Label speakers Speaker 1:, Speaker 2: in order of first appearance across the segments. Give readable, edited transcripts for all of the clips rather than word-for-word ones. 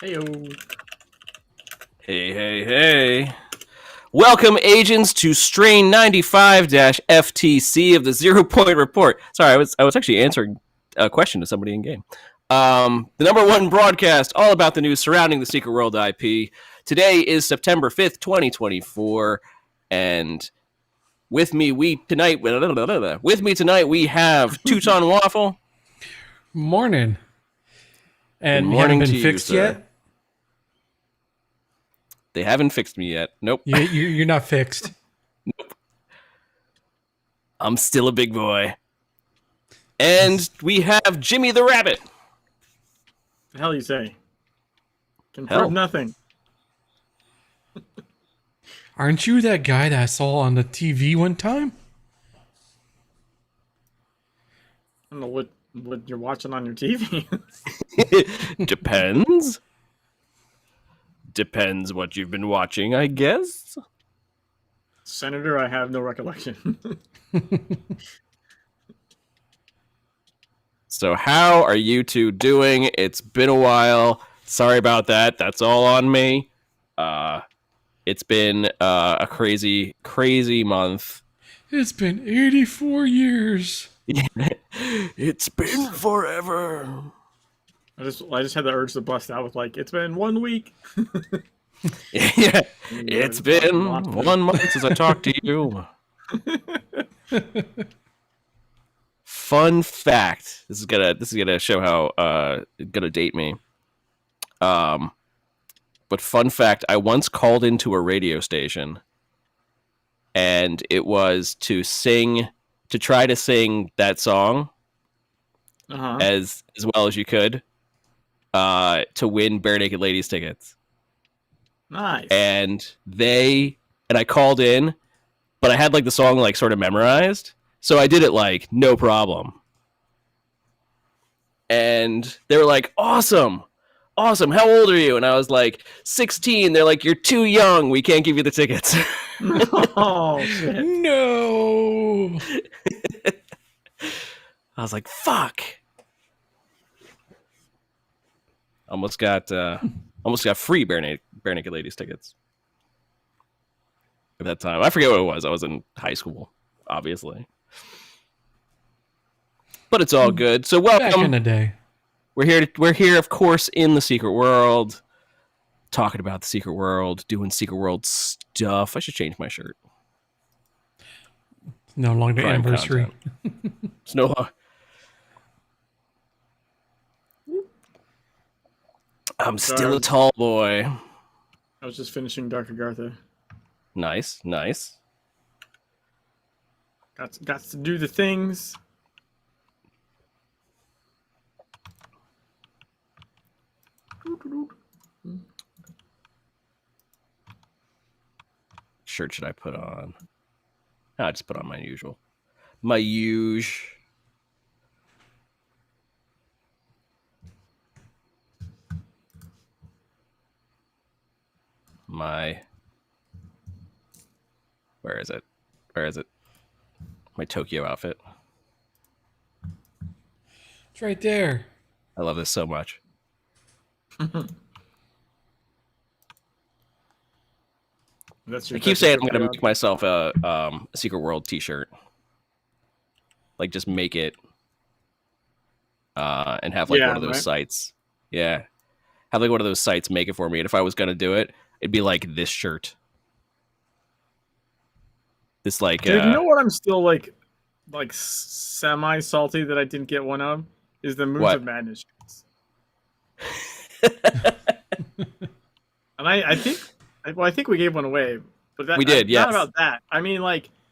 Speaker 1: Heyo.
Speaker 2: Hey. Welcome, agents, to strain 95-FTC of the 0 Point Report. Sorry, I was actually answering a question to somebody in game. The number one broadcast all about the news surrounding the Secret World IP. Today is September 5th, 2024, and with me tonight we have Toutan Waffle.
Speaker 3: Morning. And
Speaker 2: Good
Speaker 3: you haven't
Speaker 2: morning
Speaker 3: been
Speaker 2: to you,
Speaker 3: fixed
Speaker 2: sir.
Speaker 3: yet?
Speaker 2: They haven't fixed me yet. Nope.
Speaker 3: You're not fixed.
Speaker 2: I'm still a big boy. And we have Jimmy the Rabbit.
Speaker 1: The hell you say? Can
Speaker 2: Hell.
Speaker 1: prove nothing.
Speaker 3: Aren't you that guy that I saw on the TV one time?
Speaker 1: I don't know what you're watching on your TV.
Speaker 2: Depends. Depends what you've been watching, I guess.
Speaker 1: Senator, I have no recollection.
Speaker 2: So how are you two doing? It's been a while. Sorry about that. That's all on me. It's been a crazy month.
Speaker 3: It's been 84 years.
Speaker 2: It's been forever.
Speaker 1: I just had the urge to bust out with it's been 1 week.
Speaker 2: Yeah, it's been 1 month since I talked to you. Fun fact. This is gonna show how gonna date me. But fun fact, I once called into a radio station, and it was to try to sing that song as well as you could, to win Bare Naked Ladies tickets.
Speaker 1: Nice.
Speaker 2: And I called in, but I had the song sort of memorized, so I did it no problem. And they were like, awesome, how old are you? And I was 16. They're like, you're too young, we can't give you the tickets.
Speaker 1: Oh shit.
Speaker 3: No.
Speaker 2: I was like, fuck. Almost got free Bare Naked Ladies tickets at that time. I forget what it was. I was in high school, obviously. But it's all good. So welcome.
Speaker 3: Back in the day.
Speaker 2: We're here, of course, in the Secret World, talking about the Secret World, doing Secret World stuff. I should change my shirt.
Speaker 3: No longer
Speaker 2: Prime
Speaker 3: anniversary.
Speaker 2: It's no longer. I'm still a tall boy.
Speaker 1: I was just finishing Dark Agartha.
Speaker 2: Nice.
Speaker 1: Got to do the things.
Speaker 2: Shirt should I put on? I just put on my usual. My huge. Where is it? My Tokyo outfit.
Speaker 3: It's right there.
Speaker 2: I love this so much. I keep saying I'm going to make myself a Secret World t-shirt. Just make it and have one of those sites. Yeah. Have one of those sites make it for me. And if I was going to do it, it'd be this shirt. This
Speaker 1: Dude, you know what I'm still semi salty that I didn't get one of is the Moons of Madness shirts. And I think we gave one away, but that,
Speaker 2: we did. Yes.
Speaker 1: Not about that. I mean,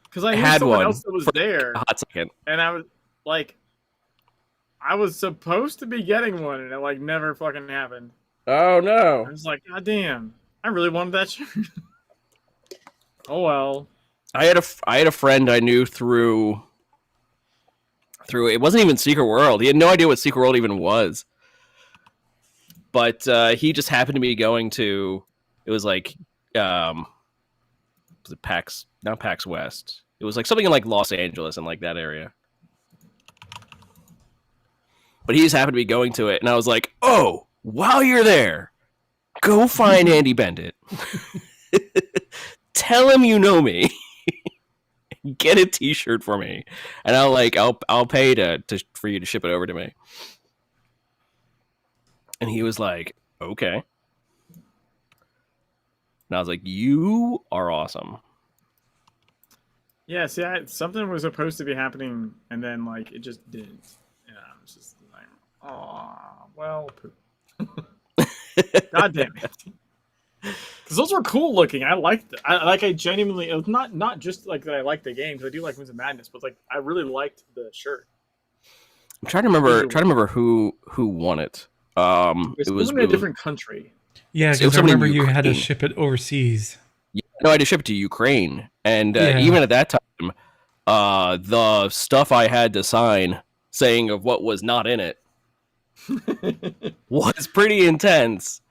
Speaker 1: because I knew
Speaker 2: had
Speaker 1: someone
Speaker 2: one
Speaker 1: else that was there.
Speaker 2: A hot second.
Speaker 1: And I was I was supposed to be getting one, and it never fucking happened.
Speaker 2: Oh no!
Speaker 1: I was like, God damn, I really wanted that shirt. Oh well.
Speaker 2: I had a friend I knew through it wasn't even Secret World. He had no idea what Secret World even was. But he just happened to be going to, it was was it PAX, not PAX West. It was something in Los Angeles and that area. But he just happened to be going to it, and I was like, oh, while you're there, Go find Andy Bendit. Tell him you know me. Get a T-shirt for me, and I'll pay for you to ship it over to me. And he was like, okay. And I was like, you are awesome.
Speaker 1: Yeah, see, something was supposed to be happening, and then like it just didn't. Yeah, I was just like, oh, well, poop. God damn it. Because those were cool looking. I liked it. I genuinely, it was not just like that I liked the game, because I do like Winds of Madness, but like I really liked the shirt.
Speaker 2: I'm trying to remember who won it.
Speaker 1: It was in a different country.
Speaker 3: Yeah, because I remember you had to ship it overseas.
Speaker 2: Yeah, no, I had to ship it to Ukraine, and even at that time, the stuff I had to sign saying of what was not in it was pretty intense,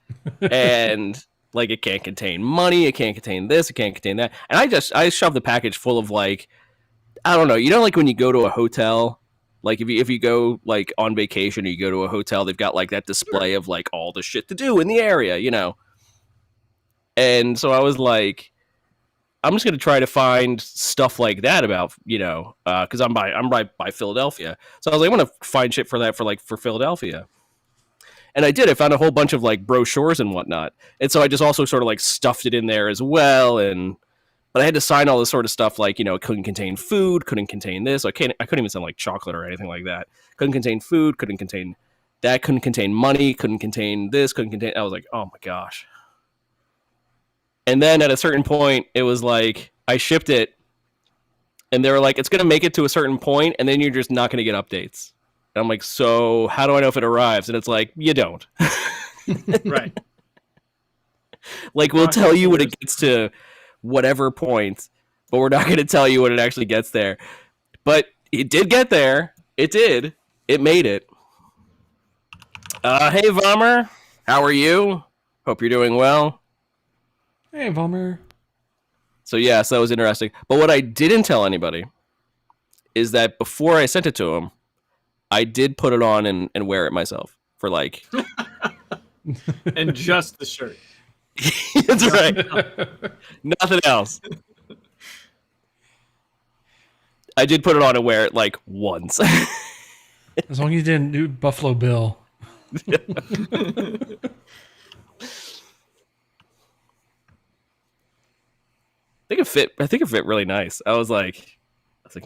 Speaker 2: and like it can't contain money, it can't contain this, it can't contain that, and I shoved the package full of like, I don't know, like when you go to a hotel. Like if you go like on vacation or you go to a hotel, they've got like that display of like all the shit to do in the area, And so I was like, I'm just gonna try to find stuff like that about, because I'm right by Philadelphia. So I was like, I want to find shit for that for Philadelphia. And I did. I found a whole bunch of like brochures and whatnot. And so I just also sort of like stuffed it in there as well. But I had to sign all this sort of stuff like, it couldn't contain food, couldn't contain this. I couldn't even sign like chocolate or anything like that. Couldn't contain food, couldn't contain that, couldn't contain money, couldn't contain this, couldn't contain. I was like, oh my gosh. And then at a certain point, it was like I shipped it, and they were like, it's going to make it to a certain point, and then you're just not going to get updates. And I'm like, so how do I know if it arrives? And it's like, you don't.
Speaker 1: Right.
Speaker 2: Like, we'll tell you when it gets to whatever point, but we're not going to tell you when it actually gets there. But it did get there. It did. It made it. Hey, Vomer. How are you? Hope you're doing well.
Speaker 3: Hey, Vomer.
Speaker 2: So, yes, that was interesting. But what I didn't tell anybody is that before I sent it to him, I did put it on and wear it myself for like...
Speaker 1: And just the shirt.
Speaker 2: That's right. Nothing else. I did put it on and wear it like once.
Speaker 3: As long as you didn't do Buffalo Bill.
Speaker 2: I think it fit really nice. I was like,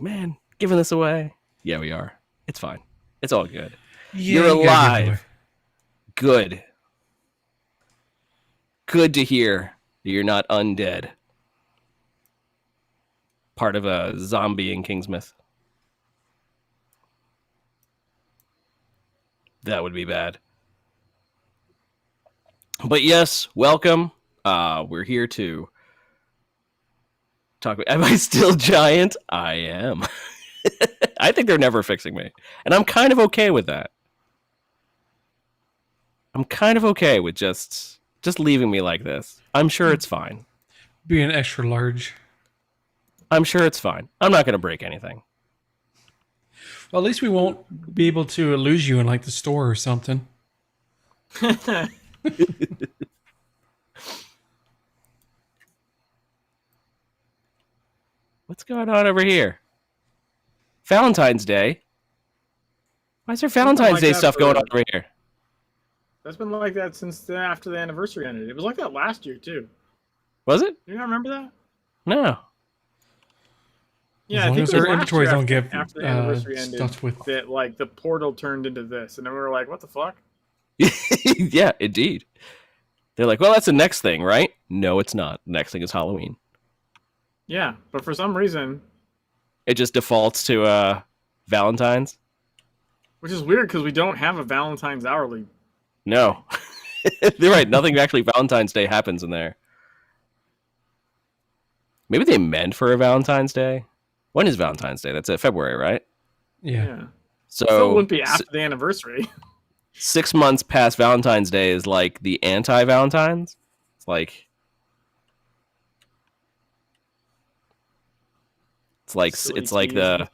Speaker 2: man, giving this away. Yeah, we are. It's fine. It's all good.
Speaker 3: Yeah,
Speaker 2: You're alive. Good. Good to hear that you're not undead. Part of a zombie in Kingsmouth. That would be bad. But yes, welcome. We're here to talk. Am I still giant? I am. I think they're never fixing me. And I'm kind of okay with that. I'm kind of okay with just leaving me like this. I'm sure it's fine.
Speaker 3: Being extra large.
Speaker 2: I'm sure it's fine. I'm not going to break anything.
Speaker 3: Well, at least we won't be able to lose you in like the store or something.
Speaker 2: What's going on over here? Valentine's Day? Why is there Valentine's Day stuff going on over here?
Speaker 1: That's been like that since after the anniversary ended. It was like that last year, too.
Speaker 2: Was it?
Speaker 1: Do you not remember that?
Speaker 2: No.
Speaker 1: Yeah,
Speaker 3: as long as our inventories don't get
Speaker 1: after the anniversary
Speaker 3: stuffed with
Speaker 1: that, like the portal turned into this, and then we were like, "What the fuck?"
Speaker 2: Yeah, indeed. They're like, "Well, that's the next thing, right?" No, it's not. The next thing is Halloween.
Speaker 1: Yeah, but for some reason,
Speaker 2: it just defaults to Valentine's,
Speaker 1: which is weird because we don't have a Valentine's hourly.
Speaker 2: No, they're right. Nothing actually Valentine's Day happens in there. Maybe they meant for a Valentine's Day. When is Valentine's Day? That's February, right?
Speaker 3: Yeah.
Speaker 2: So
Speaker 1: it wouldn't be after the anniversary.
Speaker 2: 6 months past Valentine's Day is like the anti-Valentine's. It's like the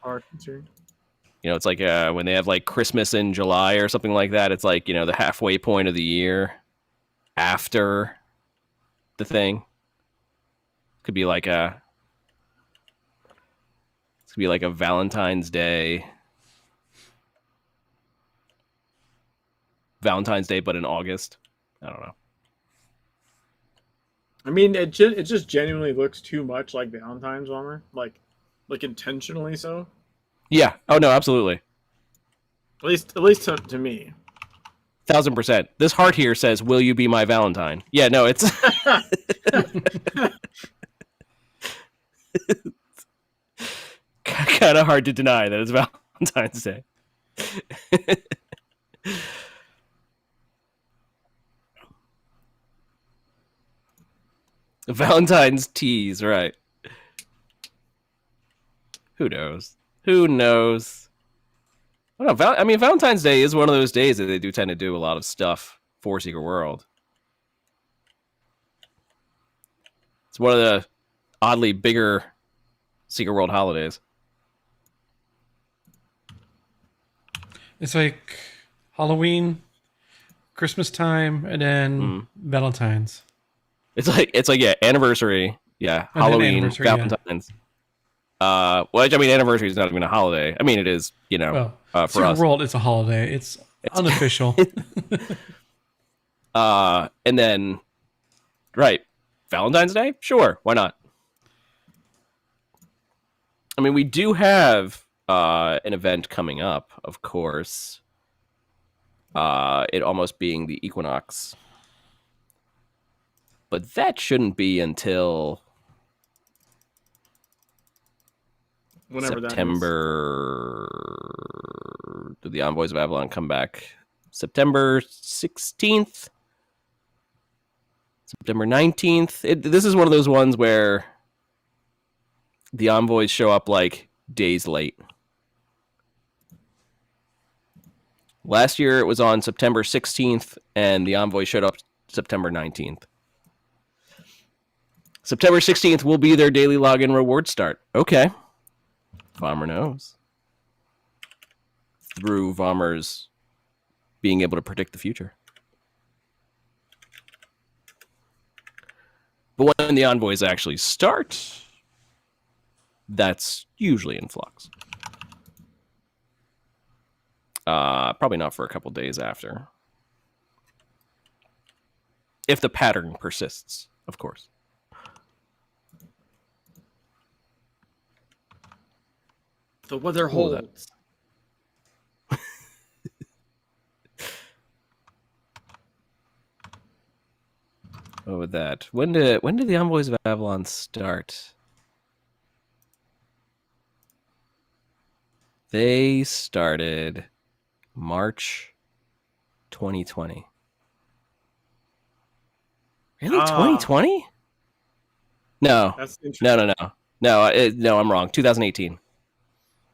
Speaker 2: it's like when they have like Christmas in July or something like that. It's like the halfway point of the year. after the thing. Could be like a Valentine's Day. Valentine's Day, but in August. I don't know.
Speaker 1: I mean, it just genuinely looks too much like Valentine's armor, like intentionally so.
Speaker 2: Yeah. Oh no, absolutely.
Speaker 1: At least to me.
Speaker 2: 1000%. This heart here says, "Will you be my Valentine?" Yeah. No, it's kind of hard to deny that it's Valentine's Day. Valentine's tease, right? Who knows? Who knows? I don't know. I mean, Valentine's Day is one of those days that they do tend to do a lot of stuff for Secret World. It's one of the oddly bigger Secret World holidays.
Speaker 3: It's like Halloween, Christmas time, and then Valentine's.
Speaker 2: It's like yeah, anniversary, yeah,
Speaker 3: And then
Speaker 2: Halloween,
Speaker 3: anniversary,
Speaker 2: Valentine's. Well, I mean, anniversary is not even a holiday. I mean, it is, you know, for
Speaker 3: Secret
Speaker 2: us.
Speaker 3: World, it's a holiday. It's unofficial.
Speaker 2: And then, right, Valentine's Day? Sure, why not? I mean, we do have an event coming up, of course. It almost being the equinox. But that shouldn't be until
Speaker 1: Whenever
Speaker 2: September. Did the Envoys of Avalon come back? September 16th? September 19th? This is one of those ones where the Envoys show up like days late. Last year it was on September 16th, and the Envoys showed up September 19th. September 16th will be their daily login reward start. Okay. Vommer knows. Through Vommer's being able to predict the future. But when the Envoys actually start, that's usually in flux. Probably not for a couple days after. If the pattern persists, of course.
Speaker 1: The weather holds.
Speaker 2: What with that? When did the Envoys of Avalon start? They started March 2020. Really, 2020? No,
Speaker 1: That's interesting.
Speaker 2: No. I'm wrong. 2018.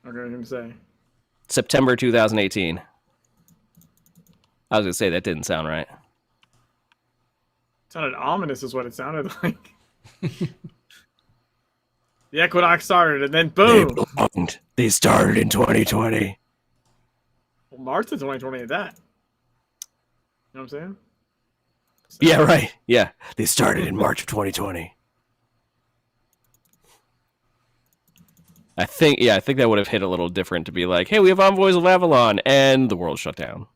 Speaker 1: Okay, I'm gonna say
Speaker 2: September 2018. I was gonna say that didn't sound right.
Speaker 1: it sounded ominous, is what it sounded like. The equinox started, and then boom.
Speaker 2: They started in 2020.
Speaker 1: Well, March of 2020 at that. You know what I'm saying? So,
Speaker 2: Yeah, right. Yeah, they started in March of 2020. I think that would have hit a little different to be like, hey, we have Envoys of Avalon, and the world shut down.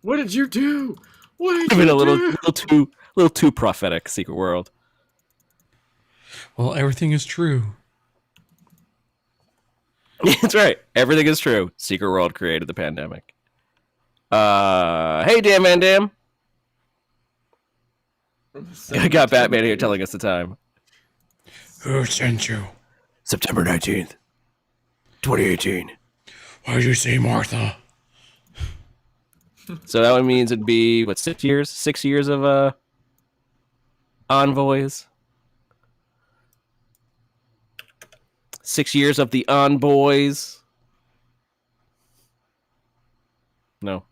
Speaker 1: What did you do? What did
Speaker 2: I mean,
Speaker 1: you
Speaker 2: a little too prophetic, Secret World.
Speaker 3: Well, everything is true.
Speaker 2: That's right. Everything is true. Secret World created the pandemic. Hey, Dan Van Dam. I got Batman here telling us the time.
Speaker 3: Who sent you?
Speaker 2: September 19th, 2018.
Speaker 3: Why did you say Martha?
Speaker 2: So that one means it'd be, what, 6 years? 6 years of Envoys? 6 years of the Envoys? No.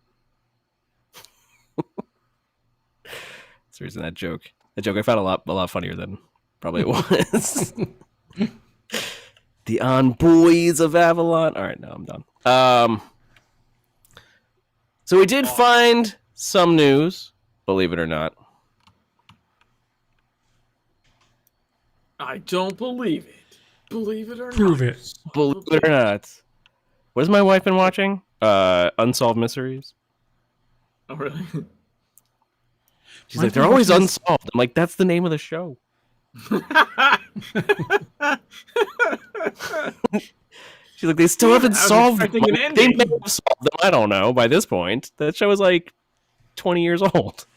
Speaker 2: That's the reason that joke I found a lot funnier than probably it was. The Envoys of Avalon. All right, now I'm done. So we did find some news, believe it or not.
Speaker 1: I don't believe it. Believe it or not.
Speaker 3: Prove it.
Speaker 2: Believe it or not. What has my wife been watching? Unsolved Mysteries.
Speaker 1: Oh, really?
Speaker 2: She's like, they're always unsolved. I'm like, that's the name of the show. She's like, they still haven't solved them. Like, they may have solved them. I don't know. By this point, that show is like 20 years old.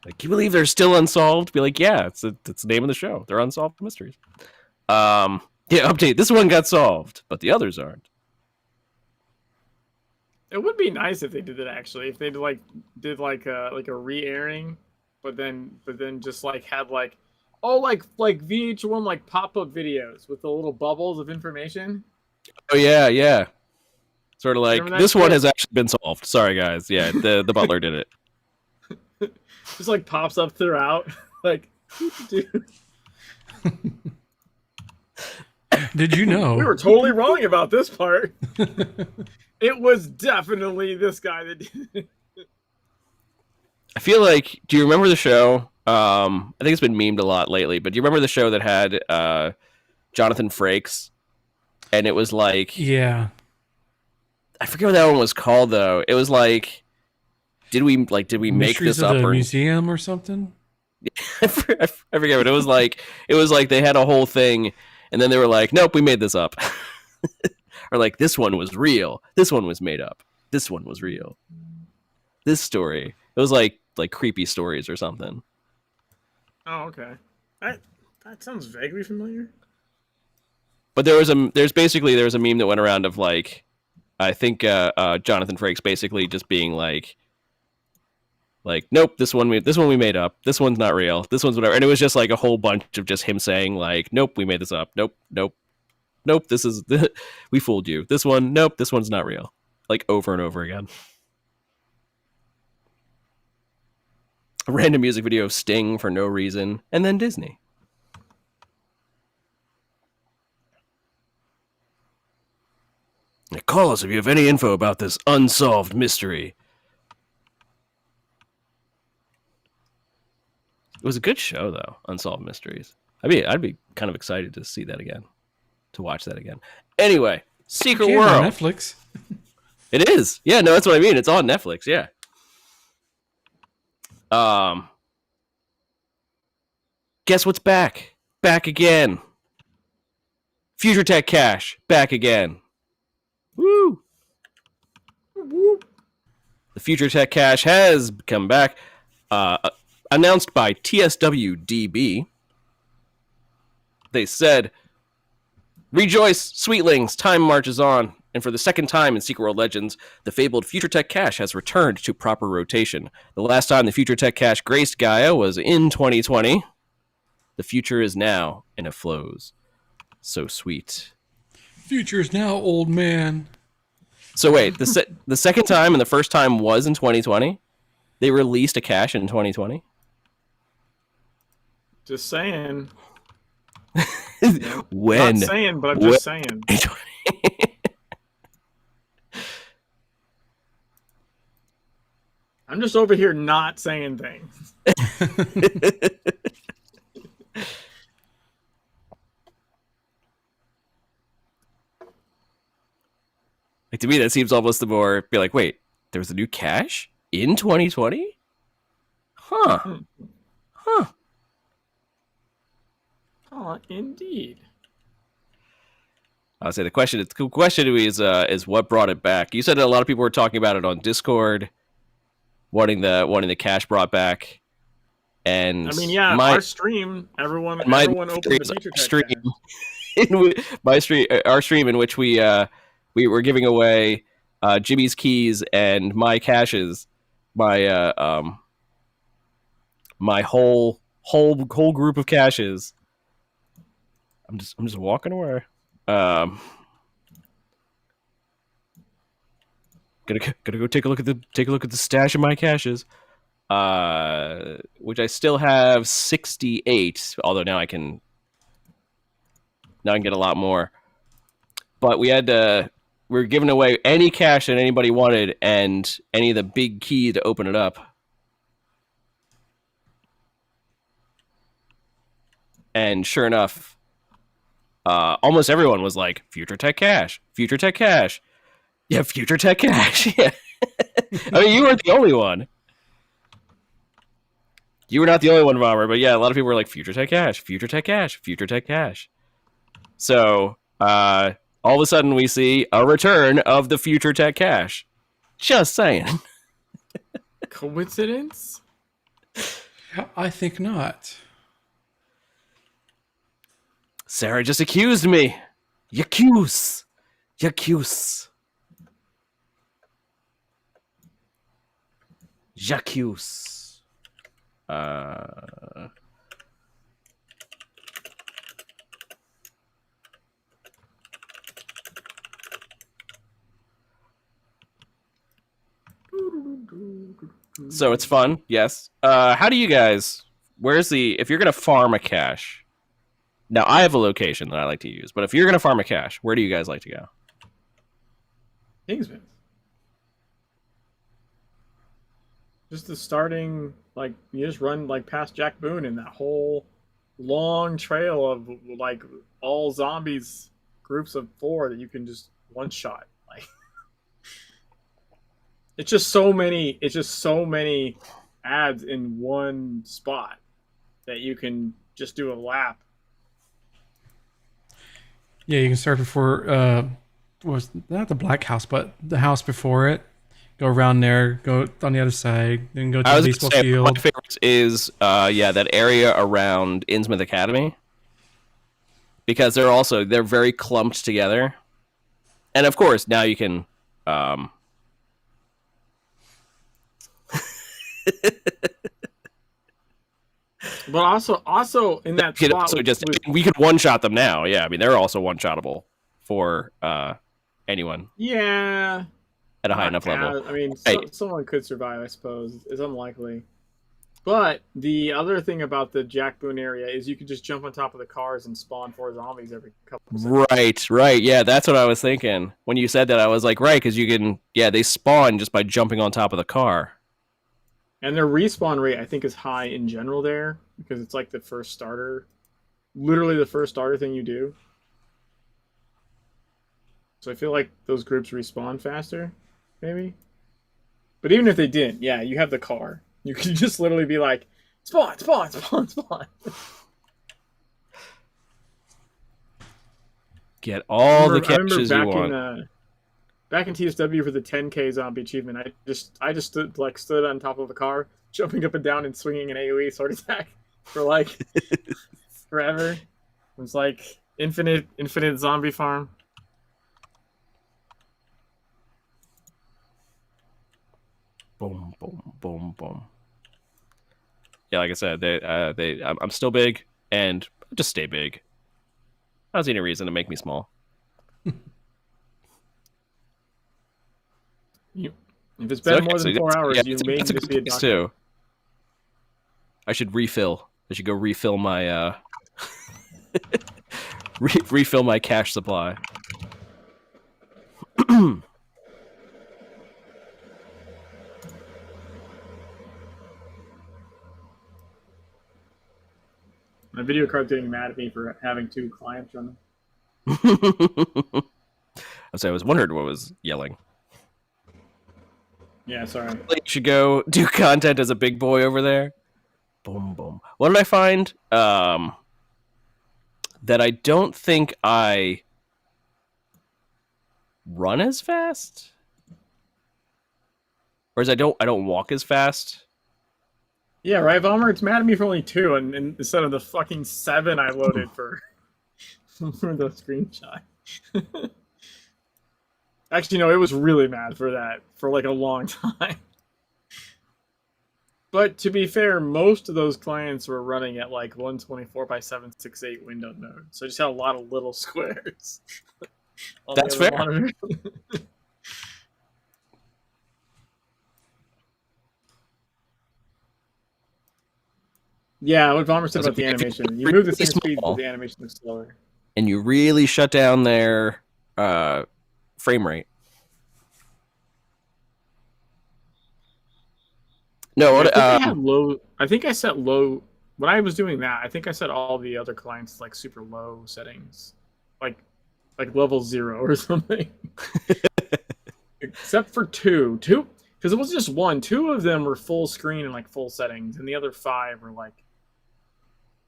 Speaker 2: Like, can you believe they're still unsolved? Be like, yeah, it's the name of the show. They're Unsolved Mysteries. Yeah, update. This one got solved, but the others aren't.
Speaker 1: It would be nice if they did it actually. If they did a re-airing, but then just like had like VH1 like pop-up videos with the little bubbles of information.
Speaker 2: Oh yeah. Sort of like this one has actually been solved. Sorry guys. Yeah, the butler did it.
Speaker 1: Just like pops up throughout. Like, dude.
Speaker 3: Did you know?
Speaker 1: We were totally wrong about this part. It was definitely this guy that did it.
Speaker 2: I feel like, do you remember the show? I think it's been memed a lot lately, but do you remember the show that had Jonathan Frakes? And it was like...
Speaker 3: Yeah.
Speaker 2: I forget what that one was called, though. It was like... Did we make this up?
Speaker 3: Or museum or something?
Speaker 2: I forget what it was like. It was like they had a whole thing, and then they were like, nope, we made this up. Or like, this one was real. This one was made up. This one was real. This story. It was like creepy stories or something.
Speaker 1: Oh, okay. That sounds vaguely familiar.
Speaker 2: But there was a meme that went around of like, I think Jonathan Frakes basically just being like, nope, this one we made up. This one's not real. This one's whatever. And it was just like a whole bunch of just him saying like, nope, we made this up. Nope. This is we fooled you. This one, nope, this one's not real. Like over and over again. A random music video of Sting for no reason, and then Disney. Call us if you have any info about this unsolved mystery. It was a good show, though, Unsolved Mysteries. I'd be kind of excited to see that again, to watch that again. Anyway, Secret World.
Speaker 3: On Netflix.
Speaker 2: It is. Yeah, no, that's what I mean. It's on Netflix, yeah. Guess what's back? Back again. Future Tech Cache, back again. Woo! Woo! The Future Tech Cache has come back. Announced by TSWDB. They said, rejoice, sweetlings, time marches on. And for the second time in Secret World Legends, the fabled Future Tech Cache has returned to proper rotation. The last time the Future Tech Cache graced Gaia was in 2020. The future is now, and it flows. So sweet.
Speaker 3: Future is now, old man.
Speaker 2: So wait, the second time and the first time was in 2020? They released a cache in 2020?
Speaker 1: Just saying.
Speaker 2: When?
Speaker 1: Not saying, but I'm just saying. I'm just over here not saying things.
Speaker 2: Like, to me, that seems almost the more be like, wait, there was a new cache in 2020? Huh.
Speaker 1: Oh, indeed.
Speaker 2: I'll say the question is what brought it back. You said that a lot of people were talking about it on Discord, wanting the cache brought back. And
Speaker 1: I mean, yeah, our stream, everyone opened the Future Tech
Speaker 2: our stream in which we were giving away Jimmy's keys and my caches, my my whole group of caches. I'm just walking away. Gonna go take a look at the stash of my caches, which I still have 68. Although now I can get a lot more. but we were giving away any cash that anybody wanted and any of the big key to open it up. And sure enough, almost everyone was like, Future Tech Cash, Future Tech Cash. Yeah, Future Tech Cash. Yeah. I mean, you weren't the only one. You were not the only one, Bomber, but yeah, a lot of people were like, Future Tech Cash, Future Tech Cash, Future Tech Cash. So, all of a sudden we see a return of the Future Tech Cash. Just saying.
Speaker 1: Coincidence?
Speaker 3: I think not.
Speaker 2: Sarah just accused me. Y'accuse. Y'accuse. J'accuse. So it's fun, yes. How do you guys... if you're going to farm a cache... Now, I have a location that I like to use, but if you're going to farm a cache, where do you guys like to go?
Speaker 1: Kingsman. Just the starting, like, you just run, like, past Jack Boone and that whole long trail of, like, all zombies, groups of 4 that you can just one-shot. Like, it's just so many ads in one spot that you can just do a lap.
Speaker 3: Yeah, you can start before was not the Black House, but the house before it. Go around there, go on the other side, then go to the baseball field.
Speaker 2: My favorite is that area around Innsmouth Academy. Because they're very clumped together. And of course, now you can
Speaker 1: But also in that spot,
Speaker 2: we could one shot them now. Yeah, I mean they're also one shottable for anyone.
Speaker 1: Yeah,
Speaker 2: at a high enough level.
Speaker 1: I mean, someone could survive. I suppose it's unlikely. But the other thing about the Jack Boone area is you could just jump on top of the cars and spawn 4 zombies every couple seconds.
Speaker 2: Right. Yeah, that's what I was thinking. When you said that, I was like, right, because you can, they spawn just by jumping on top of the car.
Speaker 1: And their respawn rate, I think, is high in general there, because it's like the first starter, literally the first starter thing you do. So I feel like those groups respawn faster, maybe. But even if they didn't, you have the car. You can just literally be like, spawn, spawn, spawn, spawn.
Speaker 2: Get all the catches you want.
Speaker 1: Back in TSW for the 10K zombie achievement, I just stood on top of a car, jumping up and down and swinging an AoE sword attack for like forever. It was like infinite zombie farm.
Speaker 2: Boom, boom, boom, boom. Yeah, like I said, I'm still big, and just stay big. I don't see any reason to make me small.
Speaker 1: If it's been more than 4 hours, you may just be a doctor. Too.
Speaker 2: I should refill. I should go refill my refill my cash supply.
Speaker 1: My video card's getting mad at me for having 2 clients running.
Speaker 2: I was wondering what was yelling.
Speaker 1: Yeah, sorry.
Speaker 2: You should go do content as a big boy over there. Boom, boom. What did I find? That I don't think I run as fast, or as I don't walk as fast.
Speaker 1: Yeah, right, Vomer. It's mad at me for only 2, and instead of the fucking 7 I loaded for the screenshot. Actually, no, it was really mad for that for like a long time. But to be fair, most of those clients were running at like 124 by 768 window mode, so I just had a lot of little squares.
Speaker 2: That's fair.
Speaker 1: Yeah, what Vomer said about the animation. You move the same speed, but the animation looks slower.
Speaker 2: And you really shut down their frame rate. No,
Speaker 1: I think I had low. I think I set low when I was doing that. I think I set all the other clients like super low settings, like level 0 or something. Except for two, because it wasn't just one. Two of them were full screen and like full settings, and the other 5 were like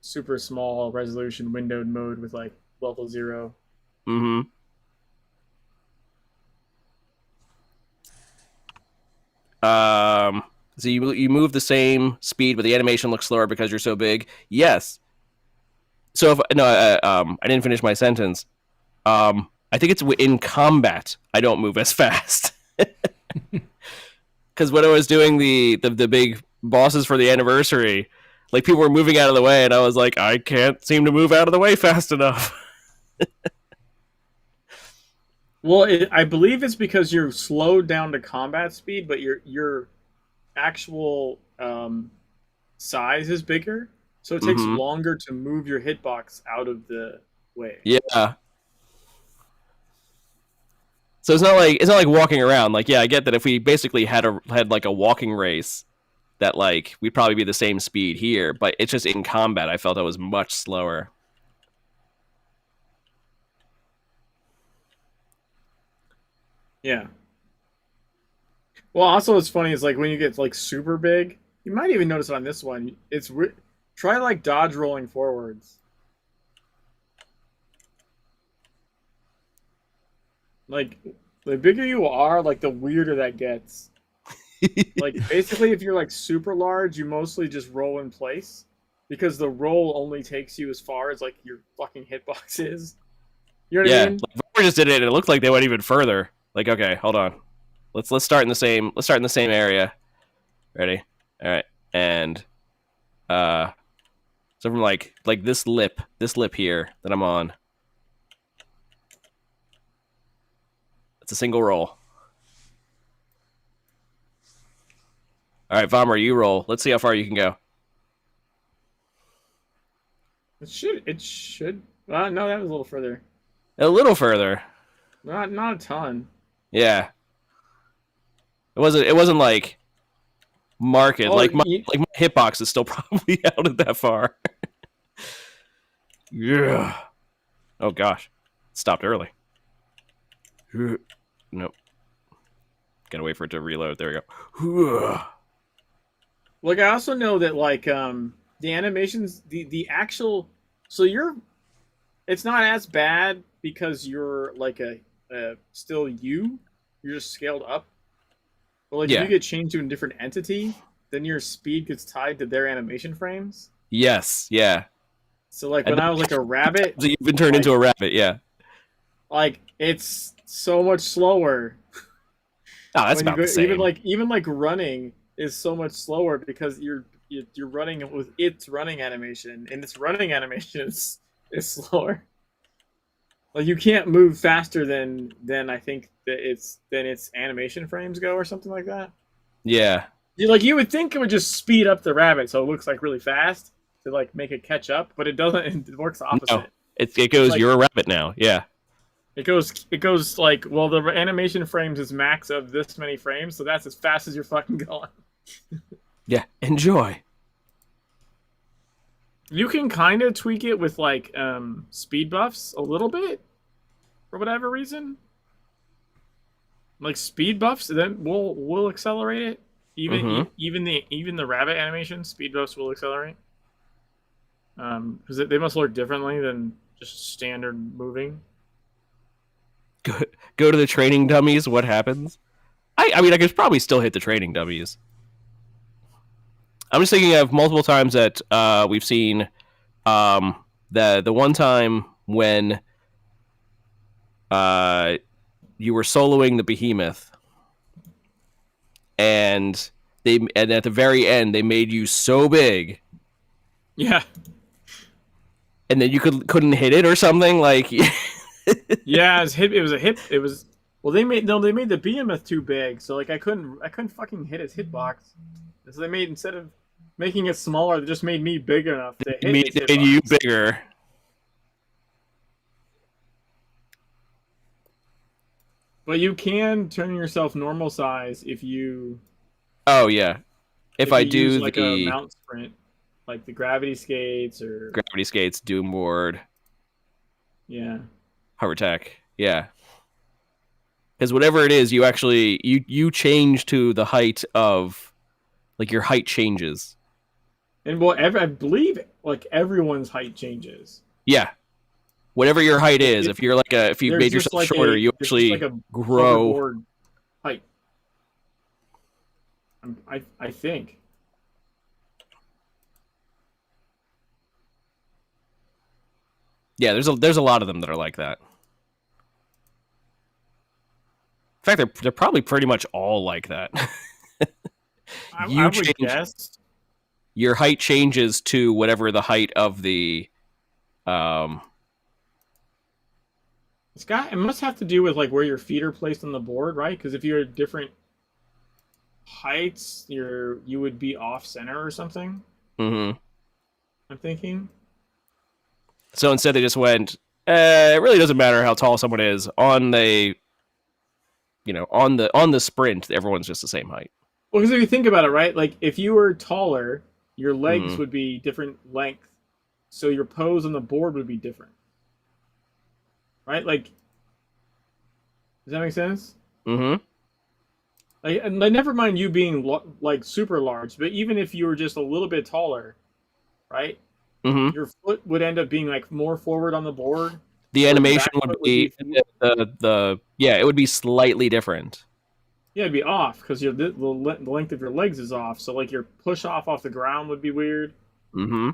Speaker 1: super small resolution windowed mode with like level 0.
Speaker 2: Mm-hmm. So you move the same speed, but the animation looks slower because you're so big. Yes. So if I didn't finish my sentence. I think it's in combat. I don't move as fast because when I was doing the big bosses for the anniversary, like people were moving out of the way, and I was like, I can't seem to move out of the way fast enough.
Speaker 1: Well, I believe it's because you're slowed down to combat speed, but your actual size is bigger, so it takes longer to move your hitbox out of the way.
Speaker 2: Yeah. So it's not like walking around. Like, yeah, I get that if we basically had like a walking race, that like we'd probably be the same speed here, but it's just in combat I felt I was much slower.
Speaker 1: Yeah. Well, also what's funny is like when you get like super big, you might even notice it on this one. It's try like dodge rolling forwards. Like the bigger you are, like the weirder that gets. Like basically, if you're like super large, you mostly just roll in place because the roll only takes you as far as like your fucking hitbox is. You know what I mean?
Speaker 2: Like, we just did it, and it looked like they went even further. Like, okay, hold on. Let's start in the same. Let's start in the same area. Ready? All right, and so from like this lip here that I'm on. It's a single roll. All right, Vommer, you roll. Let's see how far you can go.
Speaker 1: It should. No, that was a little further.
Speaker 2: A little further.
Speaker 1: Not a ton.
Speaker 2: Yeah. It wasn't like market.
Speaker 1: Oh,
Speaker 2: like my hitbox is still probably out of that far. Yeah. Oh gosh. Stopped early. Nope. Gotta wait for it to reload. There we go.
Speaker 1: Like I also know that like the animations, the actual, so it's not as bad because you're like a still you're just scaled up. But like if you get changed to a different entity, then your speed gets tied to their animation frames.
Speaker 2: Yes, yeah.
Speaker 1: So like when I was like a rabbit,
Speaker 2: so you've been turned into a rabbit, yeah.
Speaker 1: Like it's so much slower.
Speaker 2: Oh, that's about the same.
Speaker 1: Even like running is so much slower because you're running with its running animation, and its running animation is slower. Like you can't move faster than I think that its animation frames go or something like that.
Speaker 2: Yeah.
Speaker 1: You would think it would just speed up the rabbit so it looks like really fast to like make it catch up, but it doesn't. It works the opposite.
Speaker 2: No, it goes. Like, you're a rabbit now. Yeah.
Speaker 1: It goes like, well, the animation frames is max of this many frames, so that's as fast as you're fucking going.
Speaker 2: Yeah, enjoy.
Speaker 1: You can kind of tweak it with like speed buffs a little bit for whatever reason. Like speed buffs, then will accelerate it. Even the rabbit animation, speed buffs will accelerate. Because they must look differently than just standard moving.
Speaker 2: Go to the training dummies. What happens? I mean, I could probably still hit the training dummies. I'm just thinking of multiple times that we've seen the one time when you were soloing the behemoth, and at the very end they made you so big.
Speaker 1: Yeah.
Speaker 2: And then you couldn't hit it or something like.
Speaker 1: Yeah, it was well they made the behemoth too big, so like I couldn't fucking hit its hitbox. So they made, instead of making it smaller, they just made me big enough to hit its hitbox.
Speaker 2: Made you bigger.
Speaker 1: But you can turn yourself normal size if you
Speaker 2: Oh yeah. If I
Speaker 1: you use
Speaker 2: do
Speaker 1: like a
Speaker 2: the
Speaker 1: mount sprint, like the gravity skates or
Speaker 2: gravity skates, Doom board,
Speaker 1: yeah.
Speaker 2: hover tech, yeah. Because whatever it is, you actually you change to the height of like your height changes.
Speaker 1: And well, I believe like everyone's height changes.
Speaker 2: Yeah. Whatever your height is,
Speaker 1: It,
Speaker 2: if you're like if you
Speaker 1: there's
Speaker 2: made
Speaker 1: just
Speaker 2: yourself
Speaker 1: like
Speaker 2: shorter, you
Speaker 1: there's just like
Speaker 2: actually
Speaker 1: a
Speaker 2: grow.
Speaker 1: hoverboard height. I think.
Speaker 2: Yeah, there's a lot of them that are like that. In fact, they're probably pretty much all like that.
Speaker 1: I would guess.
Speaker 2: Your height changes to whatever the height of the um
Speaker 1: It must have to do with like where your feet are placed on the board, right? Because if you're at different heights, you would be off center or something.
Speaker 2: mm-hmm.
Speaker 1: I'm thinking.
Speaker 2: So instead they just went, it really doesn't matter how tall someone is on the on the sprint, everyone's just the same height.
Speaker 1: Well, because if you think about it, right? Like if you were taller, your legs
Speaker 2: Mm-hmm.
Speaker 1: would be different length, so your pose on the board would be different, right? Like, does that make sense?
Speaker 2: Mm-hmm.
Speaker 1: Like, and never mind you being like super large, but even if you were just a little bit taller, right?
Speaker 2: Mm-hmm.
Speaker 1: Your foot would end up being like more forward on the board.
Speaker 2: The
Speaker 1: Or your
Speaker 2: animation
Speaker 1: back
Speaker 2: would
Speaker 1: foot
Speaker 2: be the yeah, it would be slightly different.
Speaker 1: yeah, it'd be off because the length of your legs is off. So like your push off the ground would be weird.
Speaker 2: Mm-hmm.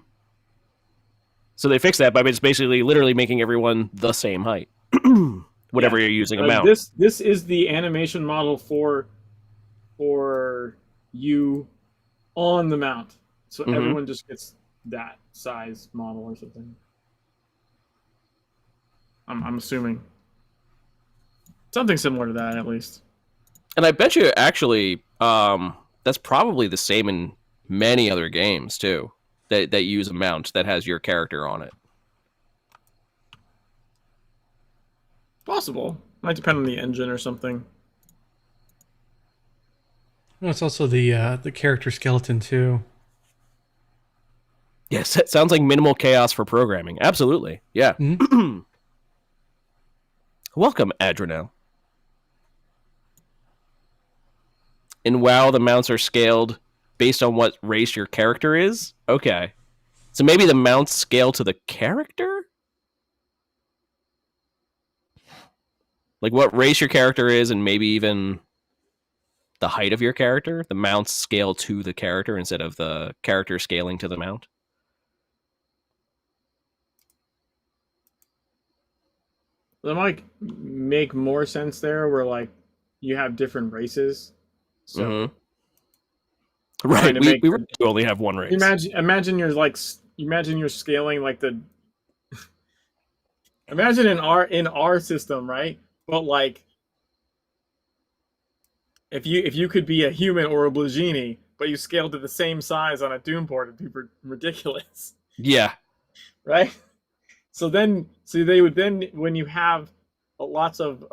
Speaker 2: So they fixed that by just basically literally making everyone the same height. Whatever you're using a mount.
Speaker 1: This is the animation model for you on the mount. So everyone just gets that size model or something. I'm assuming something similar to that at least.
Speaker 2: And I bet you actually that's probably the same in many other games too. That use a mount that has your character on it.
Speaker 1: Possible. Might depend on the engine or something.
Speaker 3: No, it's also the character skeleton too.
Speaker 2: Yes, it sounds like minimal chaos for programming. Absolutely. Yeah.
Speaker 3: Mm-hmm.
Speaker 2: Welcome, Adrenal. In WoW, the mounts are scaled based on what race your character is? Okay. So maybe the mounts scale to the character? Like what race your character is and maybe even the height of your character? The mounts scale to the character instead of the character scaling to the mount?
Speaker 1: That might make more sense there where like you have different races. So
Speaker 2: right, we really do only have one race.
Speaker 1: Imagine you're like imagine you're scaling like the imagine in our system, right? But like if you could be a human or a Blagini, but you scale to the same size on a Dune board, it'd be ridiculous.
Speaker 2: Yeah.
Speaker 1: Right? So they would then when you have lots of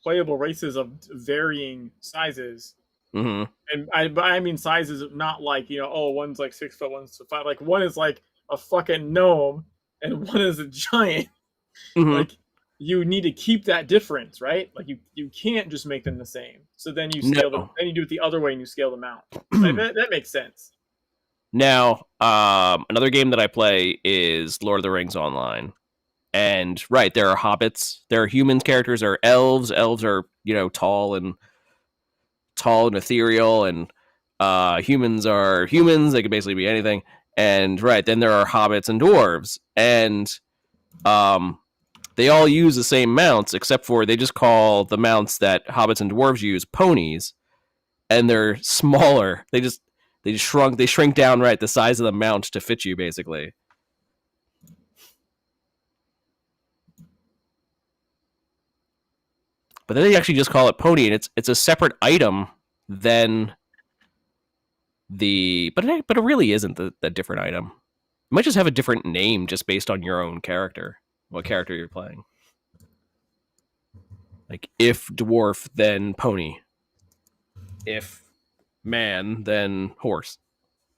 Speaker 1: playable races of varying sizes, and I mean sizes not like one's like 6 foot, one's 5, like one is like a fucking gnome and one is a giant. Like you need to keep that difference, right? Like you can't just make them the same. So then you scale them, then you do it the other way and you scale them out. Like, that makes sense.
Speaker 2: Now, another game that I play is Lord of the Rings Online. And right, there are hobbits, there are human characters, there are elves. Elves are, tall and ethereal, and humans are humans, they could basically be anything. And right, then there are hobbits and dwarves. And they all use the same mounts, except for they just call the mounts that hobbits and dwarves use ponies, and they're smaller. They shrink down right the size of the mount to fit you, basically. But then they actually just call it pony, and it's a separate item than the. But it really isn't the different item. It might just have a different name just based on your own character, what character you're playing. Like if dwarf, then pony. If man, then horse,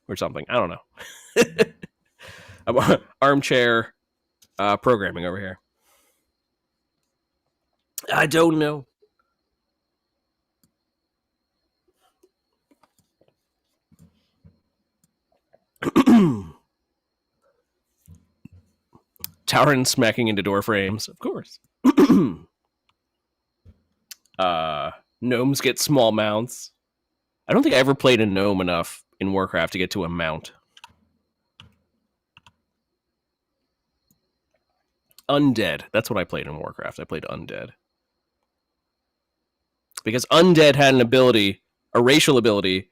Speaker 2: or something. I don't know. I'm armchair programming over here. I don't know. Toutan smacking into door frames, of course. Gnomes get small mounts. I don't think I ever played a gnome enough in Warcraft to get to a mount. Undead. That's what I played in Warcraft. I played undead. Because undead had an ability, a racial ability,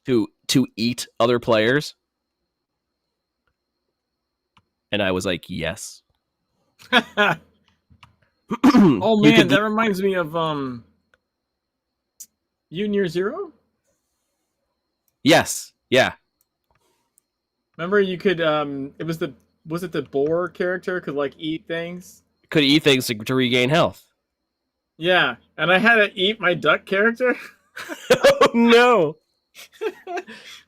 Speaker 2: to eat other players. And I was like, yes.
Speaker 1: Oh man, that reminds me of Mutant Year Zero?
Speaker 2: Yes. Yeah.
Speaker 1: Remember you could was it the boar character could like eat things?
Speaker 2: Could eat things to regain health.
Speaker 1: Yeah, and I had to eat my duck character.
Speaker 2: Oh no.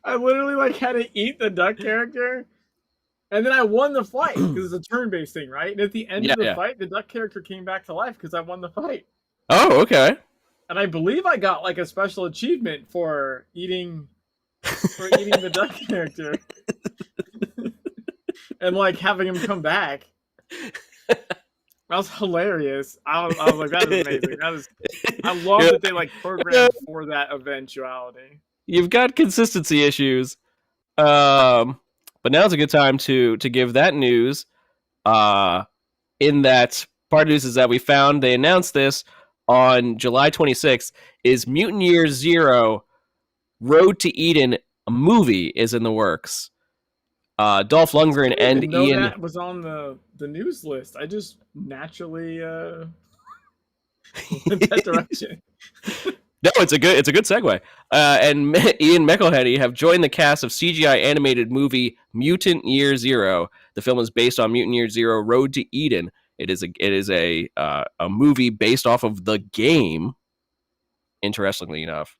Speaker 1: I literally like had to eat the duck character. And then I won the fight because it's a turn-based thing, right? And at the end of the fight, the duck character came back to life because I won the fight.
Speaker 2: Oh, okay.
Speaker 1: And I believe I got like a special achievement for eating the duck character. And like having him come back. That was hilarious. I was like, that is amazing. I love that they like programmed for that eventuality.
Speaker 2: You've got consistency issues. But now's a good time to give that news. In that part of news is that we found they announced this on July 26th is Mutant Year Zero Road to Eden, a movie is in the works. Dolph Lundgren and Ian.
Speaker 1: That was on the news list. I just naturally went that direction.
Speaker 2: No, it's a good segue. And Ian McElhenney have joined the cast of CGI animated movie Mutant Year Zero. The film is based on Mutant Year Zero: Road to Eden. It is a movie based off of the game. Interestingly enough,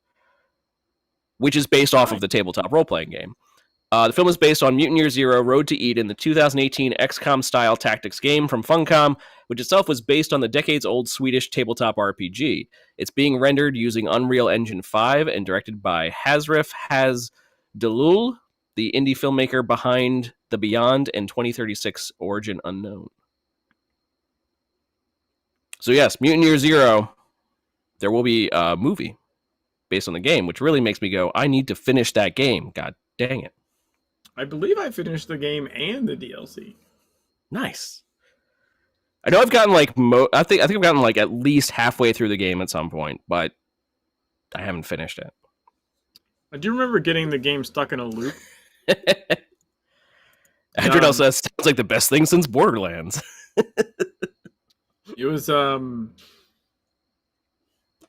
Speaker 2: which is based off of the tabletop role-playing game. The film is based on Mutant Year Zero: Road to Eden, the 2018 XCOM-style tactics game from Funcom, which itself was based on the decades-old Swedish tabletop RPG. It's being rendered using Unreal Engine 5 and directed by Hazrif Hasdalul, the indie filmmaker behind The Beyond and 2036 Origin Unknown. So yes, Mutant Year Zero, there will be a movie based on the game, which really makes me go, I need to finish that game. God dang it.
Speaker 1: I believe I finished the game and the DLC.
Speaker 2: Nice. I know I've gotten like I think I've gotten like at least halfway through the game at some point, but I haven't finished it.
Speaker 1: I do remember getting the game stuck in a loop.
Speaker 2: Andrew says sounds like the best thing since Borderlands.
Speaker 1: It was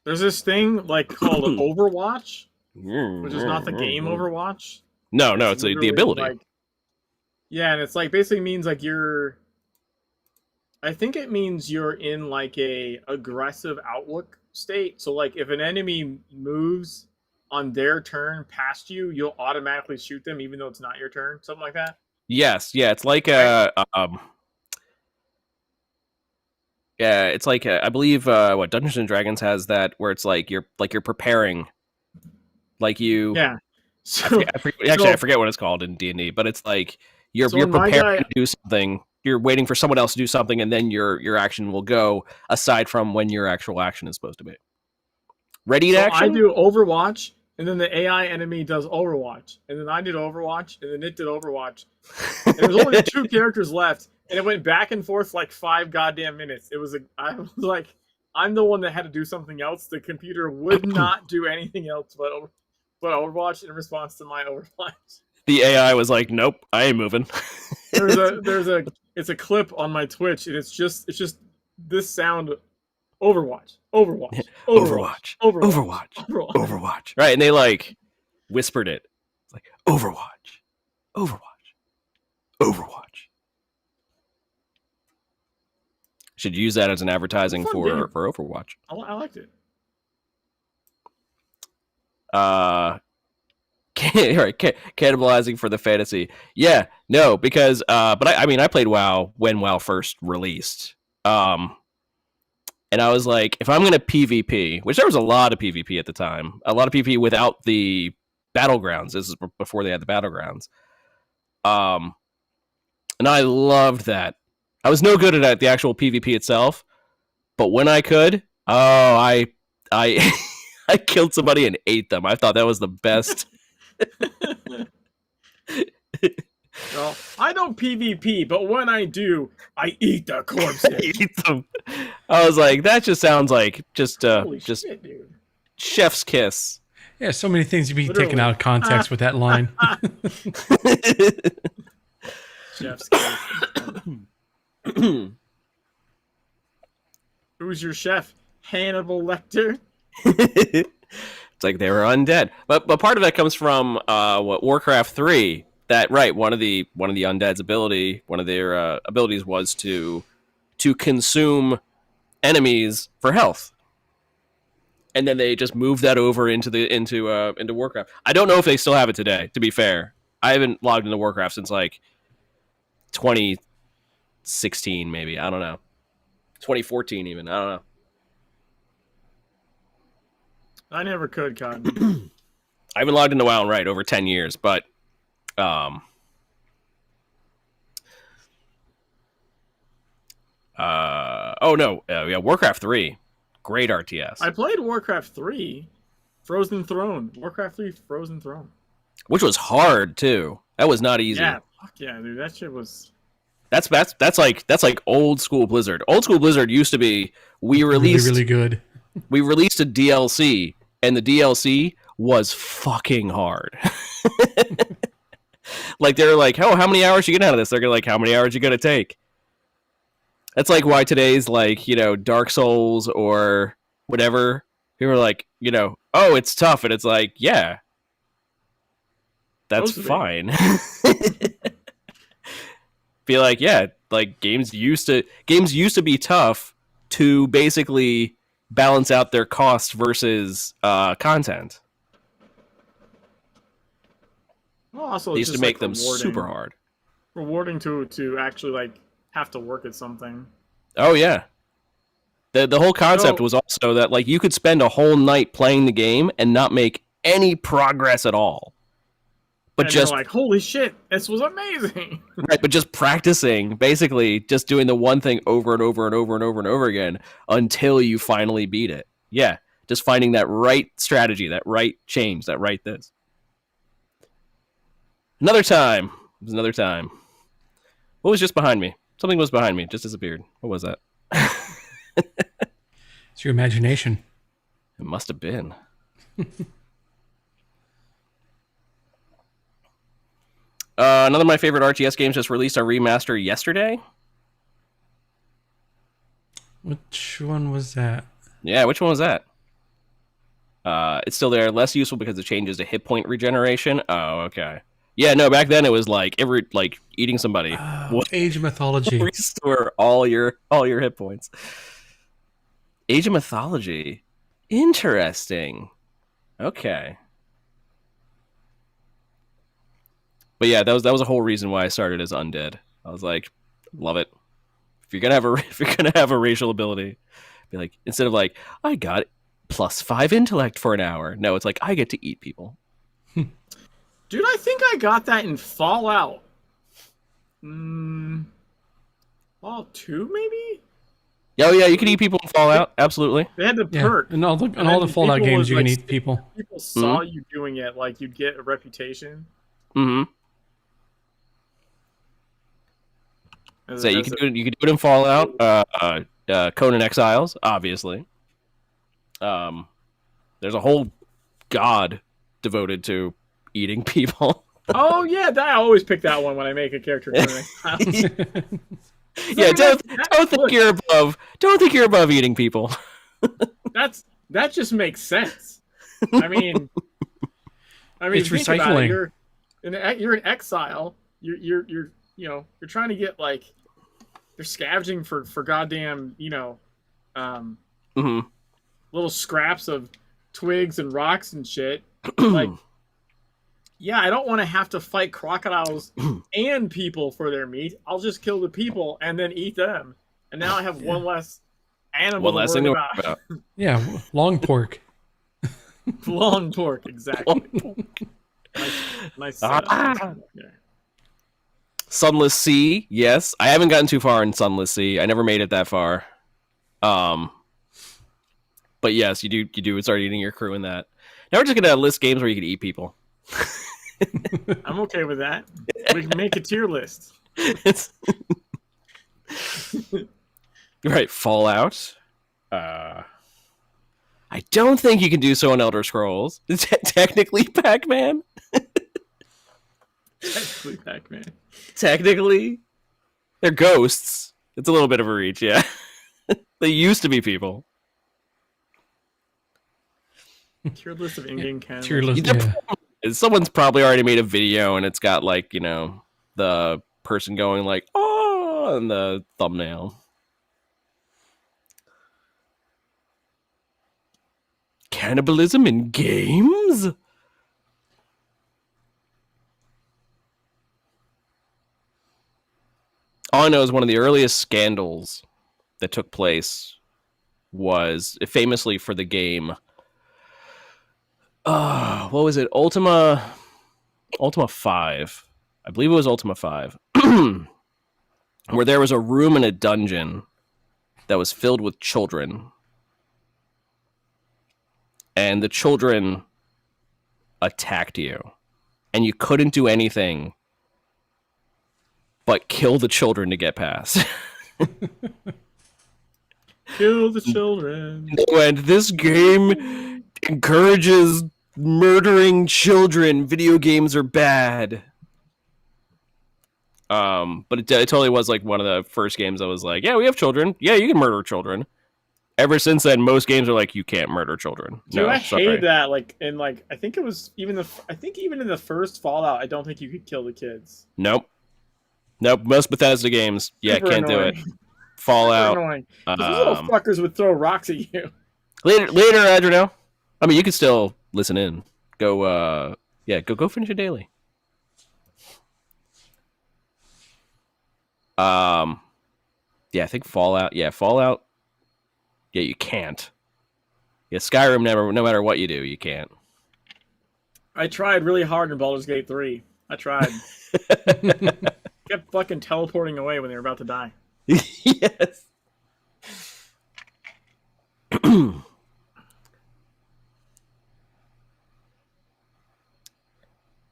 Speaker 1: there's this thing like called Overwatch, which is not the game Overwatch.
Speaker 2: No, it's the ability.
Speaker 1: Like, yeah, and it's like basically means like you're. I think it means you're in like a aggressive outlook state. So like if an enemy moves on their turn past you, you'll automatically shoot them even though it's not your turn. Something like that.
Speaker 2: Yes, yeah, it's like it's like I believe what Dungeons and Dragons has that where it's like you're preparing, like you.
Speaker 1: Yeah. So,
Speaker 2: I forget what it's called in D&D, but it's like you're preparing to do something. You're waiting for someone else to do something, and then your action will go aside from when your actual action is supposed to be. Ready to action?
Speaker 1: I do Overwatch, and then the AI enemy does Overwatch, and then I did Overwatch, and then it did Overwatch. And there's only 2 characters left, and it went back and forth like 5 goddamn minutes. I was like, I'm the one that had to do something else. The computer would not do anything else but Overwatch in response to my Overwatch.
Speaker 2: The AI was like, "Nope, I ain't moving."
Speaker 1: It's a clip on my Twitch, and it's just this sound, Overwatch. Right,
Speaker 2: and they like whispered it. It's like Overwatch. Should use that as an advertising
Speaker 1: Fun game.
Speaker 2: for Overwatch.
Speaker 1: I liked it.
Speaker 2: Right, cannibalizing for the fantasy. Yeah, no, because but I played WoW when WoW first released. And I was like, if I'm gonna PvP, which there was a lot of PvP at the time, a lot of PvP without the battlegrounds. This is before they had the battlegrounds. And I loved that. I was no good at the actual PvP itself, but when I could, I I killed somebody and ate them. I thought that was the best.
Speaker 1: Well, I don't PvP, but when I do, I eat the corpses.
Speaker 2: Eat them. I was like, that just sounds like just
Speaker 1: Shit, dude.
Speaker 2: chef's kiss.
Speaker 3: Yeah, so many things you be
Speaker 1: Literally.
Speaker 3: taken out of context with that line.
Speaker 1: Chef's kiss. Who's your chef? Hannibal Lecter?
Speaker 2: It's like they were undead, but part of that comes from Warcraft 3. That right, one of the undead's one of their abilities was to consume enemies for health, and then they just moved that over into Warcraft. I don't know if they still have it today. To be fair, I haven't logged into Warcraft since like 2016, maybe. I don't know, 2014 even. I don't know.
Speaker 1: I never could, Cotton.
Speaker 2: I haven't logged into WoW in over 10 years, but oh no, yeah, Warcraft 3, great RTS.
Speaker 1: I played Warcraft 3, Frozen Throne. Warcraft 3, Frozen Throne.
Speaker 2: Which was hard too. That was not easy.
Speaker 1: Yeah, fuck yeah, dude. That shit was.
Speaker 2: That's like old school Blizzard. Old school Blizzard used to be we released
Speaker 3: really good.
Speaker 2: We released a DLC, and the DLC was fucking hard. Like they're like, oh, how many hours you get out of this? They're like, how many hours you gonna take? That's like why today's like, Dark Souls or whatever. People are like, oh, it's tough, and it's like, yeah, that's fine. Be like, yeah, like games used to be tough to basically balance out their cost versus content.
Speaker 1: Well, also,
Speaker 2: They
Speaker 1: it's
Speaker 2: used to
Speaker 1: just,
Speaker 2: make
Speaker 1: like,
Speaker 2: them super hard.
Speaker 1: Rewarding to actually like have to work at something.
Speaker 2: Oh yeah. The whole concept was also that like you could spend a whole night playing the game and not make any progress at all. But
Speaker 1: and
Speaker 2: just
Speaker 1: like, holy shit, this was amazing.
Speaker 2: Right, but just practicing, basically just doing the one thing over and over and over and over and over again until you finally beat it. Yeah, just finding that right strategy, that right change, that right this. Another time. It was another time. What was just behind me? Something was behind me. Just disappeared. What was that?
Speaker 3: It's your imagination.
Speaker 2: It must have been. Another of my favorite RTS games just released a remaster yesterday.
Speaker 3: Which one was that?
Speaker 2: Yeah, which one was that? It's still there. Less useful because it changes to hit point regeneration. Oh, okay. Yeah, no, back then it was like eating somebody.
Speaker 3: Age of Mythology.
Speaker 2: Restore all your hit points. Age of Mythology. Interesting. Okay. But yeah, that was a whole reason why I started as undead. I was like, love it. If you're gonna have a racial ability, be like, instead of like, I got +5 intellect for an hour. No, it's like I get to eat people.
Speaker 1: Dude, I think I got that in Fallout. Fallout 2, maybe?
Speaker 2: Oh yeah, you can eat people in Fallout. Absolutely.
Speaker 1: They had the perk.
Speaker 3: In all the Fallout games, you can eat people.
Speaker 1: People saw you doing it, like you'd get a reputation.
Speaker 2: Mm-hmm. So you can do it in Fallout. Conan Exiles, obviously. There's a whole god devoted to eating people.
Speaker 1: Oh yeah, I always pick that one when I make a character.
Speaker 2: Yeah, don't think you're above eating people.
Speaker 1: That just makes sense. I mean,
Speaker 3: it's
Speaker 1: think
Speaker 3: recycling.
Speaker 1: About it, you're an exile. You're trying to get like they're scavenging for goddamn,
Speaker 2: hmm
Speaker 1: little scraps of twigs and rocks and shit. Like, yeah, I don't want to have to fight crocodiles and people for their meat. I'll just kill the people and then eat them. And now I have one less animal
Speaker 2: One less thing
Speaker 1: to
Speaker 2: to
Speaker 1: worry
Speaker 2: worry about.
Speaker 3: Yeah, long pork.
Speaker 1: Long pork, exactly. Nice setup. Yeah.
Speaker 2: Sunless Sea, yes. I haven't gotten too far in Sunless Sea. I never made it that far. But yes, you do start eating your crew in that. Now we're just gonna list games where you can eat people.
Speaker 1: I'm okay with that. We can make a tier list.
Speaker 2: Right, Fallout. I don't think you can do so on Elder Scrolls. Technically, Pac-Man.
Speaker 1: Technically, Pac-Man.
Speaker 2: Technically, they're ghosts. It's a little bit of a reach, yeah. They used to be people.
Speaker 1: Tier list of in-game canon.
Speaker 3: Tier list, yeah.
Speaker 2: Someone's probably already made a video and it's got like, the person going like, oh, and the thumbnail. Cannibalism in games? All I know is one of the earliest scandals that took place was famously for the game. What was it? Ultima 5. I believe it was Ultima 5. Where there was a room in a dungeon that was filled with children. And the children attacked you. And you couldn't do anything but kill the children to get past.
Speaker 1: Kill the children.
Speaker 2: And this game encourages murdering children. Video games are bad. But it totally was like one of the first games I was like, yeah, we have children. Yeah, you can murder children. Ever since then, most games are like, you can't murder children.
Speaker 1: Dude,
Speaker 2: No,
Speaker 1: I
Speaker 2: sorry.
Speaker 1: hated that. I think it was even in the first Fallout, I don't think you could kill the kids.
Speaker 2: Nope. Most Bethesda games, yeah,
Speaker 1: Super
Speaker 2: can't
Speaker 1: annoying.
Speaker 2: do it. Fallout.
Speaker 1: Annoying. 'Cause those little fuckers would throw rocks at you.
Speaker 2: Later, Adriano. I mean, you can still listen in. Go finish your daily. Yeah, I think Fallout. Yeah, Fallout. Yeah, you can't. Yeah, Skyrim. No matter what you do, you can't.
Speaker 1: I tried really hard in Baldur's Gate 3. I tried. Kept fucking teleporting away when they were about to die.
Speaker 2: Yes.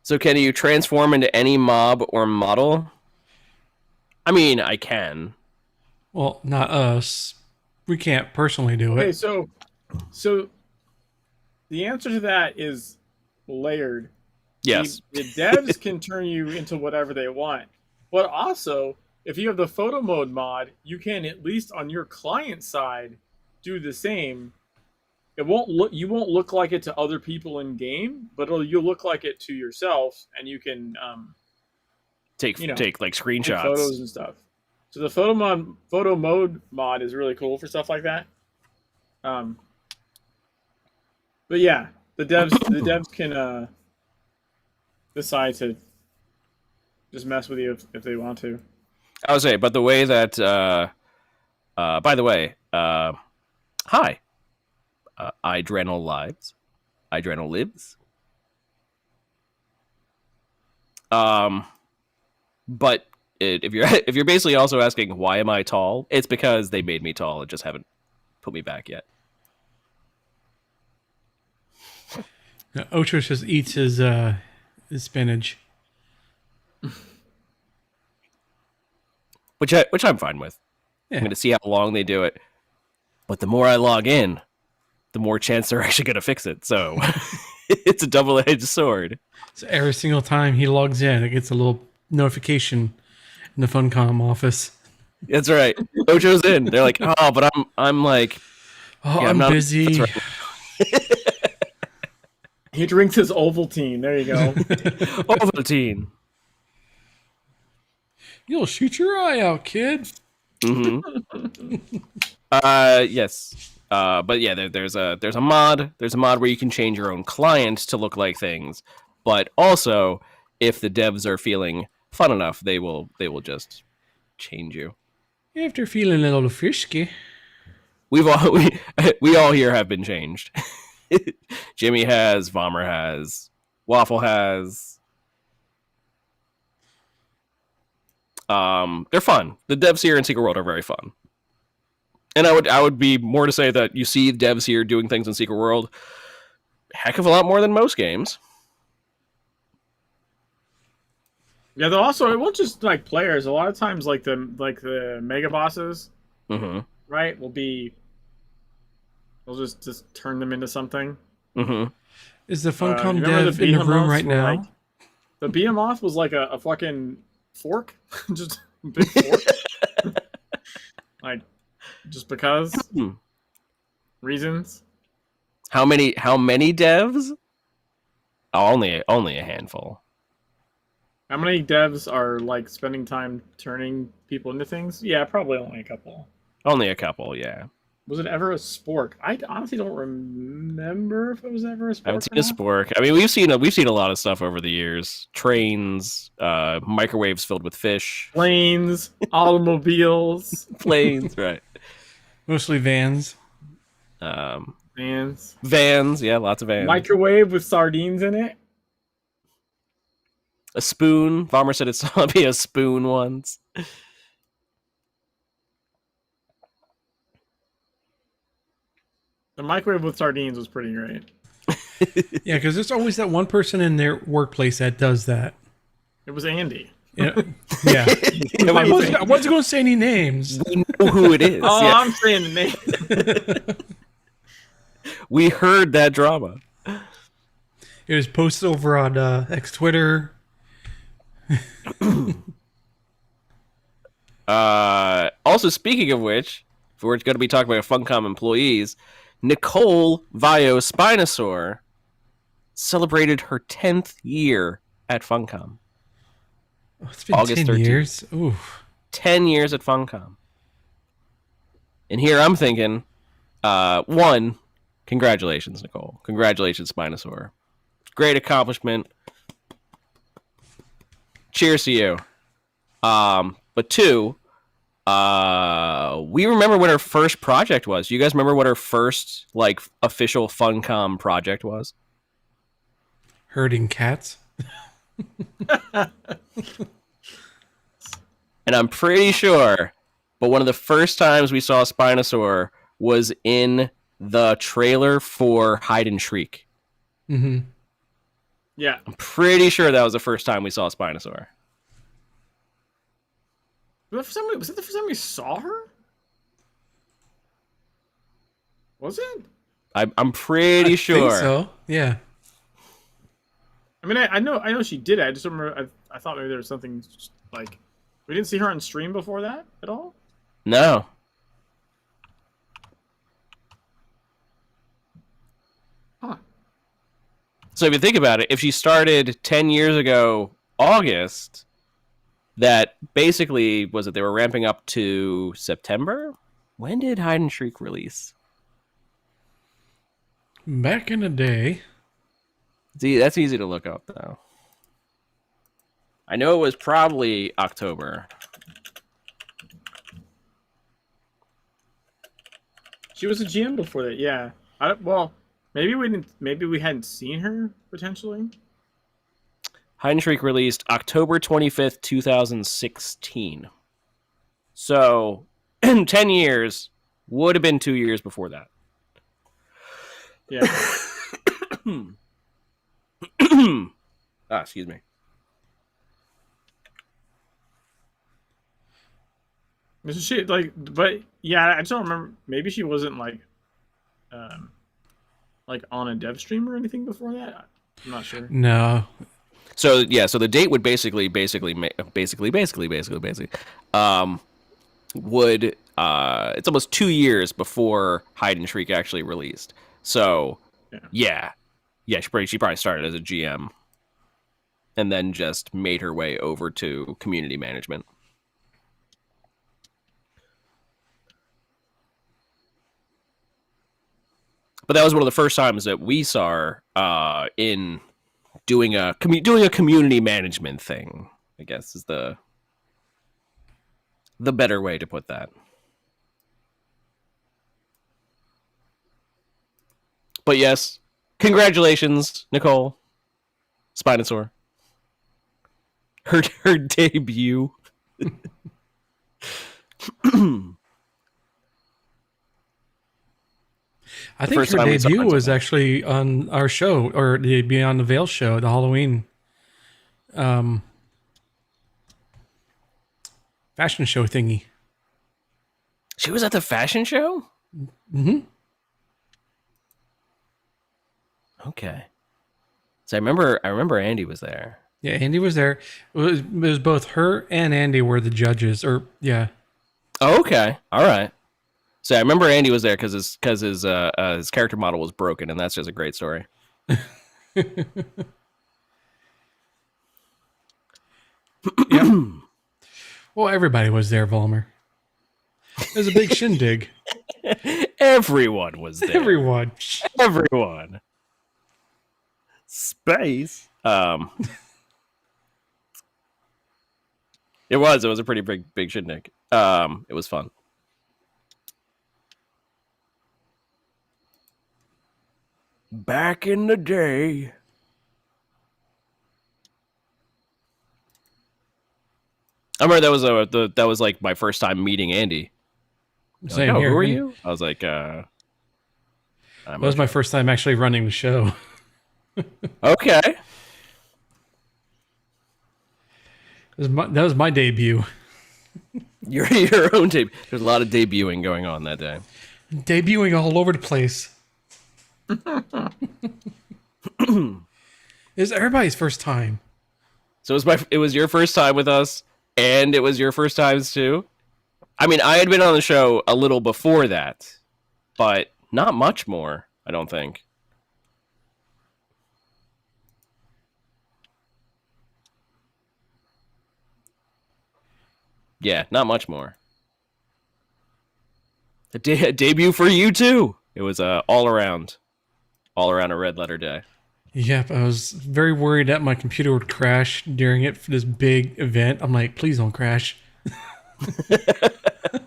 Speaker 2: So can you transform into any mob or model? I mean, I can.
Speaker 3: Well, not us. We can't personally do
Speaker 1: Okay,
Speaker 3: it.
Speaker 1: so the answer to that is layered.
Speaker 2: Yes.
Speaker 1: The devs can turn you into whatever they want. But also, if you have the photo mode mod, you can, at least on your client side, do the same. You won't look like it to other people in game, but you'll look like it to yourself, and you can
Speaker 2: Take like screenshots.
Speaker 1: take photos and stuff. So the photo mode mod is really cool for stuff like that. But yeah, the devs can decide to just mess with you if they want to.
Speaker 2: I would say, but the way that, by the way, hi, Idrenal lives. But if you're basically also asking why am I tall, it's because they made me tall and just haven't put me back yet.
Speaker 3: Ocho just eats his spinach.
Speaker 2: Which I'm fine with.
Speaker 3: Yeah.
Speaker 2: I'm going to see how long they do it. But the more I log in, the more chance they're actually going to fix it. So it's a double-edged sword.
Speaker 3: So every single time he logs in, it gets a little notification in the Funcom office.
Speaker 2: That's right. Ocho's in. They're like, oh, but I'm like,
Speaker 3: Oh,
Speaker 2: yeah,
Speaker 3: I'm
Speaker 2: not-
Speaker 3: busy.
Speaker 2: that's right.
Speaker 1: He drinks his Ovaltine. There you go.
Speaker 2: Ovaltine.
Speaker 3: You'll shoot your eye out, kid.
Speaker 2: Yes. But yeah, there's a mod. There's a mod where you can change your own client to look like things. But also, if the devs are feeling fun enough, they will just change you.
Speaker 3: If they're feeling a little frisky.
Speaker 2: We all here have been changed. Jimmy has, Vommer has, Waffle has. They're fun. The devs here in Secret World are very fun. And I would be more to say that you see devs here doing things in Secret World heck of a lot more than most games.
Speaker 1: Yeah, though also it won't just like players. A lot of times, like the mega bosses, right? We'll just turn them into something.
Speaker 3: Is the Funcom dev in the room right now?
Speaker 1: Like, the Behemoth was like a fucking fork, just a big fork, like just because reasons.
Speaker 2: How many devs? Oh, only a handful.
Speaker 1: How many devs are like spending time turning people into things? Yeah, probably only a couple.
Speaker 2: Only a couple, yeah.
Speaker 1: Was it ever a spork? I honestly don't remember if it was ever a spork.
Speaker 2: I haven't seen a spork. I mean, we've seen a lot of stuff over the years. Trains, microwaves filled with fish,
Speaker 1: Planes, automobiles,
Speaker 2: planes, right?
Speaker 3: Mostly vans.
Speaker 1: Vans,
Speaker 2: yeah, lots of vans.
Speaker 1: Microwave with sardines in it.
Speaker 2: A spoon. Vommer said it saw me a spoon once.
Speaker 1: The microwave with sardines was pretty great.
Speaker 3: Yeah, because there's always that one person in their workplace that does that.
Speaker 1: It was Andy.
Speaker 3: Yeah. I wasn't going to say any names.
Speaker 2: We know who it is.
Speaker 1: Oh,
Speaker 2: yeah.
Speaker 1: I'm saying the name.
Speaker 2: We heard that drama.
Speaker 3: It was posted over on X Twitter.
Speaker 2: Also, speaking of which, if we're going to be talking about Funcom employees, Nicole Vio Spinosaur celebrated her 10th year at Funcom.
Speaker 3: Oh, it's been
Speaker 2: August
Speaker 3: 10
Speaker 2: 13th.
Speaker 3: years. Ooh.
Speaker 2: 10 years at Funcom. And here I'm thinking, one, congratulations, Nicole. Congratulations, Spinosaur. Great accomplishment. Cheers to you. But two, we remember what her first project was. You guys remember what her first like official Funcom project was?
Speaker 3: Herding cats.
Speaker 2: And I'm pretty sure, but one of the first times we saw Spinosaur was in the trailer for Hide and Shriek.
Speaker 3: Mm-hmm.
Speaker 1: Yeah.
Speaker 2: I'm pretty sure that was the first time we saw Spinosaur.
Speaker 1: Was it the first time we saw her? Was it?
Speaker 2: I'm pretty sure.
Speaker 3: I think so. Yeah.
Speaker 1: I mean, I know she did it. I just remember. I thought maybe there was something like we didn't see her on stream before that at all.
Speaker 2: No.
Speaker 1: Huh.
Speaker 2: So if you think about it, if she started 10 years ago, August, that basically was it. They were ramping up to September. When did Hide and Shriek release?
Speaker 3: Back in the day.
Speaker 2: See, that's easy to look up, though. I know it was probably October.
Speaker 1: She was a GM before that. Yeah. Maybe we didn't. Maybe we hadn't seen her potentially.
Speaker 2: Hide and Shriek released October 25th, 2016. So, 10 years would have been 2 years before that.
Speaker 1: Yeah.
Speaker 2: Excuse me.
Speaker 1: She but yeah, I just don't remember. Maybe she wasn't like on a dev stream or anything before that. I'm not sure.
Speaker 3: No.
Speaker 2: So yeah, so the date would basically would it's almost 2 years before Hide and Shriek actually released. So yeah, she probably started as a GM and then just made her way over to community management. But that was one of the first times that we saw her in doing a community management thing, I guess is the better way to put that. But yes, congratulations, Nicole Spinosaur. Her debut.
Speaker 3: I think her debut was actually on our show, or the Beyond the Veil show, the Halloween fashion show thingy.
Speaker 2: She was at the fashion show?
Speaker 3: Mm-hmm.
Speaker 2: Okay. So I remember Andy was there.
Speaker 3: Yeah, Andy was there. It was both her and Andy were the judges, or yeah.
Speaker 2: Oh, okay. All right. So I remember Andy was there because his character model was broken, and that's just a great story.
Speaker 3: Yeah. Well, everybody was there, Volmer. It was a big shindig.
Speaker 2: Everyone was there.
Speaker 3: Everyone.
Speaker 2: Space. It was a pretty big shindig. It was fun. Back in the day. I remember that was like my first time meeting Andy.
Speaker 3: Same
Speaker 2: like,
Speaker 3: here.
Speaker 2: Who are you? I was like,
Speaker 3: that was my first time actually running the show.
Speaker 2: Okay.
Speaker 3: That was my debut.
Speaker 2: Your own debut. There's a lot of debuting going on that day.
Speaker 3: Debuting all over the place. It was everybody's first time.
Speaker 2: So it was your first time with us, and it was your first times too. I mean, I had been on the show a little before that, but not much more, I don't think. Yeah, not much more. A debut for you too. It was all around a red letter day.
Speaker 3: Yep, I was very worried that my computer would crash during it for this big event. I'm like, please don't crash.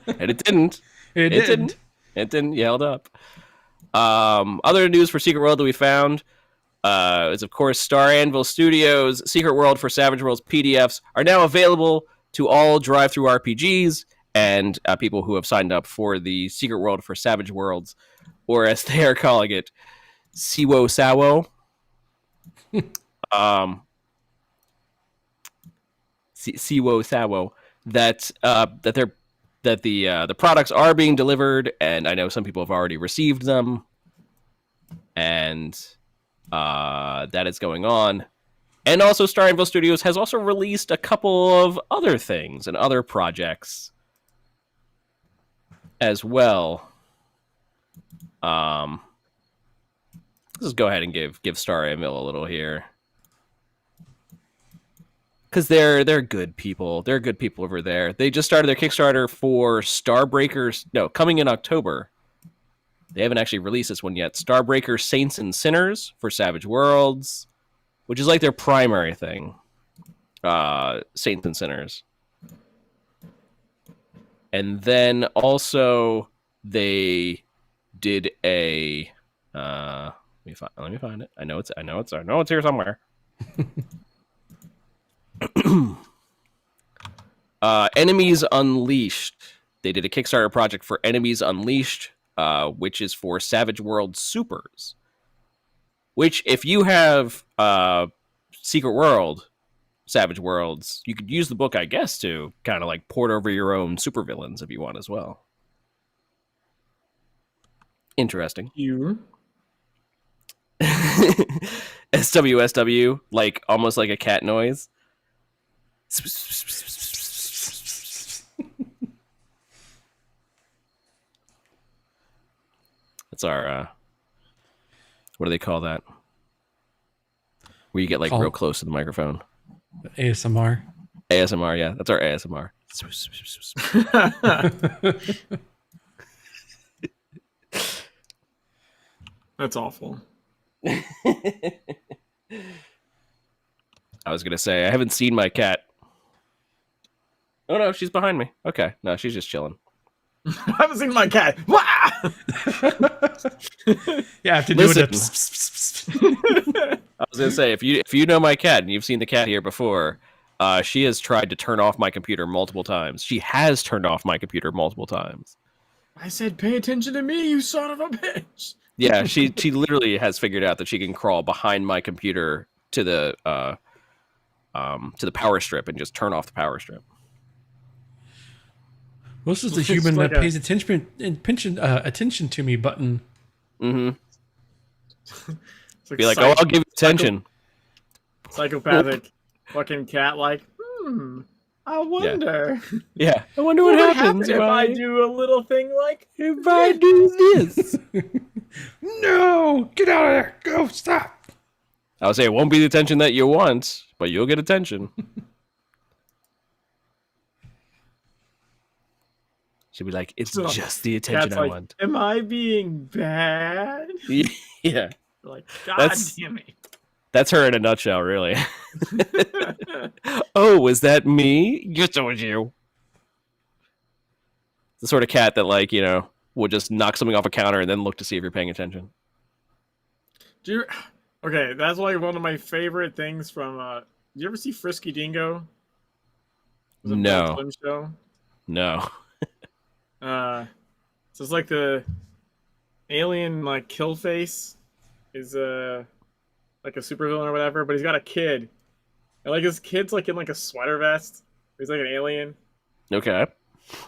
Speaker 2: And it didn't.
Speaker 3: It didn't.
Speaker 2: It didn't. You held up. Other news for Secret World that we found is, of course, Star Anvil Studios' Secret World for Savage Worlds PDFs are now available to all drive-through RPGs and people who have signed up for the Secret World for Savage Worlds, or as they are calling it, Siwo Sawo. Siwo Sawo. That the products are being delivered, and I know some people have already received them, and that is going on. And also, Star Anvil Studios has also released a couple of other things and other projects as well. Let's just go ahead and give Star Anvil a little here, because they're good people. They're good people over there. They just started their Kickstarter for Starbreakers. No, coming in October. They haven't actually released this one yet. Starbreaker Saints and Sinners for Savage Worlds, which is like their primary thing. Saints and Sinners. And then also they did a let me find it. I know it's here somewhere. Enemies Unleashed. They did a Kickstarter project for Enemies Unleashed, which is for Savage World Supers. Which, if you have Secret World, Savage Worlds, you could use the book, I guess, to kind of like port over your own supervillains if you want as well. Interesting.
Speaker 1: You.
Speaker 2: SWSW, like almost like a cat noise. That's our what do they call that? Where you get like real close to the microphone.
Speaker 3: ASMR.
Speaker 2: ASMR, yeah. That's our ASMR.
Speaker 1: That's awful.
Speaker 2: I was gonna say I haven't seen my cat. Oh no, she's behind me. Okay, no, she's just chilling.
Speaker 1: I haven't seen my cat. Wah!
Speaker 3: Yeah, after doing
Speaker 2: Listen.
Speaker 3: it.
Speaker 2: I was gonna say if you know my cat and you've seen the cat here before, she has tried to turn off my computer multiple times. She has turned off my computer multiple times.
Speaker 1: I said, pay attention to me, you son of a bitch.
Speaker 2: Yeah, she literally has figured out that she can crawl behind my computer to the power strip and just turn off the power strip.
Speaker 3: This is the
Speaker 1: It's
Speaker 3: human
Speaker 1: like
Speaker 3: that pays attention to me button.
Speaker 2: Mm-hmm.
Speaker 1: It's like
Speaker 2: Be like, oh, I'll give you attention.
Speaker 1: Psychopathic fucking cat, like, I wonder.
Speaker 2: Yeah, I wonder what happens
Speaker 1: if I do a little thing like
Speaker 2: if I do this.
Speaker 3: No, get out of there! Go, stop!
Speaker 2: I would say it won't be the attention that you want, but you'll get attention. She'll be like, it's
Speaker 1: So,
Speaker 2: just the attention
Speaker 1: cat's
Speaker 2: I
Speaker 1: like,
Speaker 2: want.
Speaker 1: am I being bad?
Speaker 2: Yeah.
Speaker 1: Like, God
Speaker 2: That's-
Speaker 1: damn it.
Speaker 2: That's her in a nutshell, really. Oh, was that me? Yes, it was you. The sort of cat that, like, you know, would just knock something off a counter and then look to see if you're paying attention.
Speaker 1: Okay, that's like one of my favorite things from. Do you ever see Frisky Dingo? It was a
Speaker 2: No.
Speaker 1: Adult Swim show.
Speaker 2: No.
Speaker 1: So it's like the alien, like kill face, is like a supervillain or whatever, but he's got a kid, and like his kid's like in like a sweater vest. He's like an alien,
Speaker 2: Okay.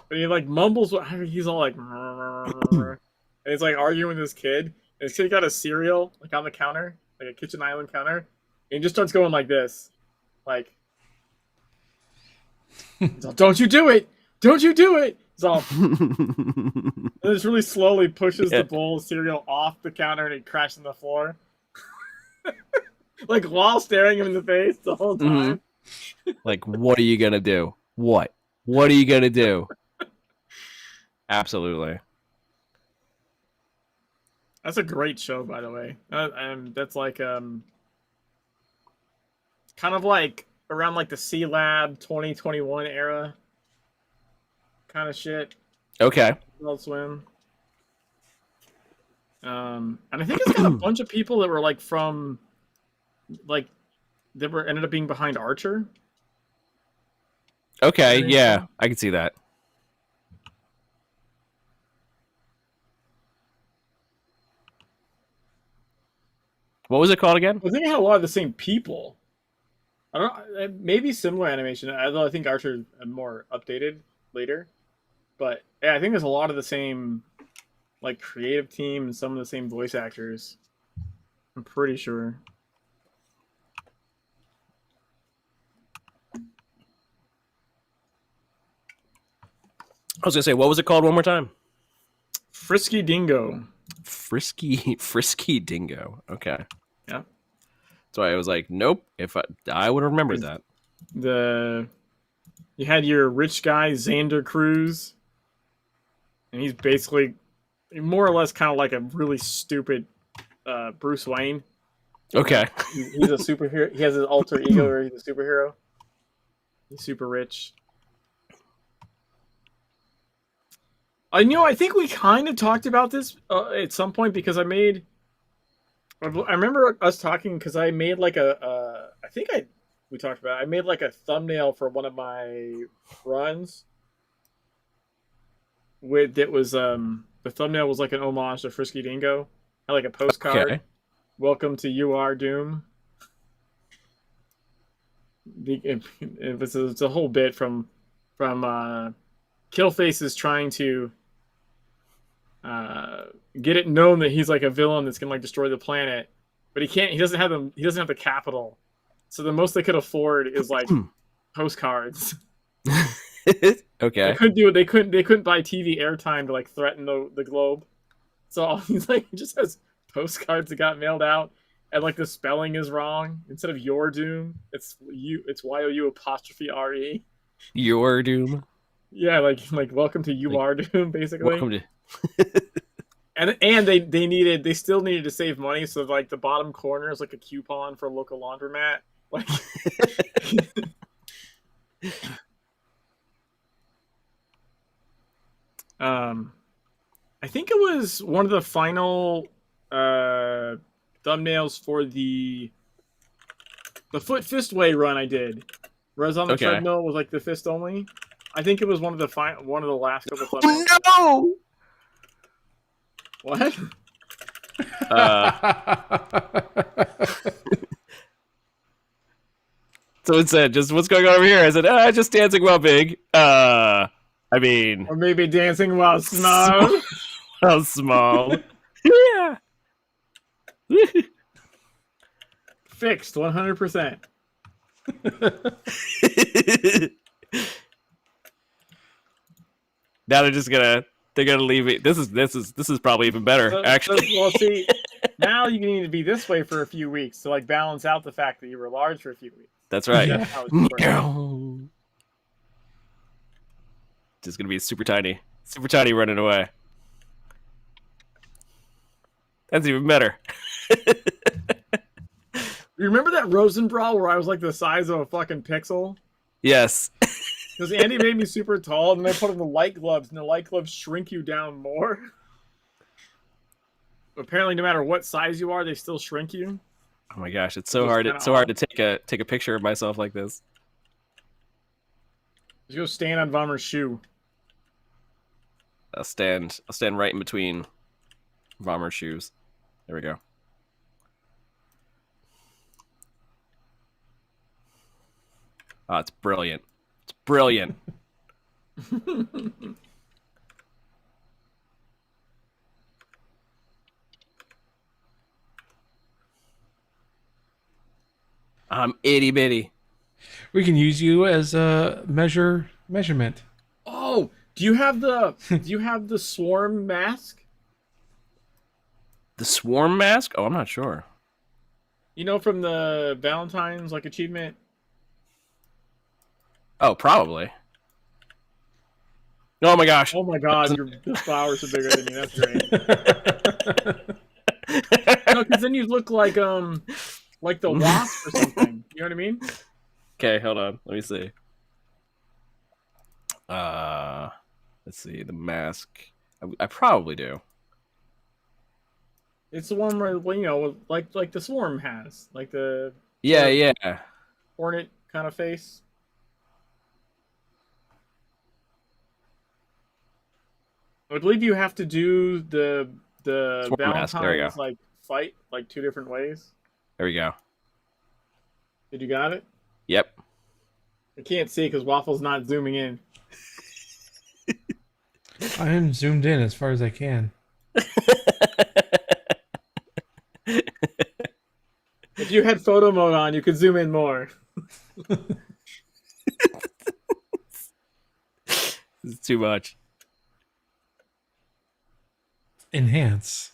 Speaker 1: but he like mumbles. He's all like, and he's like arguing with his kid. And his kid got a cereal like on the counter, like a kitchen island counter, and he just starts going like this, like, "Don't you do it! Don't you do it!" It's all. And it just really slowly pushes the bowl of cereal off the counter and it crashes on the floor. Like while staring him in the face the whole time.
Speaker 2: Like, what are you going to do? What? What are you going to do? Absolutely.
Speaker 1: That's a great show, by the way. And that's like kind of like around like the C Lab 2021 era kind of shit.
Speaker 2: Okay.
Speaker 1: Adult Swim. And I think it's got a bunch of people that were like from like that were ended up being behind Archer.
Speaker 2: Okay, yeah, I can see that. What was it called again?
Speaker 1: I think it had a lot of the same people. I don't. Maybe similar animation, although I think Archer is more updated later. But yeah, I think there's a lot of the same, like creative team and some of the same voice actors. I'm pretty sure.
Speaker 2: I was gonna say, what was it called one more time?
Speaker 1: Frisky Dingo.
Speaker 2: Frisky Dingo. Okay.
Speaker 1: Yeah.
Speaker 2: So I was like, nope. If I would have remembered that.
Speaker 1: You had your rich guy Xander Cruz, and he's basically more or less kind of like a really stupid Bruce Wayne.
Speaker 2: Okay.
Speaker 1: He's a superhero. He has his alter ego where he's a superhero. He's super rich. I think we kind of talked about this at some point because I remember us talking because I made like we talked about it. I made like a thumbnail for one of my runs. The thumbnail was like an homage to Frisky Dingo. I had like a postcard.
Speaker 2: Okay.
Speaker 1: Welcome to You Are Doom. It's a whole bit from Killface is trying to get it known that he's like a villain that's gonna like destroy the planet, but he can't. He doesn't have the capital, so the most they could afford is like postcards.
Speaker 2: Okay.
Speaker 1: They couldn't do it. They couldn't buy TV airtime to like threaten the globe. So he's like he just has postcards that got mailed out, and like the spelling is wrong. Instead of Your Doom, it's YOU''RE.
Speaker 2: Your Doom.
Speaker 1: Yeah, like welcome to You Are Doom, basically.
Speaker 2: Welcome to.
Speaker 1: And they still needed to save money, so like the bottom corner is like a coupon for a local laundromat. Like I think it was one of the final thumbnails for the foot fist way run I did. Where I was on the treadmill was like the fist only. I think it was one of the last couple thumbnails.
Speaker 2: Oh, no!
Speaker 1: What?
Speaker 2: So it said, just what's going on over here? I said, just dancing while big. I mean,
Speaker 1: or maybe dancing while small.
Speaker 2: While small. Yeah.
Speaker 1: Fixed 100%.
Speaker 2: Now they're gonna leave me. This is probably even better. Actually,
Speaker 1: well, see, now you need to be this way for a few weeks to like balance out the fact that you were large for a few weeks.
Speaker 2: That's right.
Speaker 1: Yeah.
Speaker 2: Just gonna be super tiny running away. That's even better.
Speaker 1: You remember that Rosenbrawl where I was like the size of a fucking pixel?
Speaker 2: Yes.
Speaker 1: Because Andy made me super tall, and then I put on the light gloves, and the light gloves shrink you down more. Apparently, no matter what size you are, they still shrink you.
Speaker 2: Oh my gosh, it's so hard. It's so hard to take a picture of myself like this.
Speaker 1: Just go stand on Vomer's shoe.
Speaker 2: I'll stand right in between Vomer's shoes. There we go. Oh, it's brilliant. It's brilliant. I'm itty bitty.
Speaker 3: We can use you as a measurement.
Speaker 1: Oh, do you have the swarm mask?
Speaker 2: The swarm mask? Oh, I'm not sure.
Speaker 1: You know, from the Valentine's like achievement.
Speaker 2: Oh, probably. Oh my gosh.
Speaker 1: Oh my god, your flowers are bigger than you. That's great. No, because then you look like the wasp or something. You know what I mean?
Speaker 2: Okay, hold on. Let me see. Let's see the mask. I probably do.
Speaker 1: It's the one where, you know, like the swarm has, like the
Speaker 2: yeah
Speaker 1: hornet kind of face. I believe you have to do the Valentine's like fight like 2 different ways.
Speaker 2: There we go.
Speaker 1: Did you got it?
Speaker 2: Yep.
Speaker 3: I
Speaker 1: can't see because Waffle's not zooming in.
Speaker 3: I am zoomed in as far as I can.
Speaker 1: If you had photo mode on, you could zoom in more.
Speaker 2: It's too much.
Speaker 3: Enhance.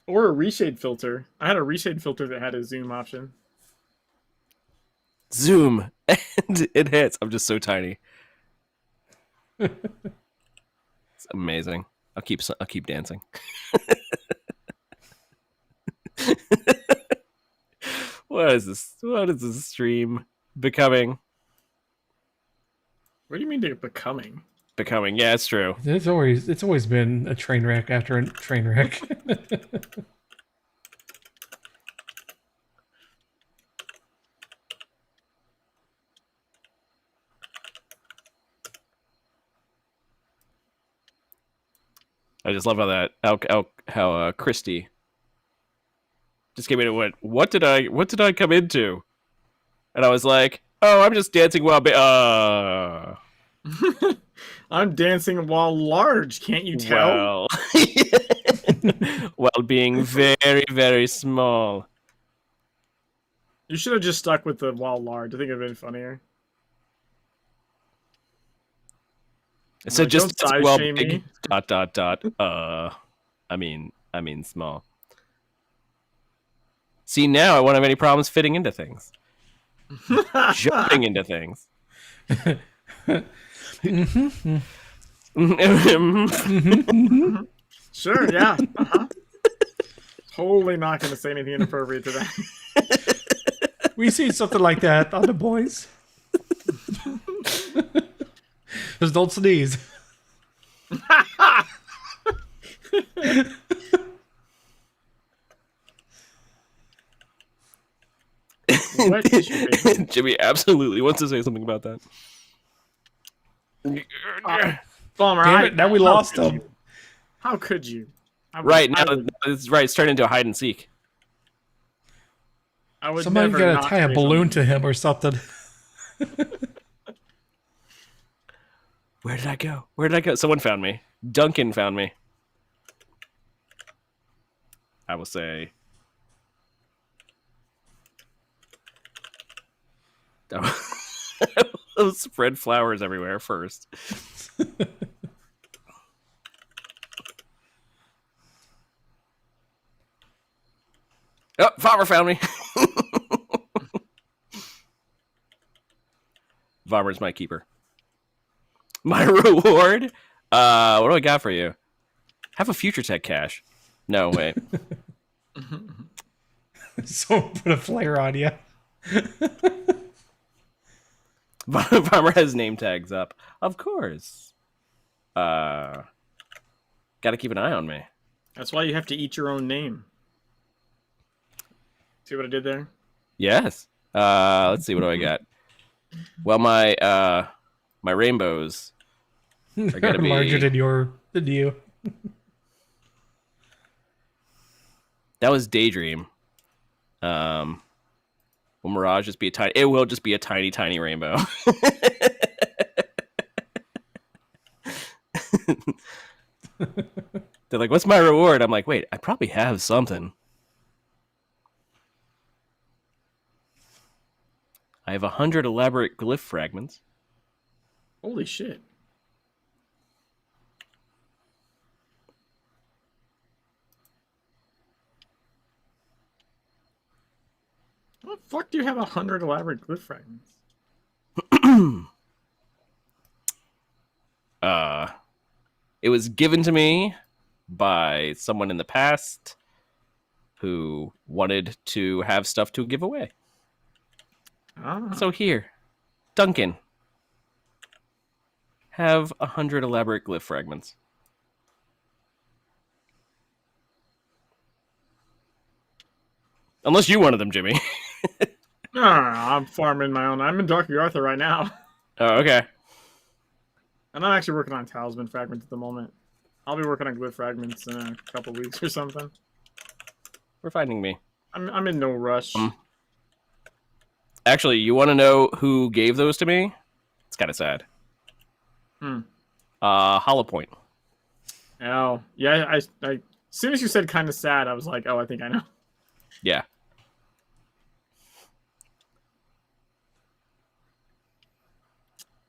Speaker 1: Or a reshade filter. I had a reshade filter that had a zoom option.
Speaker 2: Zoom and enhance. I'm just so tiny. It's amazing. I'll keep dancing. What is this? What is this stream becoming?
Speaker 1: What do you mean they're becoming?
Speaker 2: Becoming. Yeah, it's true.
Speaker 3: It's always been a train wreck after a train wreck.
Speaker 2: I just love how Christy just came in and went, what did I come into? And I was like, oh, I'm just dancing while
Speaker 1: I'm dancing while large, can't you tell?
Speaker 2: Well, while being very, very small.
Speaker 1: You should have just stuck with the while large. I think it would have been funnier.
Speaker 2: It said just
Speaker 1: size
Speaker 2: well
Speaker 1: shame
Speaker 2: big
Speaker 1: me. ...
Speaker 2: I mean small. See, now I won't have any problems fitting into things. Jumping into things.
Speaker 1: Sure, yeah. Totally not going to say anything inappropriate to that.
Speaker 3: We see something like that on the boys. Just don't sneeze.
Speaker 1: What did you do?
Speaker 2: Jimmy absolutely wants to say something about that.
Speaker 1: Bummer.
Speaker 3: Damn it, now we lost him.
Speaker 1: How could you?
Speaker 2: Right, now it's turned into a hide and seek.
Speaker 1: I would
Speaker 3: Somebody
Speaker 1: never
Speaker 3: gotta
Speaker 1: not
Speaker 3: tie a
Speaker 1: say
Speaker 3: balloon
Speaker 1: something.
Speaker 3: to him or something.
Speaker 2: Where did I go? Where did I go? Someone found me. Duncan found me. I will say. I'll spread flowers everywhere first. Oh, Farmer found me. Farmer's my keeper. My reward? What do I got for you? Have a future tech cache. No, wait.
Speaker 3: Someone put a flare on you.
Speaker 2: Farmer has name tags up. Of course. Gotta keep an eye on me.
Speaker 1: That's why you have to eat your own name. See what I did there?
Speaker 2: Yes. Let's see, what do I got? Well, my rainbows are gonna be
Speaker 3: larger than you.
Speaker 2: That was Daydream. Will Mirage just be a tiny? It will just be a tiny, tiny rainbow. They're like, "What's my reward?" I'm like, "Wait, I probably have something." I have 100 elaborate glyph fragments.
Speaker 1: Holy shit. What the fuck do you have 100 elaborate glyph fragments?
Speaker 2: It was given to me by someone in the past who wanted to have stuff to give away.
Speaker 1: Ah.
Speaker 2: So here, Duncan, have 100 elaborate glyph fragments. Unless you wanted them, Jimmy.
Speaker 1: No, I'm farming my own. I'm in Dark Arthur right now.
Speaker 2: Oh, okay.
Speaker 1: And I'm actually working on talisman fragments at the moment. I'll be working on glyph fragments in a couple weeks or something.
Speaker 2: We're finding me.
Speaker 1: I'm in no rush.
Speaker 2: Actually, you want to know who gave those to me? It's kind of sad. Hollow Point.
Speaker 1: Oh, yeah. I as soon as you said kind of sad, I was like, oh, I think I know.
Speaker 2: Yeah.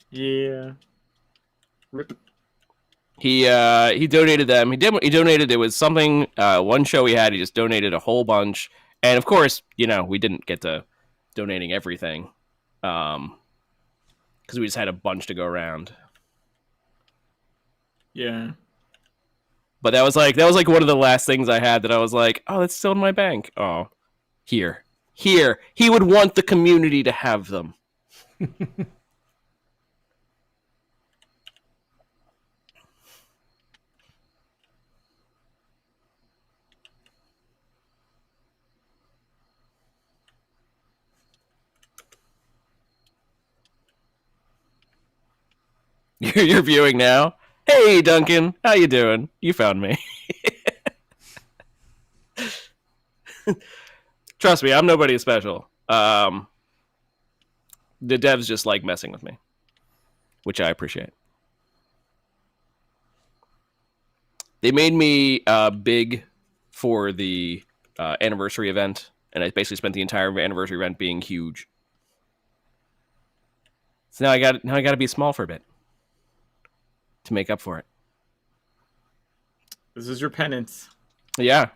Speaker 1: Yeah. Rip.
Speaker 2: He donated them. He donated. It was something. One show he had. He just donated a whole bunch. And of course, we didn't get to donating everything, because we just had a bunch to go around.
Speaker 1: Yeah.
Speaker 2: But that was like one of the last things I had that I was like, oh, that's still in my bank. Oh, here. He would want the community to have them. You're viewing now. Hey, Duncan, how you doing? You found me. Trust me, I'm nobody special. The devs just like messing with me, which I appreciate. They made me big for the anniversary event, and I basically spent the entire anniversary event being huge. So now I got to be small for a bit to make up for it.
Speaker 1: This is your penance.
Speaker 2: Yeah.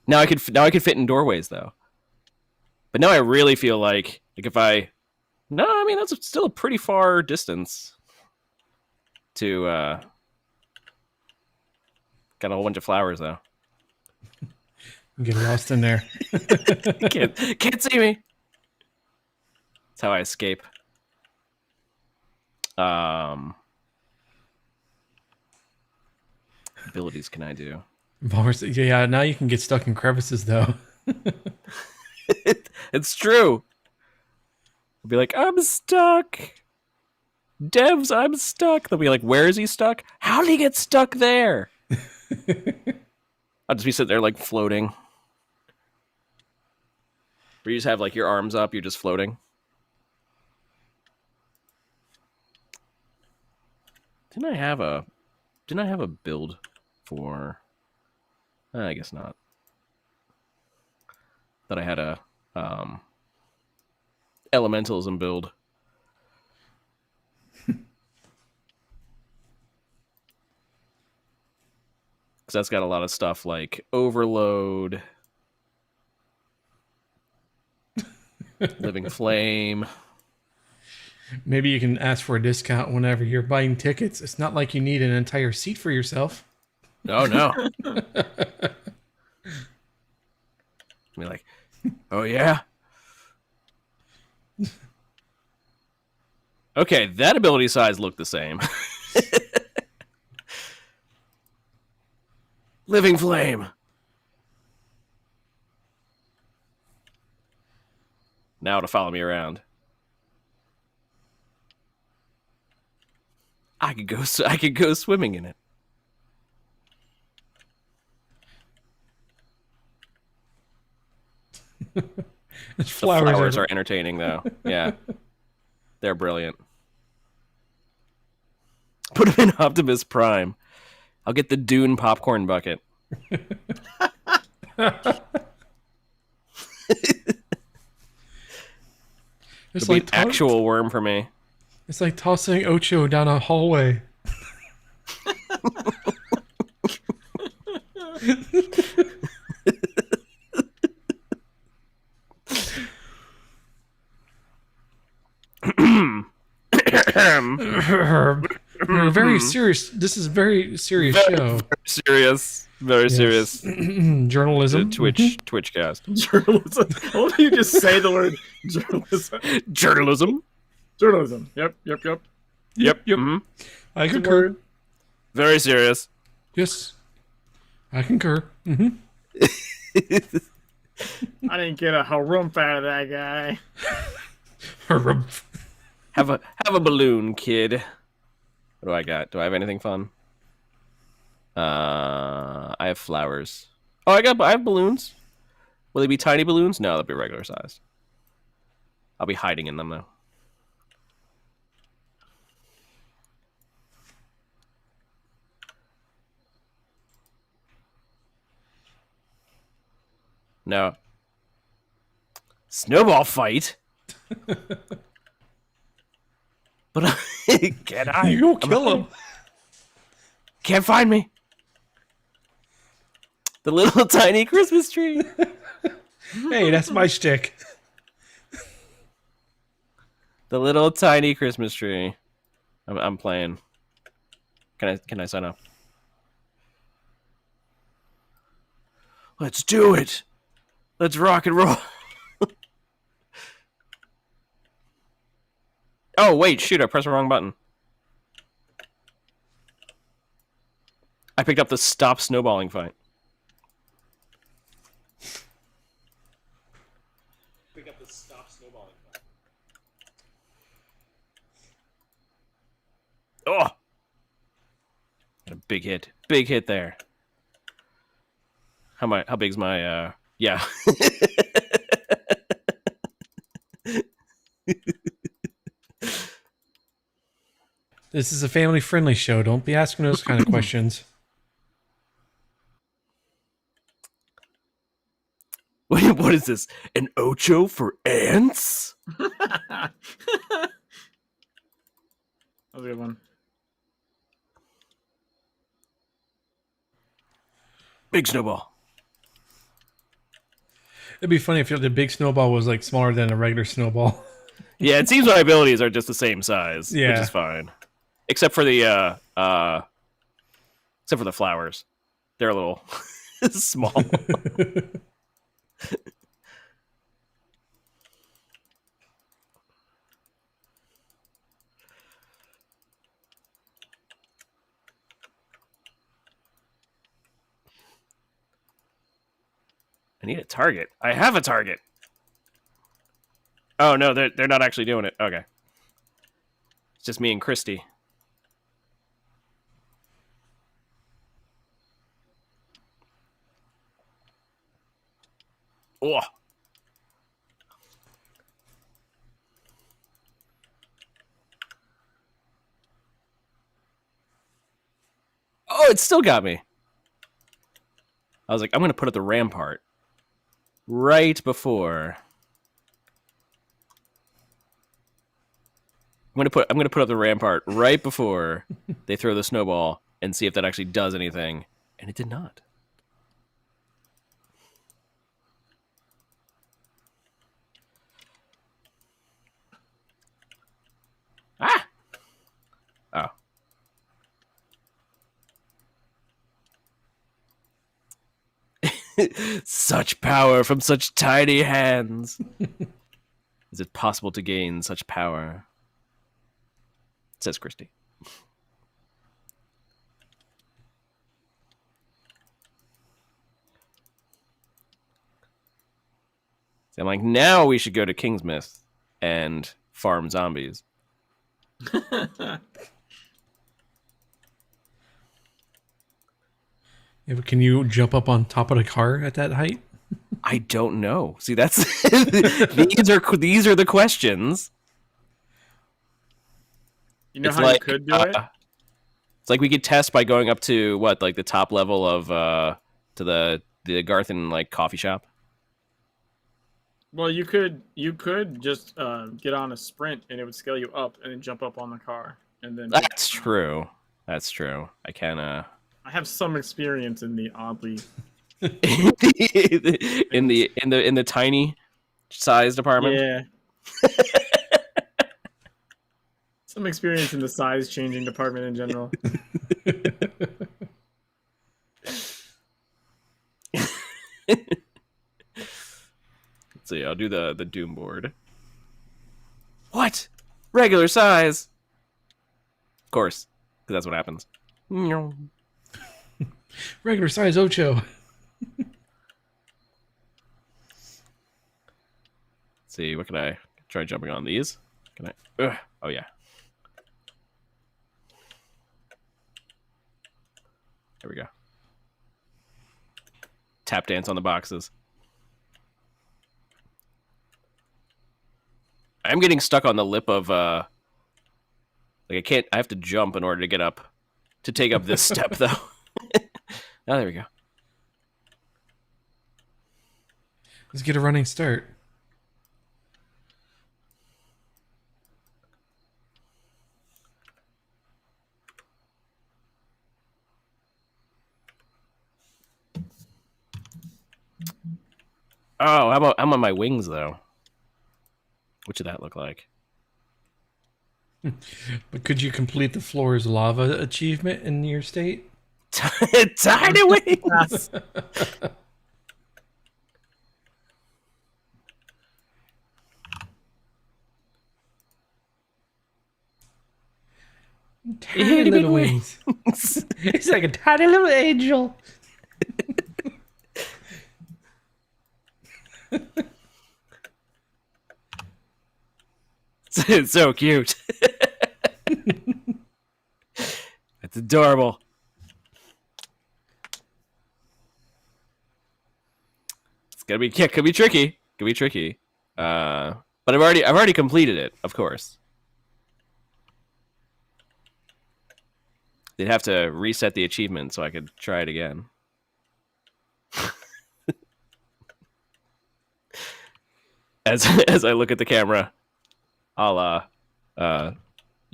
Speaker 2: Now I could fit in doorways though. But now I really feel like if I No, I mean that's still a pretty far distance to got a whole bunch of flowers though.
Speaker 3: Get lost in there.
Speaker 2: Can't see me. That's how I escape. Abilities can I do?
Speaker 3: Yeah, now you can get stuck in crevices though.
Speaker 2: It's true. I'll be like, I'm stuck. Devs, I'm stuck. They'll be like, where is he stuck? How did he get stuck there? I'll just be sitting there like floating. Where you just have like your arms up, you're just floating. Didn't I have a build for I guess not. That I had a elementalism build. Because that's got a lot of stuff like overload, living flame.
Speaker 3: Maybe you can ask for a discount whenever you're buying tickets. It's not like you need an entire seat for yourself.
Speaker 2: Oh no. Be like, oh yeah. Okay, that ability size looked the same. Living flame. Now to follow me around. I could go swimming in it.
Speaker 3: The
Speaker 2: flowers are entertaining though. Yeah. They're brilliant. Put them in Optimus Prime. I'll get the Dune popcorn bucket. It's like an actual worm for me.
Speaker 3: It's like tossing Ocho down a hallway. We're very serious. This is a very serious show.
Speaker 2: Very serious.
Speaker 3: Journalism.
Speaker 2: Twitchcast.
Speaker 1: Journalism. Why don't you just say the word journalism? Journalism. Yep.
Speaker 2: Mm-hmm.
Speaker 3: I concur.
Speaker 2: Very serious.
Speaker 3: Yes. I concur. Mm-hmm.
Speaker 1: I didn't get a harumph out of that guy.
Speaker 3: Harumph.
Speaker 2: Have a balloon, kid. What do I got? Do I have anything fun? I have flowers. Oh, I have balloons. Will they be tiny balloons? No, they'll be regular sized. I'll be hiding in them though. No. Snowball fight? But can I?
Speaker 3: You go kill him.
Speaker 2: Can't find me. The little tiny Christmas tree.
Speaker 3: Hey, that's my shtick.
Speaker 2: The little tiny Christmas tree. I'm playing. Can I sign up? Let's do it. Let's rock and roll. Oh, wait, shoot, I pressed the wrong button. I picked up the stop snowballing fight. Oh! A big hit. Big hit there. How big's my yeah.
Speaker 3: This is a family-friendly show. Don't be asking those kind of questions.
Speaker 2: What is this? An Ocho for ants?
Speaker 1: That was a good one.
Speaker 2: Big snowball.
Speaker 3: It'd be funny if the big snowball was like smaller than a regular snowball.
Speaker 2: Yeah, it seems my abilities are just the same size, which
Speaker 3: Yeah.
Speaker 2: is fine. Except for the flowers. They're a little small. I need a target. I have a target. Oh no, they're not actually doing it. Okay. It's just me and Christy. Oh. Oh, it still got me. I was like, I'm gonna put up the rampart right before. I'm gonna put up the rampart right before they throw the snowball and see if that actually does anything. And it did not. Ah! Oh. Such power from such tiny hands. Is it possible to gain such power? Says Christy. So I'm like, now we should go to Kingsmouth and farm zombies.
Speaker 3: Yeah, but can you jump up on top of the car at that height?
Speaker 2: I don't know. See, that's these are the questions.
Speaker 1: You know
Speaker 2: It's
Speaker 1: how
Speaker 2: like,
Speaker 1: you could do it?
Speaker 2: It's like we could test by going up to what, like the top level of to the Garthen like coffee shop.
Speaker 1: Well, you could just get on a sprint and it would scale you up and then jump up on the car and then.
Speaker 2: That's true. That's true. I can
Speaker 1: I have some experience in the oddly.
Speaker 2: in the tiny size department.
Speaker 1: Yeah. Some experience in the size changing department in general.
Speaker 2: Let's see. I'll do the Doom board. What? Regular size. Of course, because that's what happens.
Speaker 3: Regular size Ocho.
Speaker 2: Let's see, what can I try jumping on these? Can I? Oh yeah. There we go. Tap dance on the boxes. I'm getting stuck on the lip of like I can't. I have to jump in order to get up to take up this step though. Oh, there we go.
Speaker 3: Let's get a running start.
Speaker 2: Oh, how about I'm on my wings though? What should that look like?
Speaker 3: But could you complete the floor's lava achievement in your state?
Speaker 2: Tiny wings.
Speaker 3: Tiny little wings. It's like a tiny little angel.
Speaker 2: It's so cute. It's adorable. It's gonna be could be tricky. Could be tricky. But I've already completed it, of course. They'd have to reset the achievement so I could try it again. As I look at the camera, I'll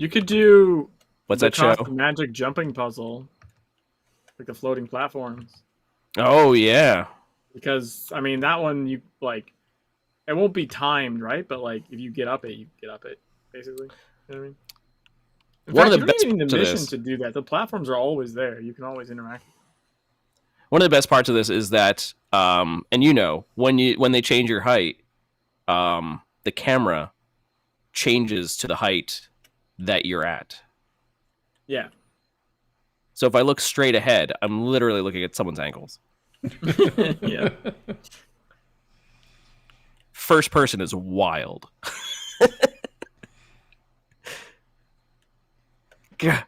Speaker 1: You could do
Speaker 2: what's
Speaker 1: the
Speaker 2: that show?
Speaker 1: magic jumping puzzle, like the floating platforms.
Speaker 2: Oh yeah.
Speaker 1: Because I mean that one you like it won't be timed, right? But like if you get up it, you get up it, basically. You know what I mean? In
Speaker 2: One
Speaker 1: fact,
Speaker 2: of
Speaker 1: you
Speaker 2: the
Speaker 1: don't even need
Speaker 2: best
Speaker 1: a
Speaker 2: parts of
Speaker 1: mission
Speaker 2: this.
Speaker 1: to do that. The platforms are always there. You can always interact.
Speaker 2: One of the best parts of this is that, and you know, when they change your height, the camera changes to the height that you're at.
Speaker 1: Yeah.
Speaker 2: So if I look straight ahead, I'm literally looking at someone's ankles.
Speaker 1: Yeah.
Speaker 2: First person is wild. Gah.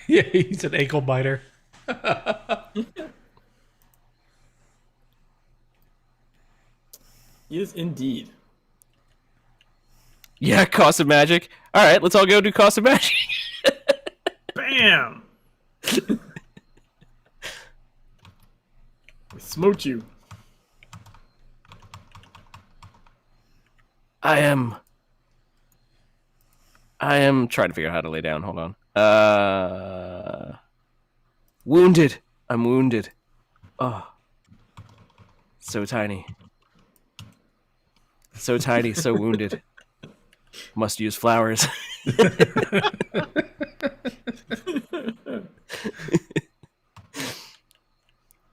Speaker 3: Yeah, he's an ankle biter.
Speaker 1: Yes, indeed.
Speaker 2: Yeah, Cost of Magic. All right, let's all go do Cost of Magic.
Speaker 1: Bam! I smote you.
Speaker 2: I am trying to figure out how to lay down. Hold on. Wounded. I'm wounded. Oh. So tiny. So tiny, so wounded. Must use flowers.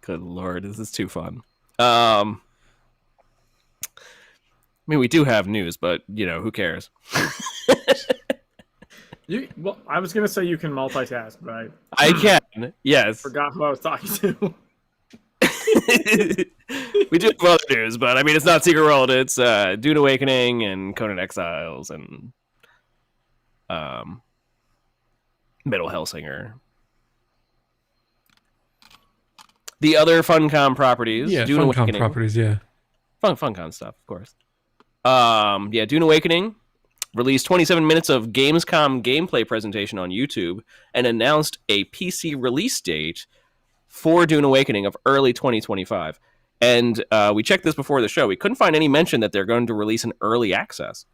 Speaker 2: Good Lord, this is too fun. I mean, we do have news, but, you know, who cares?
Speaker 1: Well, I was gonna say you can multitask, but
Speaker 2: I can, yes.
Speaker 1: forgot who I was talking to.
Speaker 2: We do have other news, but I mean, it's not Secret World. It's Dune Awakening and Conan Exiles and Middle Hellsinger. The other Funcom properties.
Speaker 3: Yeah,
Speaker 2: Dune
Speaker 3: Funcom
Speaker 2: Awakening.
Speaker 3: properties, yeah.
Speaker 2: Funcom stuff, of course. Yeah, Dune Awakening released 27 minutes of Gamescom gameplay presentation on YouTube and announced a PC release date for Dune Awakening of early 2025. And we checked this before the show. We couldn't find any mention that they're going to release an early access.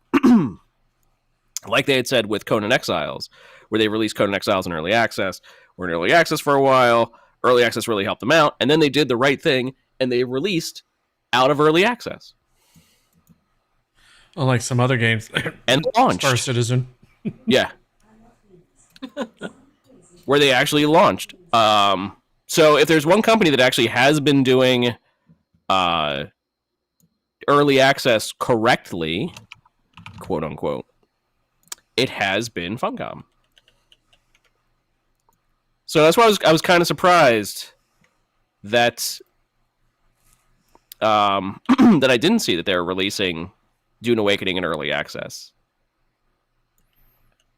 Speaker 2: Like they had said with Conan Exiles, where they released Conan Exiles in early access. We're in early access for a while. Early access really helped them out. And then they did the right thing, and they released out of early access.
Speaker 3: Unlike some other games.
Speaker 2: And launched.
Speaker 3: Star Citizen.
Speaker 2: Yeah. Where they actually launched. So if there's one company that actually has been doing early access correctly, quote unquote, it has been Funcom. So that's why I was kind of surprised that that I didn't see that they're releasing Dune Awakening in early access.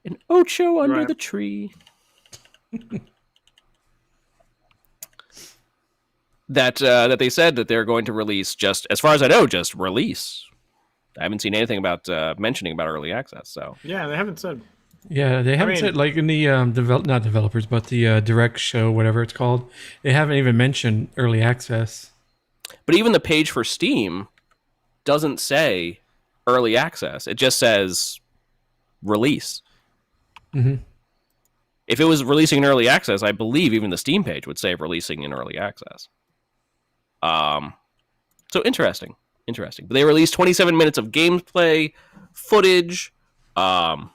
Speaker 2: An Ocho under the tree. That they said that they're going to release, just as far as I know, just release. I haven't seen anything about mentioning about early access. So
Speaker 1: Yeah, they haven't said.
Speaker 3: Yeah, they haven't said, like in the not developers, but the direct show, whatever it's called. They haven't even mentioned early access.
Speaker 2: But even the page for Steam doesn't say early access. It just says release.
Speaker 3: Mm-hmm.
Speaker 2: If it was releasing in early access, I believe even the Steam page would say releasing in early access. So interesting. But they released 27 minutes of gameplay footage. It's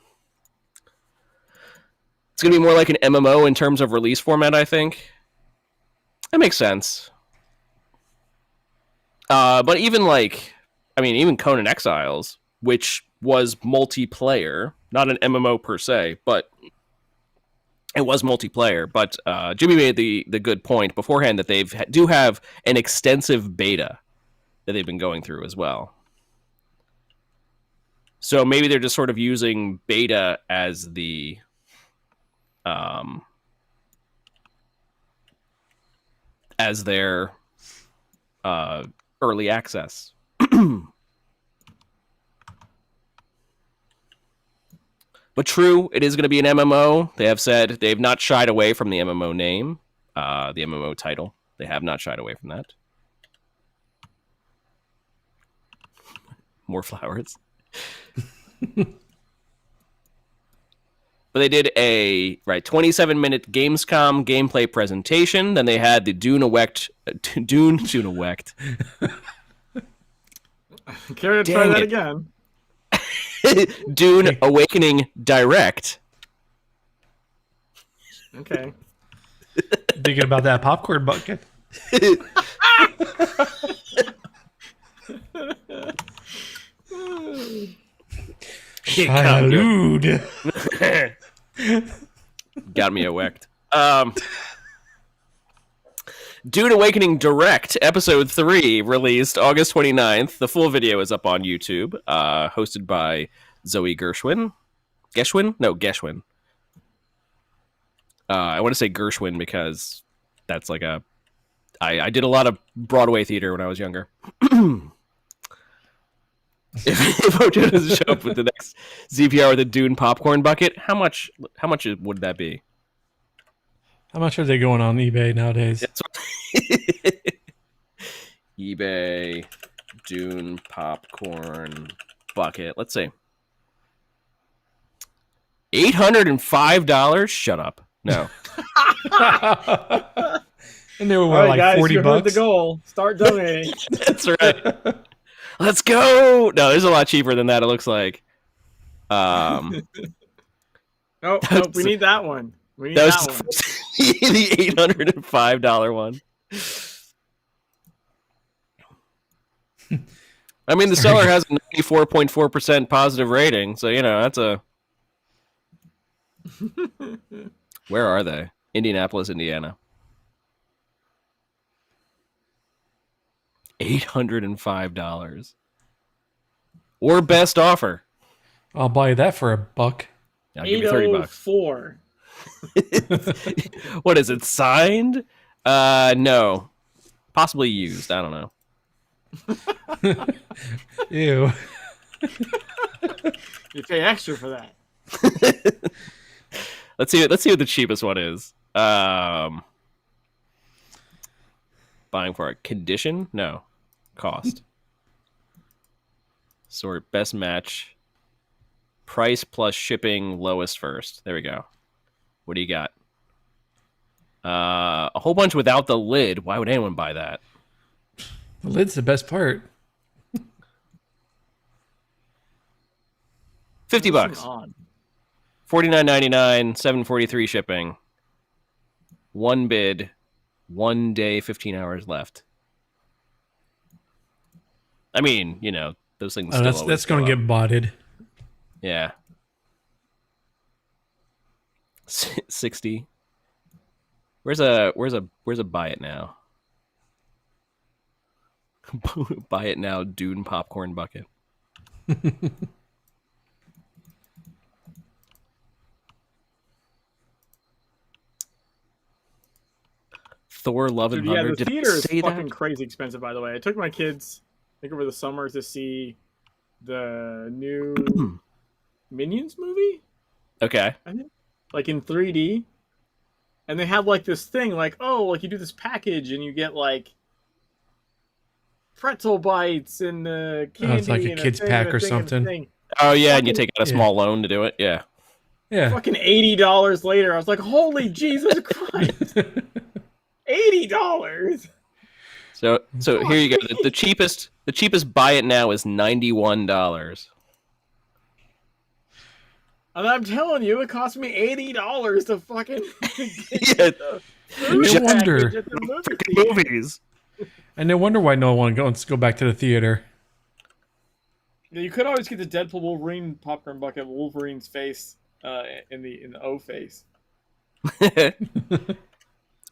Speaker 2: going to be more like an MMO in terms of release format, I think. That makes sense. But even even Conan Exiles, which was multiplayer, not an MMO per se, but it was multiplayer. But Jimmy made the good point beforehand that they do have an extensive beta that they've been going through as well. So maybe they're just sort of using beta as the as their early access. But true, it is going to be an MMO. They have said they've not shied away from the MMO name, the MMO title. They have not shied away from that. More flowers. But they did a 27-minute Gamescom gameplay presentation. Then they had the Dune Awect.
Speaker 1: Care to try that again?
Speaker 2: Dune Awakening Direct.
Speaker 1: Okay.
Speaker 3: Thinking about that popcorn bucket. Salud.
Speaker 2: Got me awaked. Dune Awakening Direct, Episode 3, released August 29th. The full video is up on YouTube, hosted by Zoe Gershwin. Geschwin? No, Geschwin. I want to say Gershwin because that's like a... I did a lot of Broadway theater when I was younger. If Ocho doesn't show up with the next ZPR with a Dune popcorn bucket, how much would that be?
Speaker 3: How much are they going on eBay nowadays?
Speaker 2: eBay Dune popcorn bucket. Let's see. $805? Shut up. No.
Speaker 3: And they were
Speaker 1: All right,
Speaker 3: like
Speaker 1: guys,
Speaker 3: $40.
Speaker 1: you heard the goal. Start donating.
Speaker 2: That's right. Let's go. No, there's a lot cheaper than that, it looks like.
Speaker 1: Nope, we need that one. We need
Speaker 2: That
Speaker 1: that
Speaker 2: was
Speaker 1: one.
Speaker 2: the $805 one. I mean, the seller has a 94.4% positive rating, so, that's a... Where are they? Indianapolis, Indiana. $805. Or best offer.
Speaker 3: I'll buy that for $1.
Speaker 2: I'll give you $30.
Speaker 1: 804.
Speaker 2: What is it, signed? No. Possibly used. I don't know.
Speaker 3: Ew.
Speaker 1: You pay extra for that.
Speaker 2: Let's see what the cheapest one is. Buying for a condition? No. Cost. Sort best match. Price plus shipping, lowest first. There we go. What do you got? A whole bunch without the lid. Why would anyone buy that?
Speaker 3: The lid's the best part.
Speaker 2: $50. $49.99, $7.43 shipping. One bid, 1 day, 15 hours left. I mean, those things.
Speaker 3: That's going to get botted.
Speaker 2: Yeah. 60. Where's a buy it now? Buy it now, Dune popcorn bucket. Thor: Love and
Speaker 1: Dude,
Speaker 2: Thunder.
Speaker 1: yeah, the
Speaker 2: Did I
Speaker 1: theater is
Speaker 2: say
Speaker 1: fucking
Speaker 2: that?
Speaker 1: crazy expensive, by the way. I took my kids, I think over the summer, to see the new Minions movie.
Speaker 2: Okay.
Speaker 1: I think, like in 3D. And they had like this thing, like, you do this package and you get like pretzel bites and candy.
Speaker 3: It's like a
Speaker 1: and
Speaker 3: kid's
Speaker 1: thing,
Speaker 3: pack
Speaker 1: and a
Speaker 3: or
Speaker 1: thing, and a
Speaker 3: something.
Speaker 1: thing.
Speaker 2: Oh yeah, and you
Speaker 1: Fucking-
Speaker 2: take out a small loan to do it. Yeah.
Speaker 3: Yeah.
Speaker 1: Fucking $80 later, I was like, holy Jesus Christ. $80.
Speaker 2: So here you go. The cheapest buy it now is $91.
Speaker 1: And I'm telling you, it cost me $80 to fucking
Speaker 2: Yeah.
Speaker 3: No wonder.
Speaker 1: at the movie theater.
Speaker 2: Movies.
Speaker 3: And no wonder why no one wants to go back to the theater.
Speaker 1: Yeah, you could always get the Deadpool Wolverine popcorn bucket, Wolverine's face in the O face.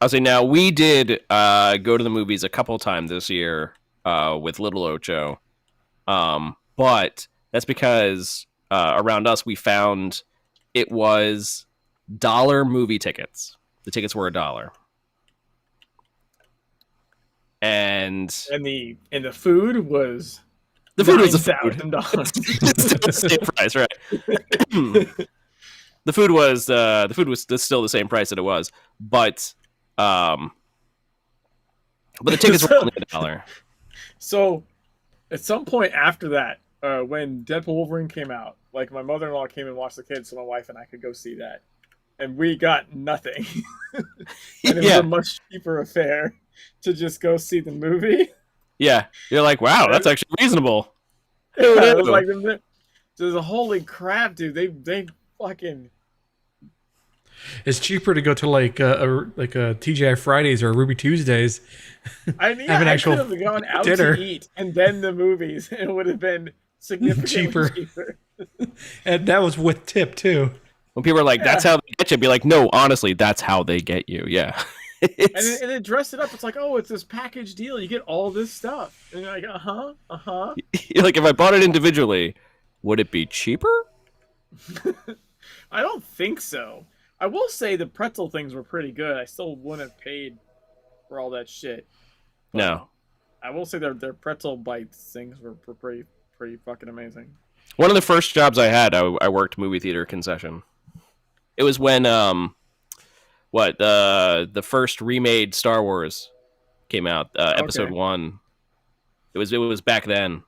Speaker 2: I'll say now we did go to the movies a couple times this year with little Ocho, but that's because around us we found it was $1 movie tickets. The tickets were $1, and
Speaker 1: And the food was
Speaker 2: the food was the food.
Speaker 1: $9,000.
Speaker 2: Still the same price, right? The food was still the same price that it was, but the tickets were only $1.
Speaker 1: So, at some point after that, when Deadpool Wolverine came out. Like my mother-in-law came and watched the kids, so my wife and I could go see that, and we got nothing. And it was a much cheaper affair to just go see the movie.
Speaker 2: Yeah, you're like, wow, that's actually reasonable.
Speaker 1: It was like, holy crap, dude! They fucking.
Speaker 3: It's cheaper to go to like a TGI Fridays or a Ruby Tuesdays.
Speaker 1: I mean,
Speaker 3: have an actual
Speaker 1: could have gone out
Speaker 3: dinner.
Speaker 1: to eat and then the movies. It would have been significantly cheaper.
Speaker 3: And that was with tip too.
Speaker 2: When people are like, "That's how they get you," be like, "No, honestly, that's how they get you." Yeah.
Speaker 1: And then dress it up. It's like, oh, it's this package deal. You get all this stuff, and you're like,
Speaker 2: You're like, if I bought it individually, would it be cheaper?
Speaker 1: I don't think so. I will say the pretzel things were pretty good. I still wouldn't have paid for all that shit. But
Speaker 2: no.
Speaker 1: I will say their pretzel bites things were pretty fucking amazing.
Speaker 2: One of the first jobs I had, I worked movie theater concession. It was when the first remade Star Wars came out, episode 1. It was back then.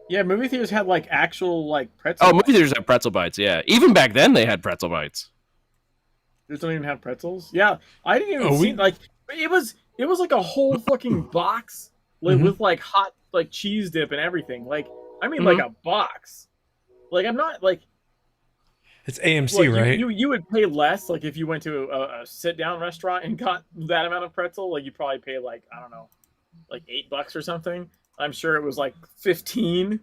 Speaker 1: Yeah, movie theaters had like actual like pretzel.
Speaker 2: Oh, movie theaters had pretzel bites. Yeah, even back then they had pretzel bites.
Speaker 1: They don't even have pretzels. Yeah, I didn't even see like it was like a whole fucking box with like hot like cheese dip and everything. Like I mean like a box. Like I'm not like.
Speaker 3: It's AMC, right?
Speaker 1: You would pay less like if you went to a sit down restaurant and got that amount of pretzel. Like you probably pay like I don't know, like $8 or something. I'm sure it was like 15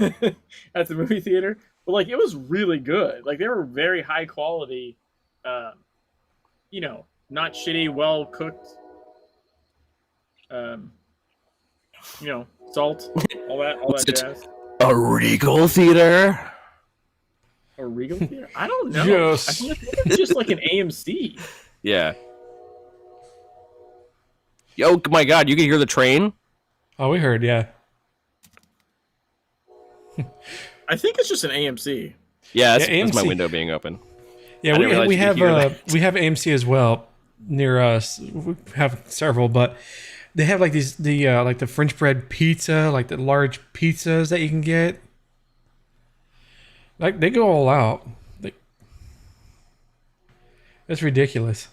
Speaker 1: at the movie theater, but like it was really good. Like they were very high quality, you know, not shitty, well cooked. You know, salt, all that jazz.
Speaker 2: A Regal theater.
Speaker 1: A Regal theater? I don't know.
Speaker 3: Yes.
Speaker 1: I think it's just like an AMC.
Speaker 2: Yeah. Yo, my God, you can hear the train?
Speaker 3: Oh, we heard, yeah.
Speaker 1: I think it's just an AMC.
Speaker 2: Yeah, that's my window being open.
Speaker 3: Yeah, we have AMC as well near us. We have several, but they have like like the French bread pizza, like the large pizzas that you can get. Like they go all out. It's ridiculous.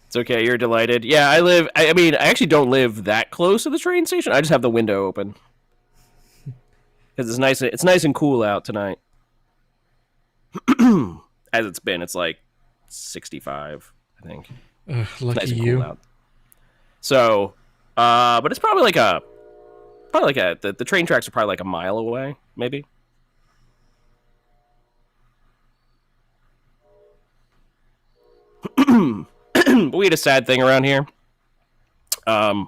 Speaker 2: It's okay. You're delighted. Yeah, I mean, I actually don't live that close to the train station. I just have the window open because it's nice. It's nice and cool out tonight. As it's been, it's like 65, I think.
Speaker 3: Lucky
Speaker 2: nice and
Speaker 3: you.
Speaker 2: Cool out. So, but it's probably like the train tracks are probably like a mile away, maybe. But we had a sad thing around here. A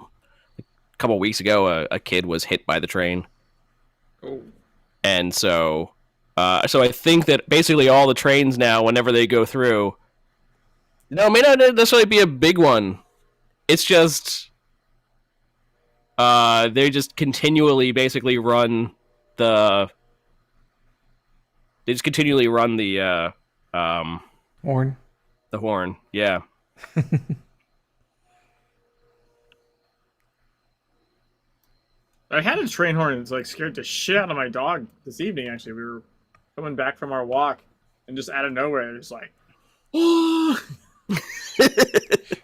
Speaker 2: couple weeks ago, a kid was hit by the train.
Speaker 1: Oh.
Speaker 2: And so I think that basically all the trains now, whenever they go through, it may not necessarily be a big one. It's just they just continually basically run the. They just continually run the
Speaker 3: horn.
Speaker 2: The horn, yeah.
Speaker 1: I had a train horn that's like scared the shit out of my dog this evening. Actually, we were coming back from our walk, and just out of nowhere, it's like, oh.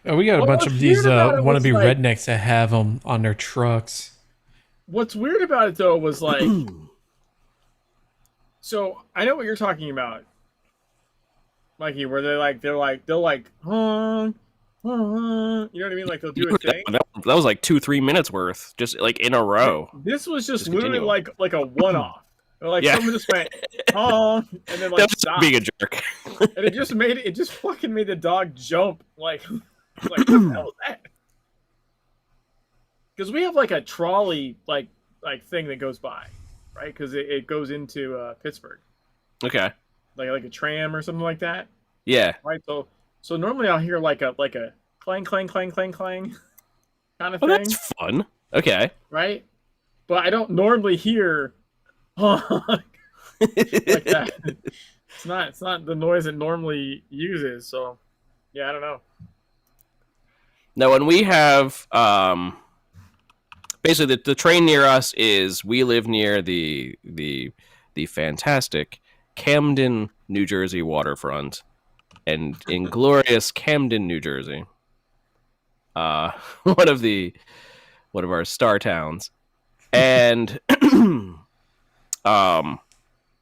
Speaker 3: We got a bunch of these wannabe rednecks that have them on their trucks.
Speaker 1: What's weird about it though was like, so I know what you're talking about, Mikey, where they'll honk, you know what I mean? Like they'll do a thing.
Speaker 2: That was like 2-3 minutes worth, just like in a row.
Speaker 1: This was just literally like a one-off. Like someone just went honk and then like stopped.
Speaker 2: Being a jerk.
Speaker 1: And it just fucking made the dog jump. Like what the hell is that? Because we have like a trolley like thing that goes by, right? Because it goes into Pittsburgh.
Speaker 2: Okay.
Speaker 1: Like a tram or something like that.
Speaker 2: Yeah.
Speaker 1: Right. So normally I'll hear like a clang clang clang clang clang kind of thing.
Speaker 2: That's fun. Okay.
Speaker 1: Right. But I don't normally hear honk like that. It's not the noise it normally uses. So yeah, I don't know.
Speaker 2: Now when we have basically the train near us is we live near the fantastic Camden, New Jersey waterfront, and in glorious Camden, New Jersey, one of our star towns, and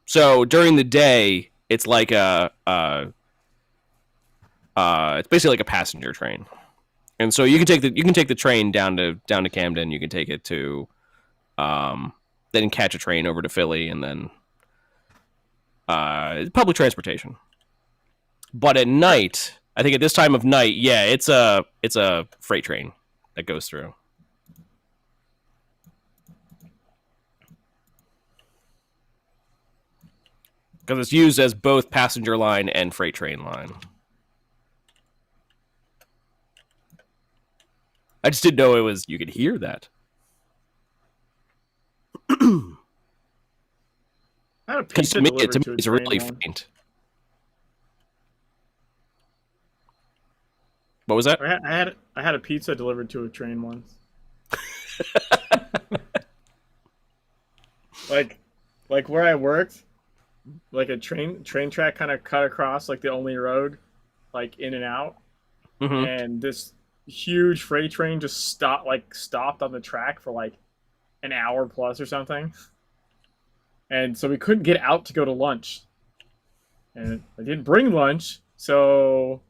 Speaker 2: so during the day it's like it's basically like a passenger train. And so you can take the train down to Camden. You can take it to, then catch a train over to Philly, and then public transportation. But at night, I think at this time of night, yeah, it's a freight train that goes through. Because it's used as both passenger line and freight train line. I just didn't know you could hear that.
Speaker 1: I had a pizza
Speaker 2: To me,
Speaker 1: delivered to a
Speaker 2: it's
Speaker 1: train
Speaker 2: really
Speaker 1: once.
Speaker 2: faint. What was that?
Speaker 1: I had a pizza delivered to a train once. like where I worked, like a train track kind of cut across like the only road, like in and out, and this huge freight train just stopped on the track for like an hour plus or something, and so we couldn't get out to go to lunch, and I didn't bring lunch, so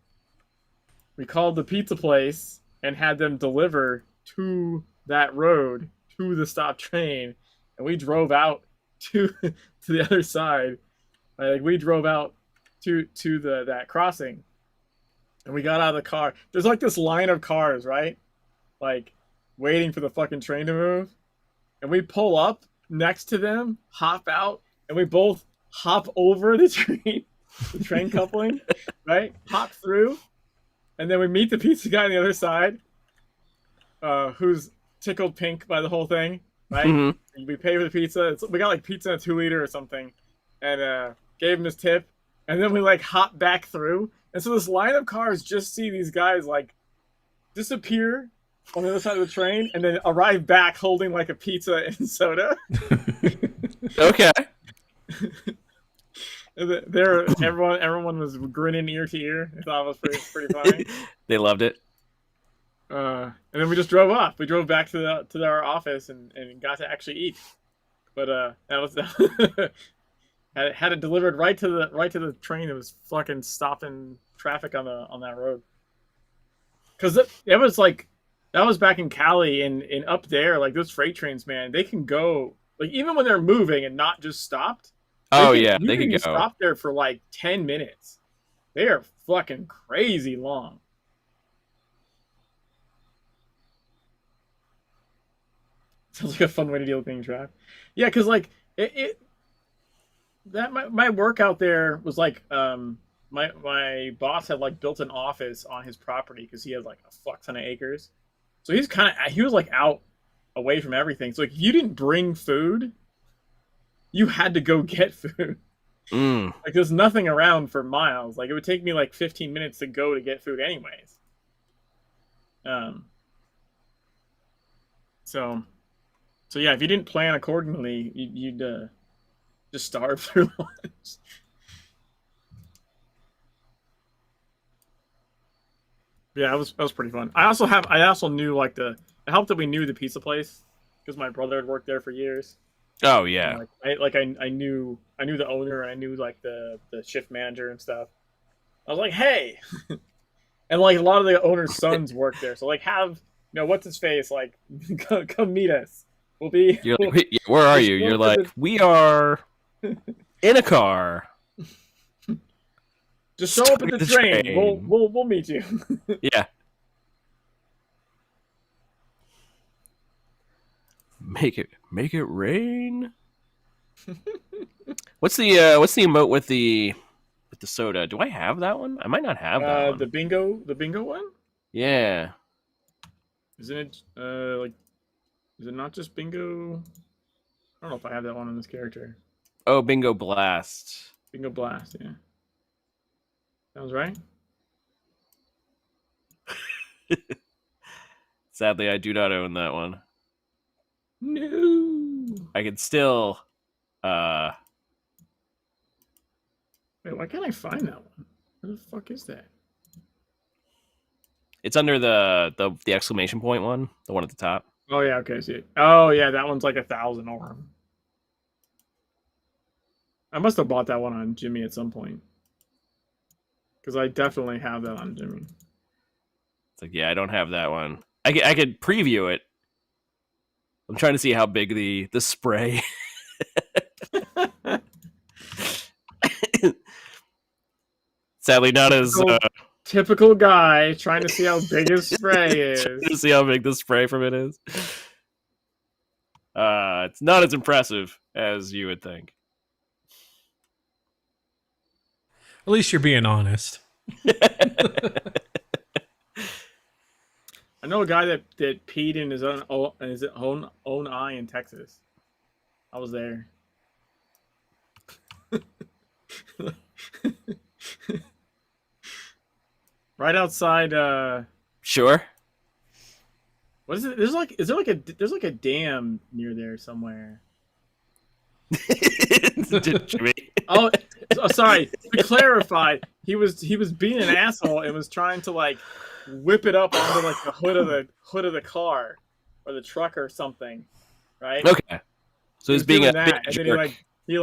Speaker 1: we called the pizza place and had them deliver to that road to the stop train, and we drove out to the other side. Like we drove out to that crossing, and we got out of the car. There's like this line of cars, right? Like waiting for the fucking train to move, and we pull up next to them, hop out, and we both hop over the train coupling, right? Hop through. And then we meet the pizza guy on the other side, who's tickled pink by the whole thing, right? Mm-hmm. We pay for the pizza. We got like pizza in a 2-liter or something, and gave him his tip. And then we like hop back through. And so this line of cars just see these guys like disappear on the other side of the train, and then arrive back holding like a pizza and soda.
Speaker 2: Okay.
Speaker 1: Everyone was grinning ear to ear. I thought it was pretty funny.
Speaker 2: They loved it.
Speaker 1: And then we just drove off. We drove back to our office and got to actually eat. But that was had it delivered right to the train that was fucking stopping traffic on that road. Because it was like that was back in Cali and up there, like those freight trains, man, they can go like even when they're moving and not just stopped.
Speaker 2: They can go.
Speaker 1: Stop there for like 10 minutes. They are fucking crazy long. Sounds like a fun way to deal with being trapped. Yeah, because like my work out there was like my boss had like built an office on his property because he has like a fuck ton of acres. So he was like out away from everything. So like if you didn't bring food, you had to go get food. Like there's nothing around for miles. Like it would take me like 15 minutes to go to get food anyways. So yeah, if you didn't plan accordingly, you'd just starve through lunch. Yeah, that was pretty fun. I also knew like it helped that we knew the pizza place because my brother had worked there for years.
Speaker 2: Oh yeah.
Speaker 1: And, I knew the owner, and I knew like the shift manager and stuff. I was like, hey, and like a lot of the owner's sons work there, so like have what's his face like come meet us. We'll be.
Speaker 2: You're like, where are you? You're like, we are in a car.
Speaker 1: Just show up at the train. We'll meet you.
Speaker 2: Yeah. Make it rain. What's the emote with the soda? Do I have that one? I might not have that one.
Speaker 1: The bingo one?
Speaker 2: Yeah.
Speaker 1: Isn't it is it not just bingo? I don't know if I have that one on this character.
Speaker 2: Oh, Bingo Blast.
Speaker 1: Bingo Blast, yeah. Sounds right.
Speaker 2: Sadly, I do not own that one. No. I could still.
Speaker 1: Wait, why can't I find that one? Where the fuck is that?
Speaker 2: It's under the exclamation point one, the one at the top.
Speaker 1: Oh yeah, okay, see it. Oh yeah, that one's like 1,000 orm. I must have bought that one on Jimmy at some point. Because I definitely have that on Jimmy.
Speaker 2: It's like, yeah, I don't have that one. I could preview it. I'm trying to see how big the spray. Sadly, not as
Speaker 1: typical guy trying to see how big his spray is.
Speaker 2: Trying to see how big the spray from it is. It's not as impressive as you would think.
Speaker 3: At least you're being honest.
Speaker 1: I know a guy that peed in his own eye in Texas. I was there. Right outside.
Speaker 2: Sure.
Speaker 1: What is it? There's like a dam near there somewhere. Oh, sorry. To clarify, he was being an asshole and was trying to like whip it up onto like the hood of the car or the truck or something, right?
Speaker 2: Okay. So he's being a
Speaker 1: that, and then he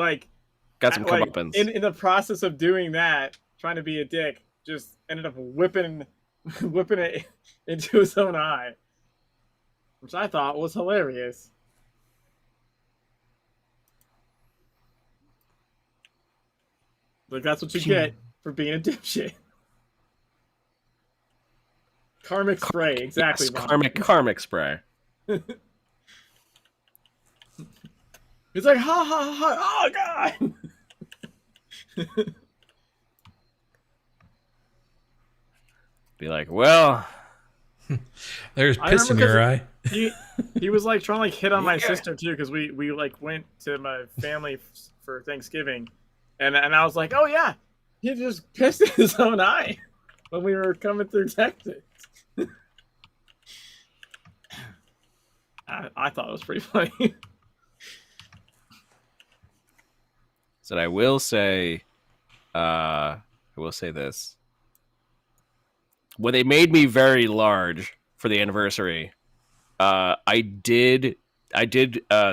Speaker 2: got some comeuppance.
Speaker 1: In the process of doing that, trying to be a dick, just ended up whipping it into his own eye, which I thought was hilarious. Like, that's what you get for being a dipshit. Karmic spray, exactly.
Speaker 2: Yes, karmic spray.
Speaker 1: He's like, ha ha ha! Oh god!
Speaker 2: Be like, well,
Speaker 3: there's piss in your eye.
Speaker 1: He was like trying to like hit on my sister too, because we like went to my family for Thanksgiving. And I was like, oh yeah, he just pissed in his own eye when we were coming through Texas. I thought it was pretty funny.
Speaker 2: So I will say this. When they made me very large for the anniversary, I did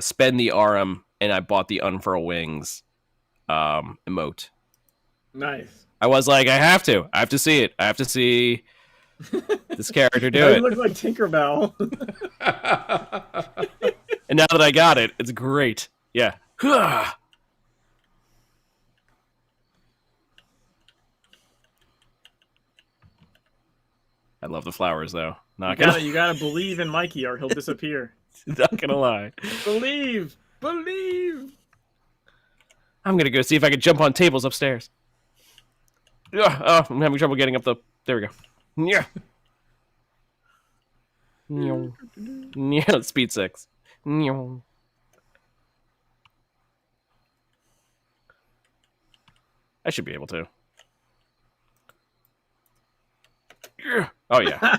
Speaker 2: spend the RM and I bought the unfurl wings emote.
Speaker 1: Nice.
Speaker 2: I was like, I have to see it. I have to see this character do it.
Speaker 1: You look like Tinkerbell.
Speaker 2: And now that I got it, it's great. Yeah. I love the flowers, though.
Speaker 1: You gotta believe in Mikey, or he'll disappear.
Speaker 2: Not gonna lie.
Speaker 1: Believe.
Speaker 2: I'm gonna go see if I can jump on tables upstairs. Oh, I'm having trouble getting up the. There we go. Yeah. Yeah, speed 6. I should be able to. Oh yeah.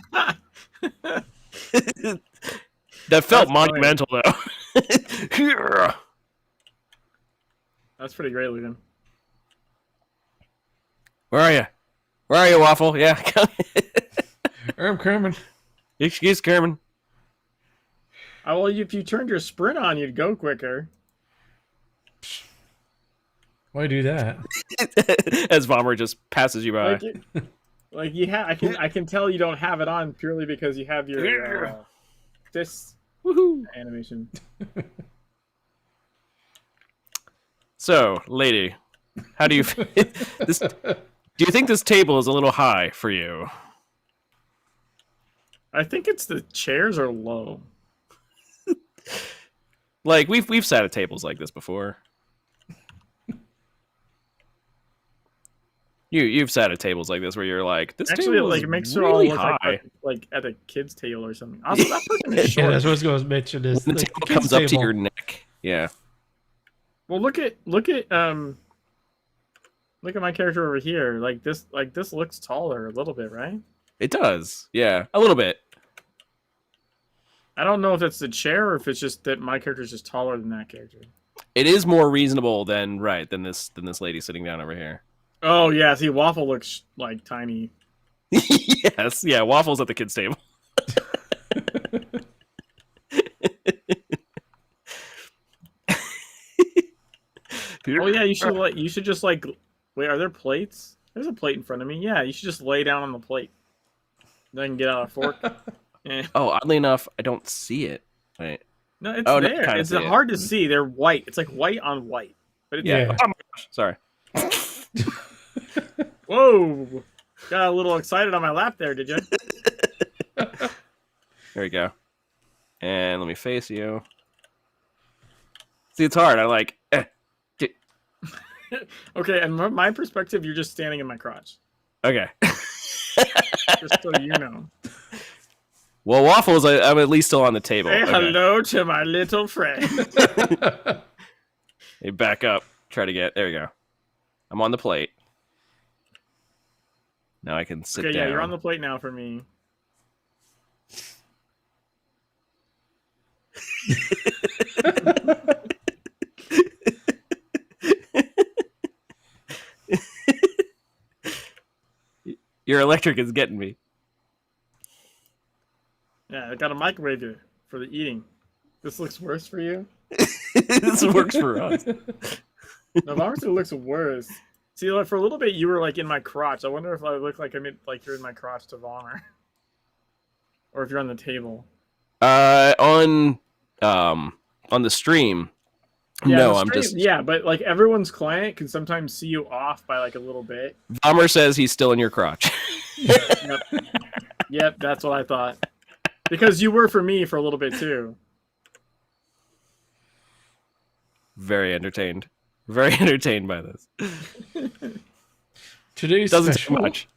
Speaker 2: That felt monumental though.
Speaker 1: That's pretty great, Lugan.
Speaker 2: Where are you? Where are you, Waffle? Yeah.
Speaker 3: I'm coming.
Speaker 2: Excuse Kerman.
Speaker 1: Oh, well, if you turned your sprint on, you'd go quicker.
Speaker 3: Why do that?
Speaker 2: As Vommer just passes you by.
Speaker 1: Like you have, I can tell you don't have it on purely because you have your this animation.
Speaker 2: So, lady, how do you this? Do you think this table is a little high for you?
Speaker 1: I think it's the chairs are low.
Speaker 2: Like we've sat at tables like this before. You've sat at tables like this where you're like, this
Speaker 1: actually
Speaker 2: table
Speaker 1: like
Speaker 2: is
Speaker 1: it makes
Speaker 2: really
Speaker 1: it all look
Speaker 2: high.
Speaker 1: like at a kid's table or something. Also, that person is short.
Speaker 3: Yeah, that's what I was going to mention. Is
Speaker 2: When the table comes up to your neck. Yeah.
Speaker 1: Well, look at my character over here. Like this looks taller a little bit, right?
Speaker 2: It does. Yeah, a little bit.
Speaker 1: I don't know if it's the chair or if it's just that my character's just taller than that character.
Speaker 2: It is more reasonable than this lady sitting down over here.
Speaker 1: Oh yeah, see, Waffle looks like tiny.
Speaker 2: Yes, yeah, Waffle's at the kids' table.
Speaker 1: Oh yeah, you should just like wait. Are there plates? There's a plate in front of me. Yeah, you should just lay down on the plate. Then get out a fork.
Speaker 2: Oh, oddly enough, I don't see it. Wait.
Speaker 1: No, it's there. It's hard to see. They're white. It's like white on white. But it's
Speaker 3: Yeah.
Speaker 2: Oh my gosh, sorry.
Speaker 1: Whoa! Got a little excited on my lap there, did you?
Speaker 2: There we go. And let me face you. See, it's hard. I like.
Speaker 1: Okay, and from my perspective, you're just standing in my crotch.
Speaker 2: Okay.
Speaker 1: Just so you know.
Speaker 2: Well, Waffles, I'm at least still on the table.
Speaker 1: Say
Speaker 2: Okay.
Speaker 1: hello to my little friend.
Speaker 2: Hey, back up. Try to get. There we go. I'm on the plate. Now I can sit
Speaker 1: Okay,
Speaker 2: down.
Speaker 1: yeah, you're on the plate now for me.
Speaker 2: Your electric is getting me.
Speaker 1: Yeah, I got a microwave here for the eating. This looks worse for you?
Speaker 2: This works for us.
Speaker 1: No, obviously it looks worse. See, like, for a little bit you were like in my crotch. I wonder if I look like like you're in my crotch to Vommer. Or if you're on the table.
Speaker 2: On the stream.
Speaker 1: Yeah,
Speaker 2: No,
Speaker 1: the
Speaker 2: I'm
Speaker 1: stream-
Speaker 2: just.
Speaker 1: Yeah, but like everyone's client can sometimes see you off by like a little bit.
Speaker 2: Bomber says he's still in your crotch.
Speaker 1: Yep. Yep, that's what I thought. Because you were for me for a little bit too.
Speaker 2: Very entertained. Very entertained by this.
Speaker 3: Today's
Speaker 2: Doesn't
Speaker 3: special.
Speaker 2: take much.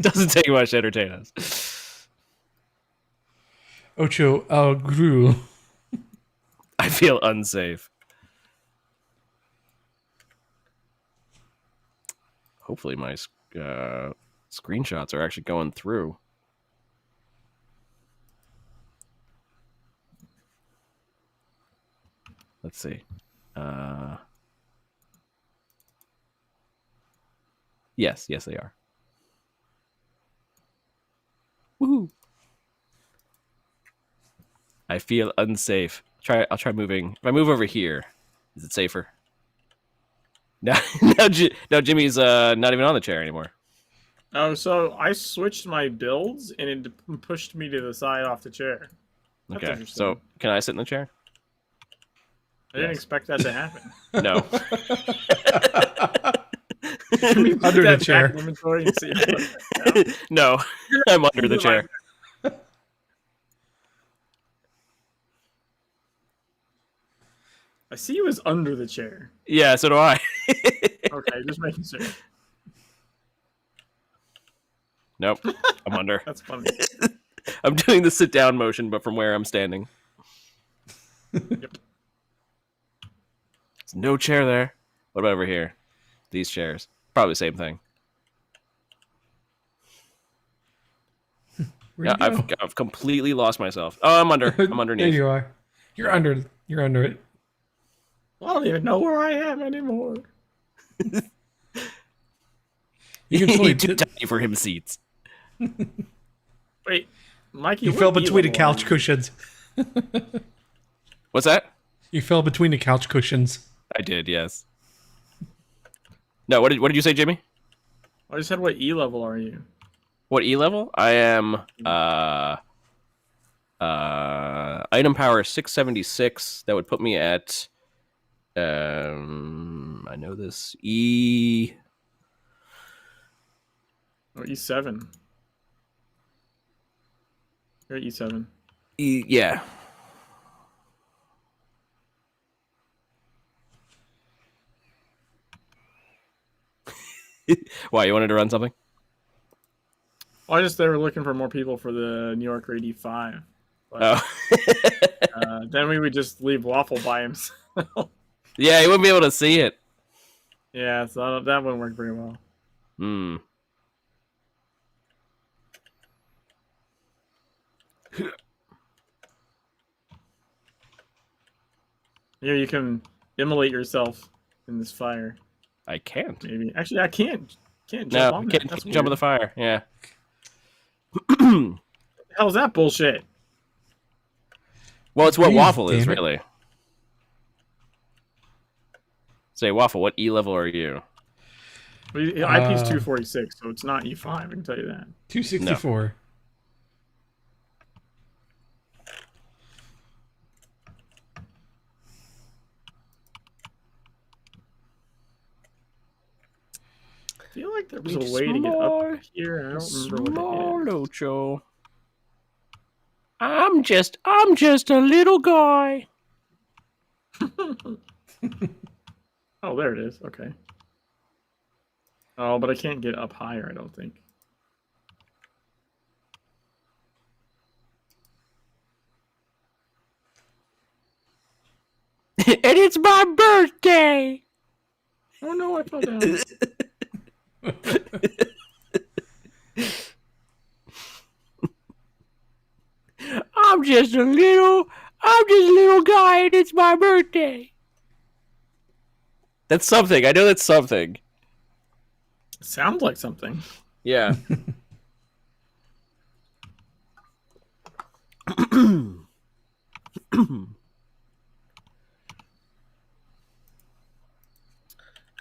Speaker 2: Doesn't take much to entertain us.
Speaker 3: Ocho al Gru.
Speaker 2: I feel unsafe. Hopefully my screenshots are actually going through. Let's see. Yes, they are. Woohoo! I feel unsafe. I'll try moving. If I move over here, is it safer? Now Jimmy's not even on the chair anymore.
Speaker 1: Oh, so I switched my builds and it pushed me to the side off the chair. That's
Speaker 2: Okay,
Speaker 1: interesting.
Speaker 2: so can I sit in the chair?
Speaker 1: I didn't
Speaker 2: Yes.
Speaker 1: expect that to happen.
Speaker 2: No.
Speaker 1: Can we put
Speaker 3: Under the
Speaker 1: that
Speaker 3: chair.
Speaker 1: back in inventory and see if
Speaker 2: No, I'm under the chair.
Speaker 1: I see you as under the chair.
Speaker 2: Yeah, so do I.
Speaker 1: Okay, just making sure.
Speaker 2: Nope, I'm under.
Speaker 1: That's funny.
Speaker 2: I'm doing the sit down motion, but from where I'm standing.
Speaker 1: Yep.
Speaker 2: There's no chair there. What about over here? These chairs. Probably the same thing.
Speaker 3: Where'd
Speaker 2: Yeah,
Speaker 3: you go?
Speaker 2: I've completely lost myself. Oh, I'm under. I'm underneath.
Speaker 3: There you are. You're under it.
Speaker 1: I don't even know where I am anymore.
Speaker 3: You can fully
Speaker 2: Too tiny for him seats.
Speaker 1: Wait, Mikey,
Speaker 3: You
Speaker 1: what
Speaker 3: fell between the
Speaker 1: E-level
Speaker 3: couch
Speaker 1: are you?
Speaker 3: cushions.
Speaker 2: What's that?
Speaker 3: You fell between the couch cushions.
Speaker 2: I did, yes. No, what did you say, Jimmy?
Speaker 1: I just said, what E level are you?
Speaker 2: What E level? I am item power 676. That would put me at I know this E.
Speaker 1: Oh, E7. You're at E7.
Speaker 2: Yeah. Why, you wanted to run something?
Speaker 1: Well, they were looking for more people for the New York Raid E5. But,
Speaker 2: Oh.
Speaker 1: then we would just leave Waffle by himself.
Speaker 2: Yeah, you wouldn't be able to see it.
Speaker 1: Yeah, so that wouldn't work very well.
Speaker 2: Hmm.
Speaker 1: Here, you can immolate yourself in this fire.
Speaker 2: I can't.
Speaker 1: Maybe. Actually, I can't jump on that.
Speaker 2: Can't jump in the fire. Yeah.
Speaker 1: What the hell is that bullshit?
Speaker 2: Well, it's what
Speaker 3: Please,
Speaker 2: Waffle is,
Speaker 3: damn it.
Speaker 2: really. Say, Waffle, what E level are you?
Speaker 1: IP's 246, so it's not E5, I can tell you that.
Speaker 3: 264.
Speaker 1: I feel like there was a way to get up here, and I don't remember what it is.
Speaker 2: Ocho. I'm just a little guy.
Speaker 1: Oh, there it is. Okay. Oh, but I can't get up higher, I don't think.
Speaker 2: And it's my birthday.
Speaker 1: Oh no, I fell down.
Speaker 2: I'm just a little guy, and it's my birthday. That's something. I know that's something.
Speaker 1: Sounds like something.
Speaker 2: Yeah.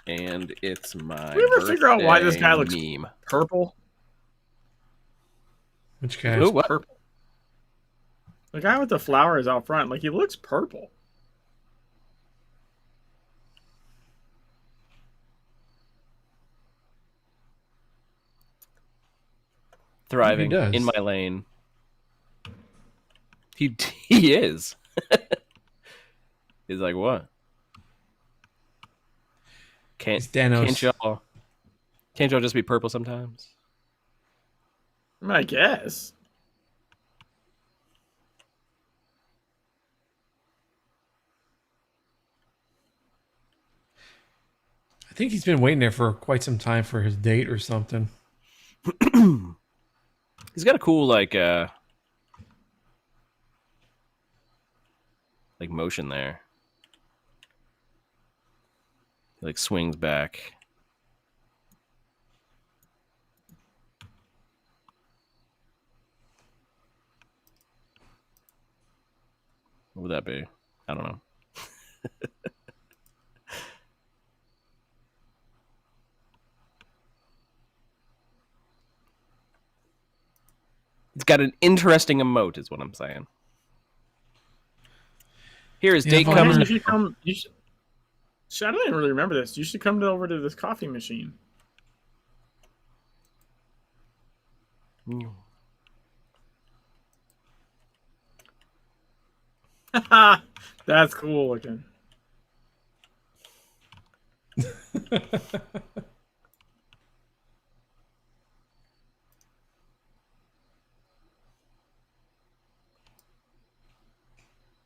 Speaker 2: And it's my.
Speaker 1: We ever figure out why this guy looks
Speaker 2: meme.
Speaker 1: purple?
Speaker 3: Which guy?
Speaker 2: Ooh, what?
Speaker 1: Purple. The guy with the flowers out front, like he looks purple.
Speaker 2: Thriving
Speaker 3: does.
Speaker 2: in my lane. He is. He's like, what?
Speaker 3: It's Thanos.
Speaker 2: Can't y'all just be purple sometimes?
Speaker 1: I guess.
Speaker 3: I think he's been waiting there for quite some time for his date or something.
Speaker 2: He's got a cool like motion there. He like swings back. What would that be? I don't know. It's got an interesting emote, is what I'm saying. Here is date comes.
Speaker 1: If you come, you should. I don't even really remember this. You should come over to this coffee machine. That's cool looking.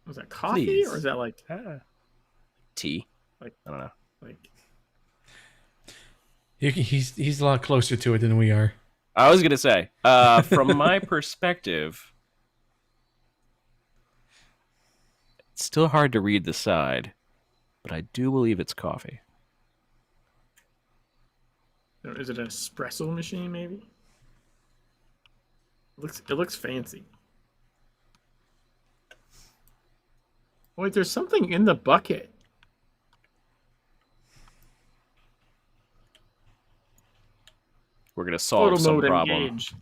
Speaker 1: Was that coffee
Speaker 2: Please.
Speaker 1: or is that like
Speaker 2: tea?
Speaker 1: Like
Speaker 2: I don't know.
Speaker 1: Like
Speaker 3: He's a lot closer to it than we are.
Speaker 2: I was gonna say, from my perspective, it's still hard to read the side, but I do believe it's coffee.
Speaker 1: Is it an espresso machine? Maybe. It looks fancy. Wait, there's something in the bucket.
Speaker 2: We're gonna solve
Speaker 1: Photo
Speaker 2: some
Speaker 1: mode
Speaker 2: problem.
Speaker 1: engage.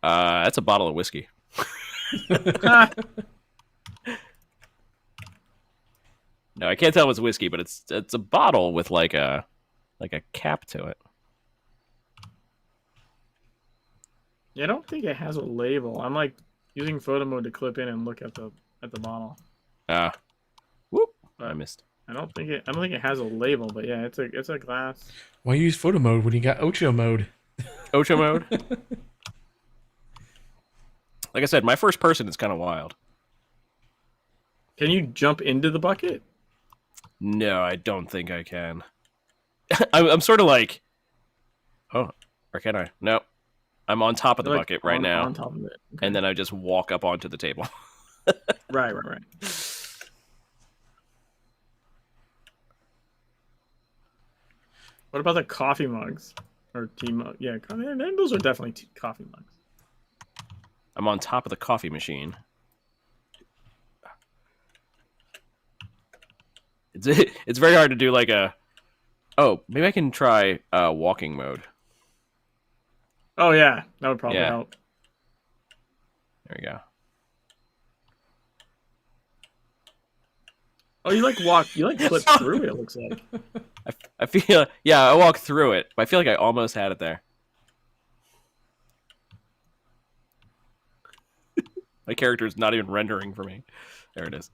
Speaker 2: That's a bottle of whiskey. No, I can't tell if it's whiskey, but it's a bottle with like a cap to it.
Speaker 1: Yeah, I don't think it has a label. I'm like using photo mode to clip in and look at the bottle.
Speaker 2: Whoop!
Speaker 1: But
Speaker 2: I missed.
Speaker 1: I don't think it has a label, but yeah, it's a glass.
Speaker 3: Why use photo mode when you got Ocho mode?
Speaker 2: Ocho mode. Like I said, my first person is kind of wild.
Speaker 1: Can you jump into the bucket?
Speaker 2: No, I don't think I can. I'm sort of like, oh, or can I? No, I'm on top of the bucket right now,
Speaker 1: On top of it, okay.
Speaker 2: and then I just walk up onto the table.
Speaker 1: Right. What about the coffee mugs or tea mug? Yeah, those are definitely coffee mugs.
Speaker 2: I'm on top of the coffee machine. It's very hard to do like a. Oh, maybe I can try walking mode.
Speaker 1: Oh yeah, that would probably help.
Speaker 2: There we go.
Speaker 1: Oh, you clip through it. It looks like.
Speaker 2: I feel I walked through it, but I feel like I almost had it there. My character is not even rendering for me. There it is.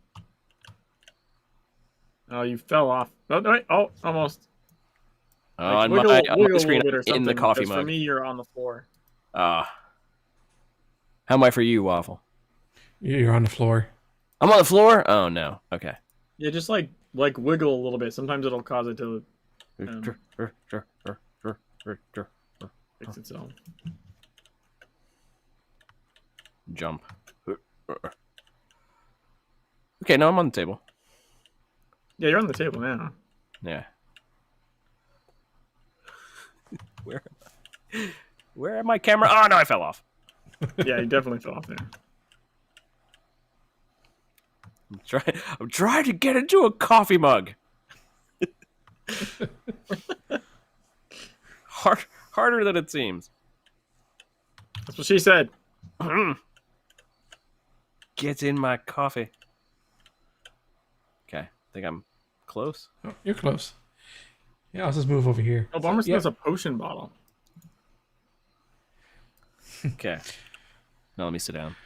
Speaker 1: Oh, you fell off. Oh, wait. Oh, almost.
Speaker 2: On my screen, in the coffee mug.
Speaker 1: For me, you're on the floor.
Speaker 2: How am I for you, Waffle?
Speaker 3: You're on the floor.
Speaker 2: I'm on the floor? Oh, no. Okay.
Speaker 1: Yeah, just like wiggle a little bit. Sometimes it'll cause it to fix itself.
Speaker 2: Jump. Okay, now I'm on the table.
Speaker 1: Yeah, you're on the table now.
Speaker 2: Yeah. Where am my camera? Oh no, I fell off.
Speaker 1: Yeah, you definitely fell off there.
Speaker 2: I'm trying to get into a coffee mug. Harder than it seems.
Speaker 1: That's what she said.
Speaker 2: Get in my coffee. Okay, I think I'm close.
Speaker 3: Oh, you're close. Yeah, I'll just move over here.
Speaker 1: Oh, Bomber smells a potion bottle.
Speaker 2: Okay. Now let me sit down.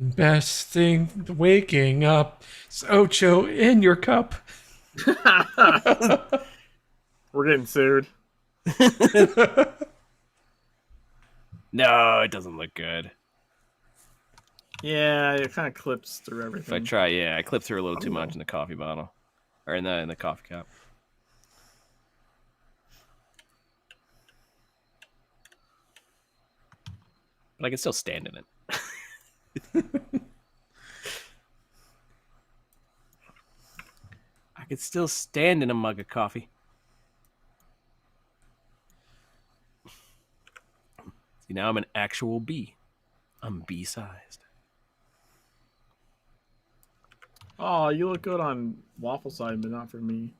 Speaker 3: Best thing waking up is Ocho in your cup.
Speaker 1: We're getting sued.
Speaker 2: No, it doesn't look good.
Speaker 1: Yeah, it kind of clips through everything.
Speaker 2: If I try, I clip through a little too much in the coffee bottle. Or in the coffee cup. But I can still stand in it. I can still stand in a mug of coffee. See, now I'm an actual bee. I'm bee-sized.
Speaker 1: Oh, you look good on Waffle side, but not for me.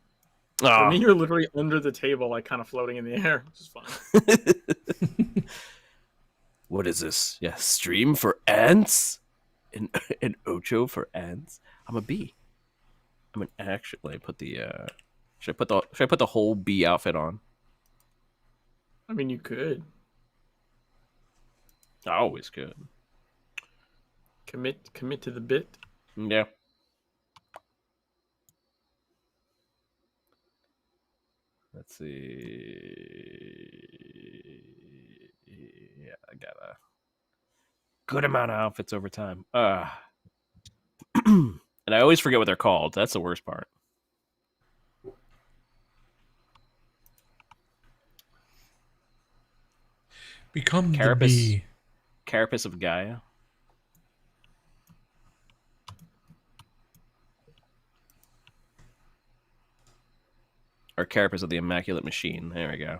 Speaker 2: Oh.
Speaker 1: For me, you're literally under the table, like kind of floating in the air, which is fun.
Speaker 2: What is this? Yeah, stream for ants? An Ocho for ants? I'm a bee. I'm an actually put the should I put the whole bee outfit on?
Speaker 1: I mean, you could.
Speaker 2: I always could.
Speaker 1: Commit to the bit.
Speaker 2: Yeah. Let's see. Yeah, I got a good amount of outfits over time. And I always forget what they're called. That's the worst part.
Speaker 3: Become
Speaker 2: Carapace,
Speaker 3: the bee.
Speaker 2: Carapace of Gaia. Or Carapace of the Immaculate Machine. There we go.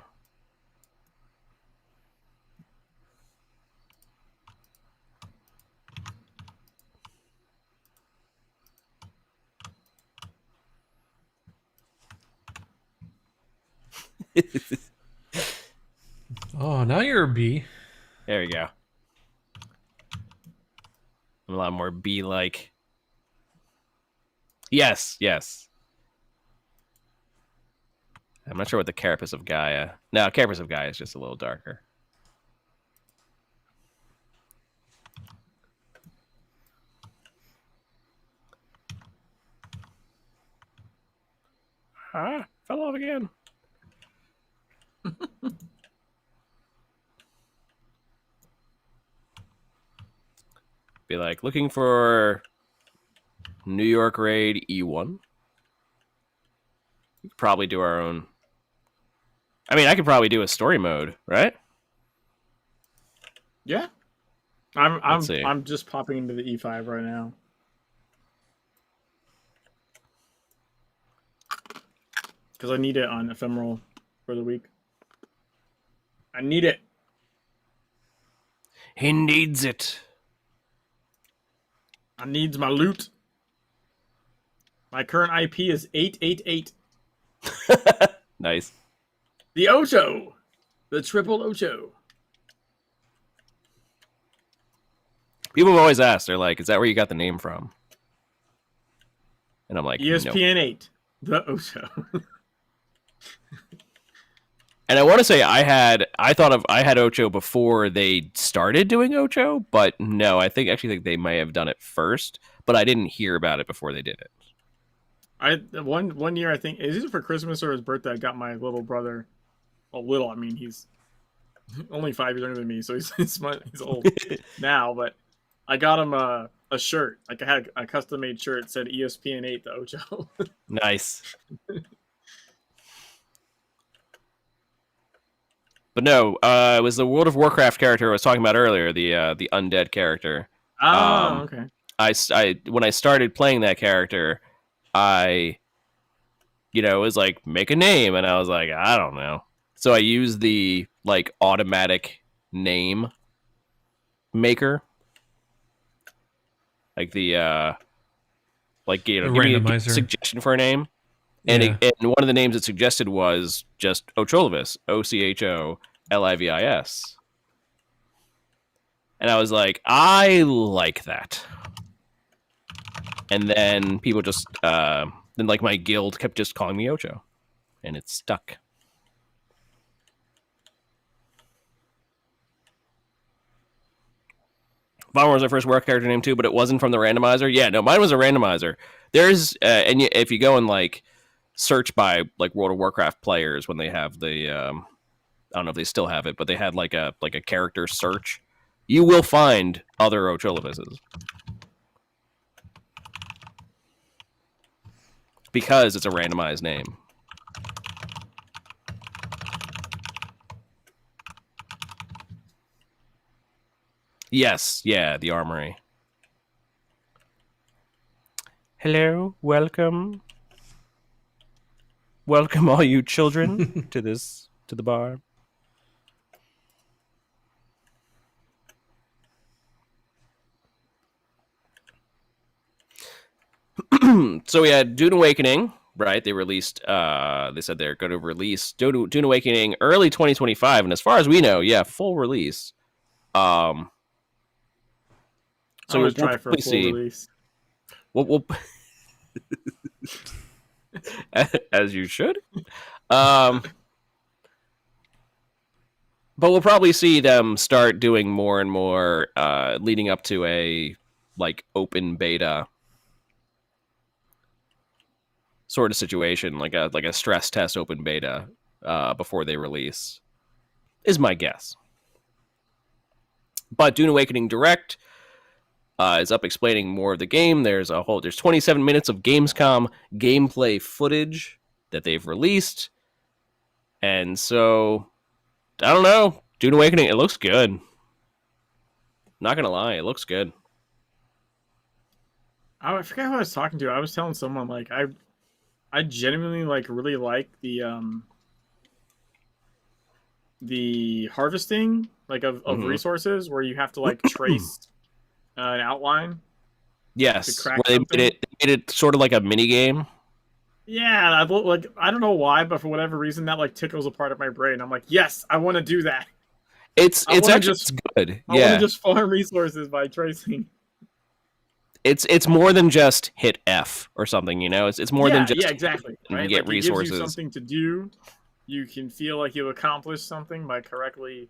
Speaker 3: Oh, now you're a bee.
Speaker 2: There we go. I'm a lot more bee-like. Yes. I'm not sure what the Carapace of Gaia. No, Carapace of Gaia is just a little darker. Fell off again. Be like, looking for New York Raid E1. We could probably do our own. I mean, I could probably do a story mode, right?
Speaker 1: Yeah. I'm just popping into the E5 right now. Because I need it on ephemeral for the week. I need it.
Speaker 2: He needs it.
Speaker 1: I needs my loot. My current IP is 888.
Speaker 2: Nice.
Speaker 1: The Ocho. The triple Ocho.
Speaker 2: People have always asked, they're like, is that where you got the name from? And I'm like,
Speaker 1: ESPN
Speaker 2: nope.
Speaker 1: 8. The Ocho.
Speaker 2: And I want to say I had Ocho before they started doing Ocho, but no, I actually think they may have done it first, but I didn't hear about it before they did it.
Speaker 1: One year, I think, is it for Christmas or his birthday? I got my little brother. I mean, he's only 5 years younger than me, so he's old now. But I got him a shirt. Like I had a custom made shirt that said ESPN 8 the Ocho.
Speaker 2: Nice. But no, it was the World of Warcraft character I was talking about earlier, the undead character.
Speaker 1: Oh, okay.
Speaker 2: When I started playing that character, it was like, make a name, and I was like, I don't know. So I used the like automatic name maker, like the give me a suggestion for a name, and and one of the names it suggested was just Ocholivis, OCHOLIVIS, and I was like, I like that. And then people just then like my guild kept just calling me Ocho, and it stuck. Vaughn was my first work character name too, but it wasn't from the randomizer. Yeah, no, mine was a randomizer. There's and if you go and like search by like World of Warcraft players when they have the I don't know if they still have it, but they had like a character search, you will find other Ocholivises. Because it's a randomized name. Yes, yeah, the armory. Hello, welcome. Welcome all you children to the bar. So we had Dune Awakening, right? They released, they said they're going to release Dune Awakening early 2025. And as far as we know, yeah, full release. So
Speaker 1: we'll try for a full release.
Speaker 2: We'll as you should. But we'll probably see them start doing more and more leading up to a like open beta sort of situation, like a stress test open beta before they release, is my guess. But Dune Awakening Direct is up explaining more of the game. There's 27 minutes of Gamescom gameplay footage that they've released. And so, I don't know. Dune Awakening, it looks good. Not gonna lie, it looks good.
Speaker 1: I forget who I was talking to. I was telling someone, like, I genuinely, like, really like the harvesting, like, of resources, where you have to, like, trace an outline.
Speaker 2: Yes, where they made it sort of like a mini game.
Speaker 1: Yeah, I don't know why, but for whatever reason, that like tickles a part of my brain. I'm like, yes, I want to do that.
Speaker 2: It's good.
Speaker 1: I want to just farm resources by tracing.
Speaker 2: It's more than just hit F or something, you know. It's more than just
Speaker 1: exactly. Right?
Speaker 2: Get
Speaker 1: like,
Speaker 2: resources.
Speaker 1: It gives you something to do. You can feel like you accomplished something by correctly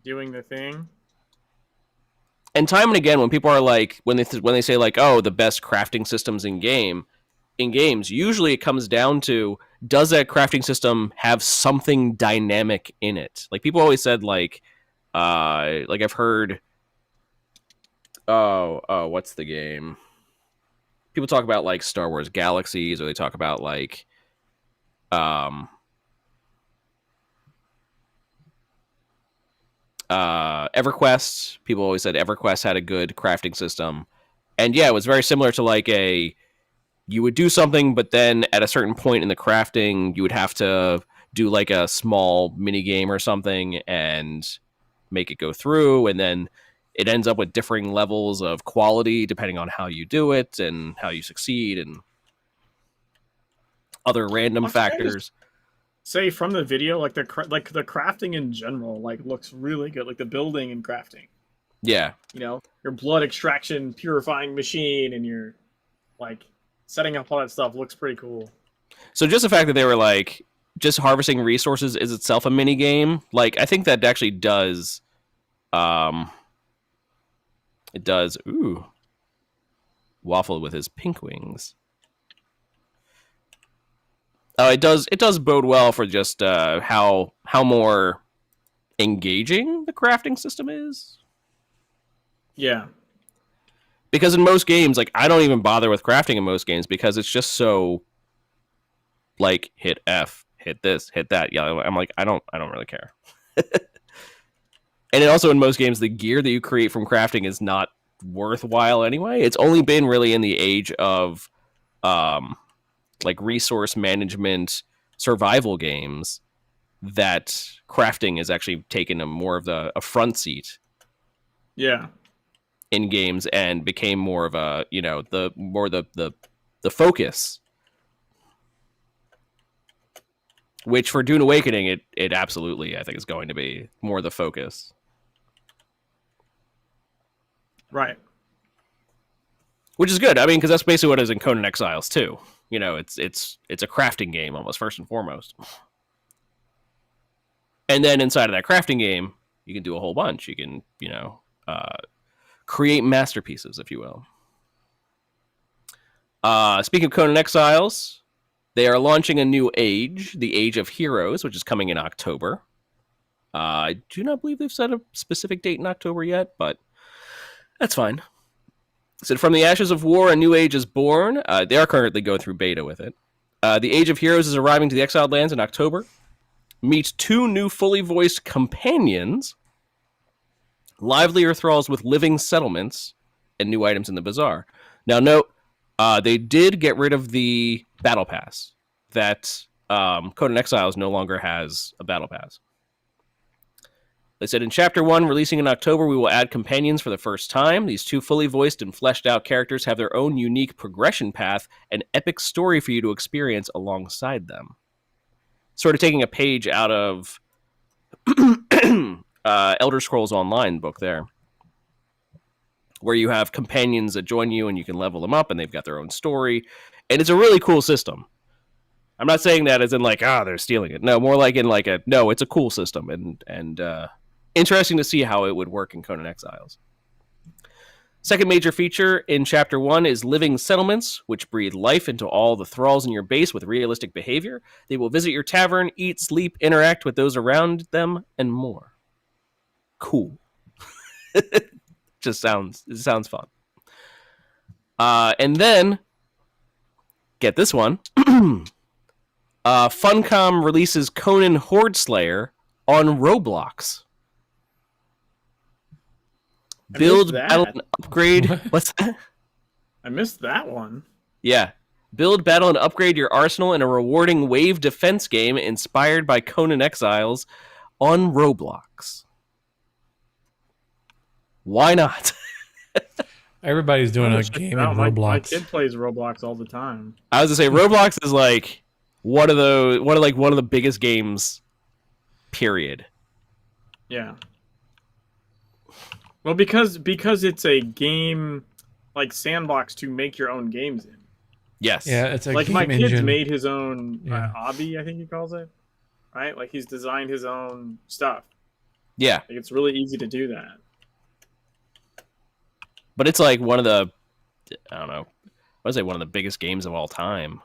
Speaker 1: doing the thing.
Speaker 2: And time and again, when people are like, when they say like, oh, the best crafting systems in games, usually it comes down to, does that crafting system have something dynamic in it? Like people always said, like I've heard, what's the game? People talk about like Star Wars Galaxies, or they talk about like, EverQuest. People always said EverQuest had a good crafting system, and yeah, it was very similar to like you would do something, but then at a certain point in the crafting, you would have to do like a small mini game or something and make it go through, and then it ends up with differing levels of quality depending on how you do it and how you succeed and other random factors.
Speaker 1: Say from the video, like the crafting in general, like looks really good. Like the building and crafting.
Speaker 2: Yeah.
Speaker 1: You know, your blood extraction purifying machine and your like setting up all that stuff looks pretty cool.
Speaker 2: So just the fact that they were like just harvesting resources is itself a mini game. Like I think that actually does. It does. Ooh. Waffle with his pink wings. It does bode well for just how more engaging the crafting system is.
Speaker 1: Yeah.
Speaker 2: Because in most games, like I don't even bother with crafting in most games because it's just so like hit F, hit this, hit that. Yeah, I'm like I don't really care. And also in most games, the gear that you create from crafting is not worthwhile anyway. It's only been really in the age of like resource management survival games that crafting has actually taken more of a front seat.
Speaker 1: Yeah.
Speaker 2: In games and became more of a, you know, the focus. Which for Dune Awakening, it absolutely I think is going to be more the focus.
Speaker 1: Right.
Speaker 2: Which is good. I mean, because that's basically what it is in Conan Exiles too. You know, it's a crafting game almost first and foremost. And then inside of that crafting game, you can do a whole bunch. You can, you know, create masterpieces, if you will. Speaking of Conan Exiles, they are launching a new age, the Age of Heroes, which is coming in October. I do not believe they've set a specific date in October yet, but that's fine. So from the ashes of war, a new age is born. They are currently going through beta with it. The Age of Heroes is arriving to the Exiled Lands in October. Meet 2 new fully voiced companions, livelier thralls with living settlements, and new items in the bazaar. Now, note, they did get rid of the battle pass. That Conan Exiles no longer has a battle pass. They said in Chapter 1, releasing in October, we will add companions for the first time. These 2 fully voiced and fleshed out characters have their own unique progression path and epic story for you to experience alongside them. Sort of taking a page out of Elder Scrolls Online book there, where you have companions that join you and you can level them up and they've got their own story. And it's a really cool system. I'm not saying that as in like, they're stealing it. No, more like in like no, it's a cool system and interesting to see how it would work in Conan Exiles. Second major feature in Chapter 1 is living settlements, which breathe life into all the thralls in your base with realistic behavior. They will visit your tavern, eat, sleep, interact with those around them, and more. Cool. It sounds fun. And then, get this one. Funcom releases Conan Horde Slayer on Roblox. Build, battle, and upgrade. What's that?
Speaker 1: I missed that one.
Speaker 2: Yeah. Build, battle, and upgrade your arsenal in a rewarding wave defense game inspired by Conan Exiles on Roblox. Why not?
Speaker 3: Everybody's doing a game in Roblox.
Speaker 1: My kid plays Roblox all the time.
Speaker 2: I was gonna say Roblox is like one of the biggest games. Period.
Speaker 1: Yeah. Well, because it's a game like sandbox to make your own games in.
Speaker 2: Yes.
Speaker 3: Yeah, it's a
Speaker 1: like
Speaker 3: game
Speaker 1: my kid's
Speaker 3: engine.
Speaker 1: made his own
Speaker 3: Yeah.
Speaker 1: obby, I think he calls it. Right? Like he's designed his own stuff.
Speaker 2: Yeah.
Speaker 1: Like it's really easy to do that.
Speaker 2: But it's like one of the, I don't know, I would say one of the biggest games of all time,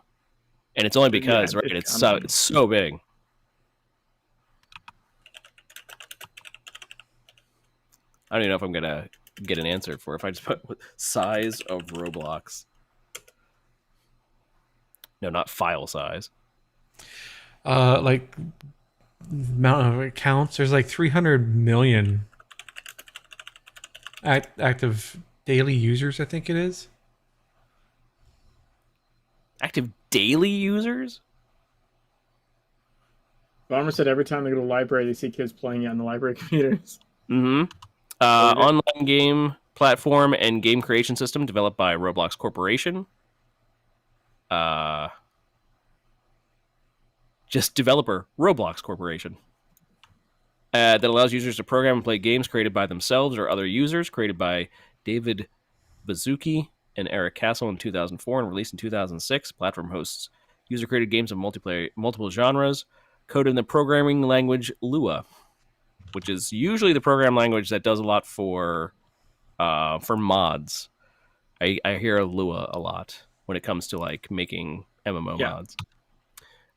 Speaker 2: and it's only because it's so big. I don't even know if I'm gonna get an answer for if I just put size of Roblox. No, not file size.
Speaker 3: Like amount of accounts. There's like 300 million active daily users, I think it is.
Speaker 2: Active daily users?
Speaker 1: Bomber said every time they go to the library, they see kids playing it on the library computers.
Speaker 2: Mm-hmm. Online game platform and game creation system developed by Roblox Corporation. Just developer, Roblox Corporation. That allows users to program and play games created by themselves or other users, created by David Bazuki and Eric Castle in 2004 and released in 2006. Platform hosts user-created games of multiple genres, coded in the programming language Lua, which is usually the program language that does a lot for mods. I hear Lua a lot when it comes to like making MMO mods.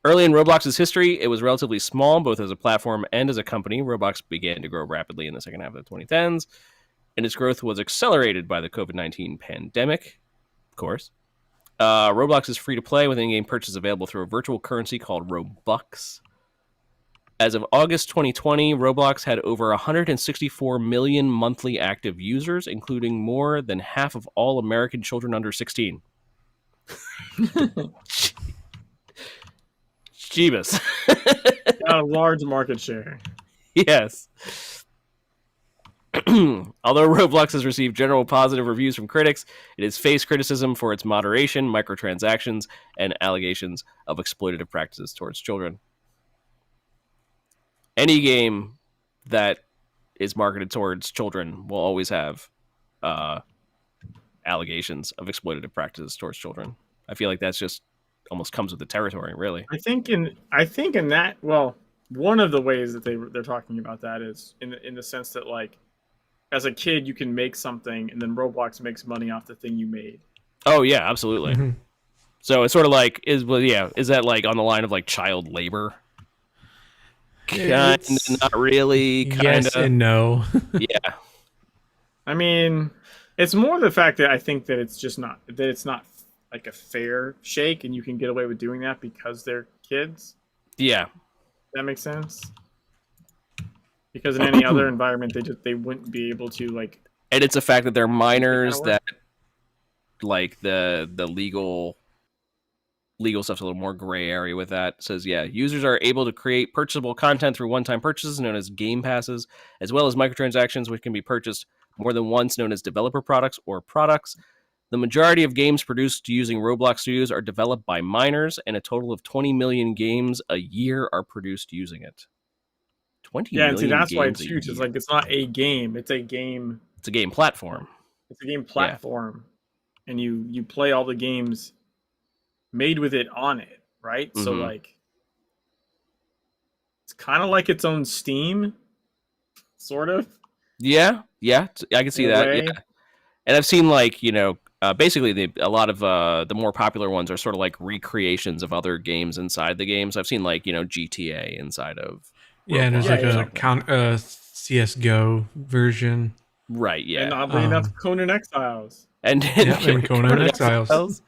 Speaker 2: Early in Roblox's history, it was relatively small, both as a platform and as a company. Roblox began to grow rapidly in the second half of the 2010s, and its growth was accelerated by the COVID-19 pandemic, of course. Roblox is free to play with in-game purchases available through a virtual currency called Robux. As of August 2020, Roblox had over 164 million monthly active users, including more than half of all American children under 16. Jeebus.
Speaker 1: Got a large market share.
Speaker 2: Yes. Although Roblox has received general positive reviews from critics, it has faced criticism for its moderation, microtransactions, and allegations of exploitative practices towards children. Any game that is marketed towards children will always have allegations of exploitative practices towards children. I feel like that's just almost comes with the territory, really.
Speaker 1: I think in that, well, one of the ways that they're talking about that is in the sense that, like, as a kid you can make something and then Roblox makes money off the thing you made.
Speaker 2: Oh yeah, absolutely.
Speaker 3: Mm-hmm.
Speaker 2: So it's sort of like is that like on the line of like child labor? Kind of, not really. Kinda.
Speaker 3: Yes and no.
Speaker 2: Yeah.
Speaker 1: I mean, it's more the fact that I think that it's not like a fair shake, and you can get away with doing that because they're kids.
Speaker 2: Yeah.
Speaker 1: That makes sense. Because in any other environment, they wouldn't be able to, like.
Speaker 2: And it's a fact that they're minors, that like the legal stuff's a little more gray area with that. It says, yeah, users are able to create purchasable content through one-time purchases known as game passes, as well as microtransactions which can be purchased more than once, known as developer products or products. The majority of games produced using Roblox Studios are developed by minors, and a total of 20 million games a year are produced using it. 20 million
Speaker 1: and see, that's why
Speaker 2: games
Speaker 1: it's huge. It's like, it's not a game. It's a game.
Speaker 2: It's a game platform.
Speaker 1: It's a game platform. Yeah. And you play all the games made with it on it, right? Mm-hmm. So, like, it's kind of like its own Steam, sort of.
Speaker 2: Yeah, I can see that. Yeah. And I've seen, like, basically a lot of the more popular ones are sort of like recreations of other games inside the games. I've seen, like, GTA inside of
Speaker 3: Roblox. And there's like a CSGO version.
Speaker 2: Right, yeah.
Speaker 1: And oddly enough, Conan Exiles.
Speaker 2: And
Speaker 3: Conan Exiles.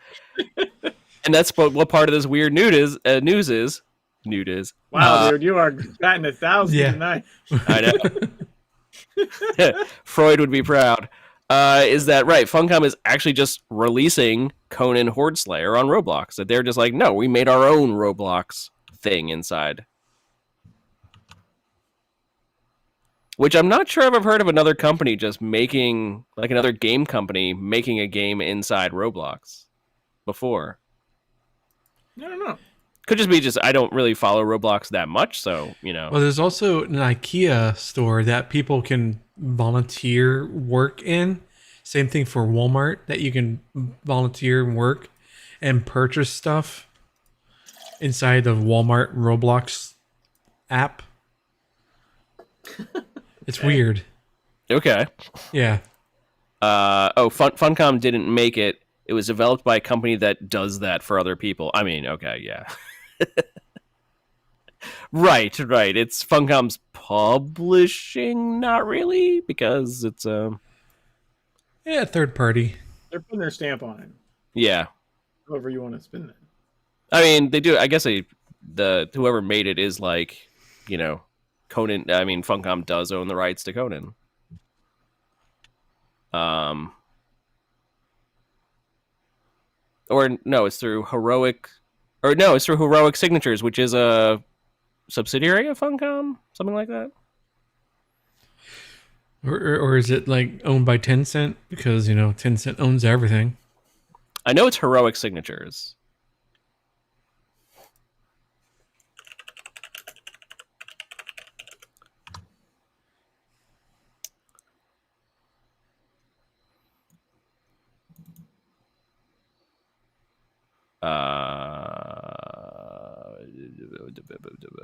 Speaker 2: And that's what part of this weird news is.
Speaker 1: Wow, dude, you are batting 1,000 tonight.
Speaker 2: I know. Freud would be proud. Is that right? Funcom is actually just releasing Conan Horde Slayer on Roblox. That they're just like, no, we made our own Roblox thing inside. Which I'm not sure if I've heard of another company just making, like another game company making a game inside Roblox before.
Speaker 1: I don't know.
Speaker 2: Could just be I don't really follow Roblox that much, so,
Speaker 3: Well, there's also an IKEA store that people can volunteer work in. Same thing for Walmart, that you can volunteer and work and purchase stuff inside the Walmart Roblox app. It's weird.
Speaker 2: Okay.
Speaker 3: Yeah.
Speaker 2: Funcom didn't make it. It was developed by a company that does that for other people. I mean, okay, yeah. Right. It's Funcom's publishing, not really, because it's
Speaker 3: third party.
Speaker 1: They're putting their stamp on it.
Speaker 2: Yeah.
Speaker 1: However you want to spin that.
Speaker 2: I mean, they do. I guess whoever made it is like, Conan. I mean, Funcom does own the rights to Conan. Or no, it's through Heroic Signatures, which is a subsidiary of Funcom, something like that.
Speaker 3: Or is it like owned by Tencent? Because, Tencent owns everything.
Speaker 2: I know it's Heroic Signatures.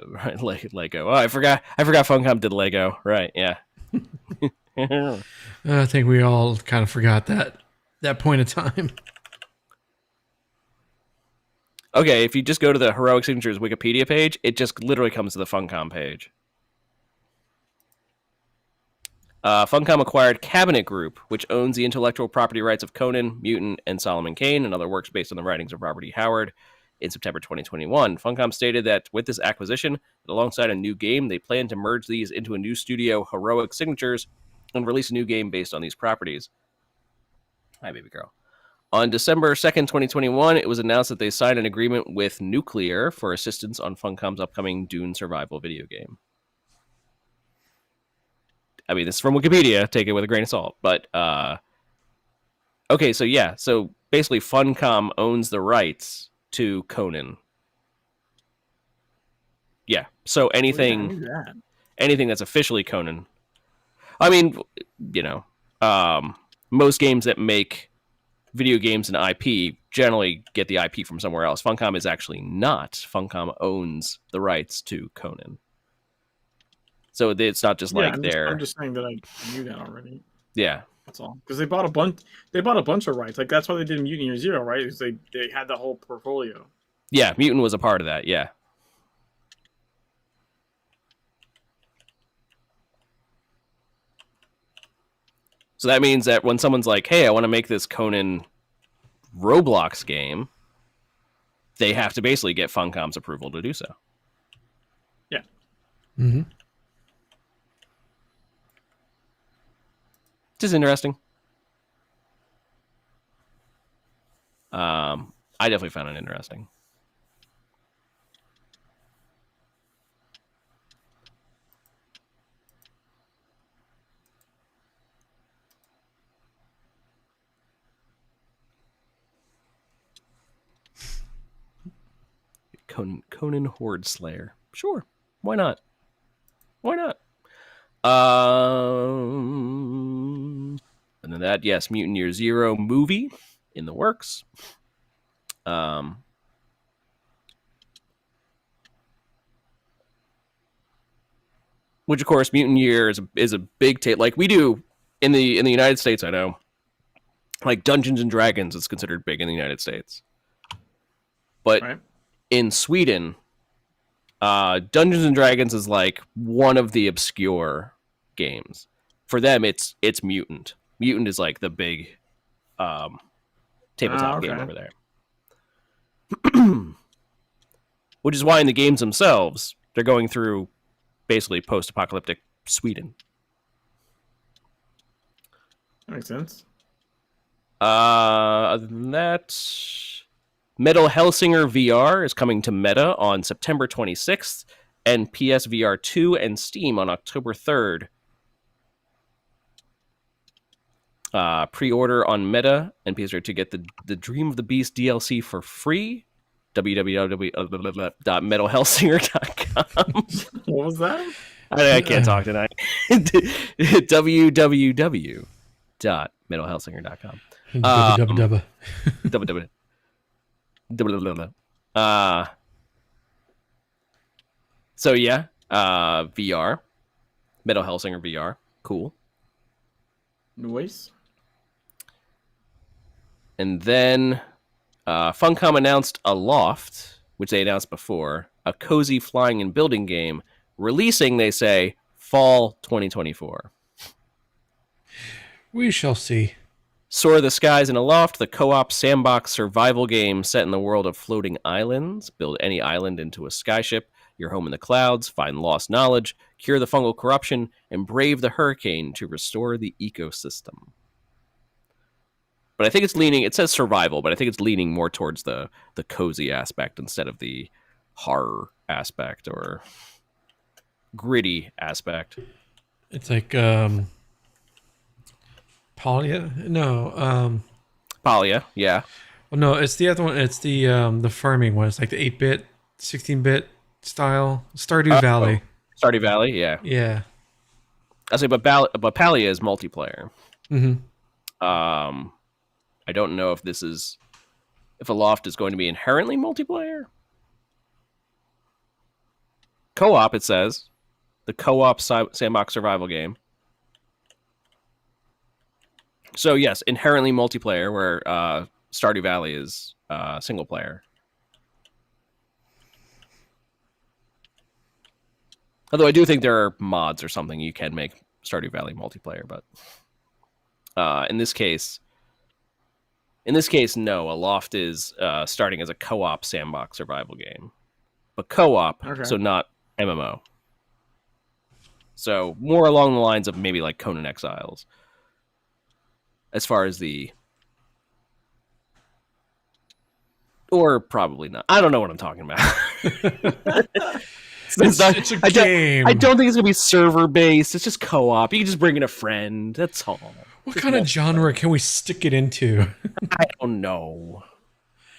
Speaker 2: Right, Lego. Oh, I forgot Funcom did Lego. Right, yeah.
Speaker 3: I think we all kind of forgot that point of time.
Speaker 2: Okay, if you just go to the Heroic Signatures Wikipedia page, it just literally comes to the Funcom page. Funcom acquired Cabinet Group, which owns the intellectual property rights of Conan, Mutant, and Solomon Kane, and other works based on the writings of Robert E. Howard. In September 2021, Funcom stated that with this acquisition, alongside a new game, they plan to merge these into a new studio, Heroic Signatures, and release a new game based on these properties. Hi, baby girl. On December 2nd, 2021, it was announced that they signed an agreement with Nuclear for assistance on Funcom's upcoming Dune survival video game. I mean, this is from Wikipedia. Take it with a grain of salt. But, okay, so yeah. So basically, Funcom owns the rights to Conan. Yeah. So anything that's officially Conan. I mean, most games that make video games and IP generally get the IP from somewhere else. Funcom is actually not. Funcom owns the rights to Conan. So it's not just I'm
Speaker 1: just saying that I knew that already.
Speaker 2: Yeah.
Speaker 1: That's all. Because they bought a bunch. They bought a bunch of rights. Like that's why they did Mutant Year Zero, right? Because they had the whole portfolio.
Speaker 2: Yeah, Mutant was a part of that. Yeah. So that means that when someone's like, "Hey, I want to make this Conan Roblox game," they have to basically get Funcom's approval to do so.
Speaker 1: Yeah.
Speaker 3: Mm-hmm.
Speaker 2: Which is interesting. I definitely found it interesting. Conan Horde Slayer. Sure. Why not? And then that, yes, Mutant Year Zero movie in the works. Which of course, Mutant Year is a big take. Like we do in the United States, I know. Like Dungeons and Dragons is considered big in the United States, but in Sweden, Dungeons and Dragons is like one of the obscure games. For them, it's Mutant. Mutant is like the big tabletop game over there. Which is why in the games themselves, they're going through basically post-apocalyptic Sweden.
Speaker 1: That makes sense.
Speaker 2: Other than that, Metal Hellsinger VR is coming to Meta on September 26th, and PSVR 2 and Steam on October 3rd. Pre-order on Meta and PSVR 2 get the Dream of the Beast DLC for free. www.metalhellsinger.com.
Speaker 1: What was that?
Speaker 2: I can't talk tonight. www.metalhellsinger.com. So yeah, VR, Metal Hellsinger VR, cool.
Speaker 1: Noise.
Speaker 2: And then Funcom announced Aloft, which they announced before, a cozy flying and building game, releasing, they say, fall 2024.
Speaker 3: We shall see.
Speaker 2: Soar the Skies and Aloft, the co-op sandbox survival game set in the world of floating islands. Build any island into a skyship, your home in the clouds, find lost knowledge, cure the fungal corruption, and brave the hurricane to restore the ecosystem. But I think it's leaning, it says survival, but I think it's leaning more towards the cozy aspect instead of the horror aspect or gritty aspect.
Speaker 3: It's like Polya. No,
Speaker 2: Palia, yeah.
Speaker 3: well, no, it's the other one. It's the farming one. It's like the 8-bit, 16-bit style. Stardew Valley.
Speaker 2: Stardew Valley, yeah.
Speaker 3: Yeah.
Speaker 2: I say, but Palia is multiplayer.
Speaker 3: Mm-hmm.
Speaker 2: I don't know if Aloft is going to be inherently multiplayer. Co-op, it says. The co-op sandbox survival game. So yes, inherently multiplayer, where Stardew Valley is single player. Although I do think there are mods or something you can make Stardew Valley multiplayer, but in this case, no. Aloft is starting as a co-op sandbox survival game, but co-op, so not MMO. So more along the lines of maybe like Conan Exiles, as far as or probably not. I don't know what I'm talking about.
Speaker 3: It's a game.
Speaker 2: I don't think it's gonna be server based. It's just co-op. You can just bring in a friend. That's all.
Speaker 3: What kind of genre can we stick it into?
Speaker 2: I don't know.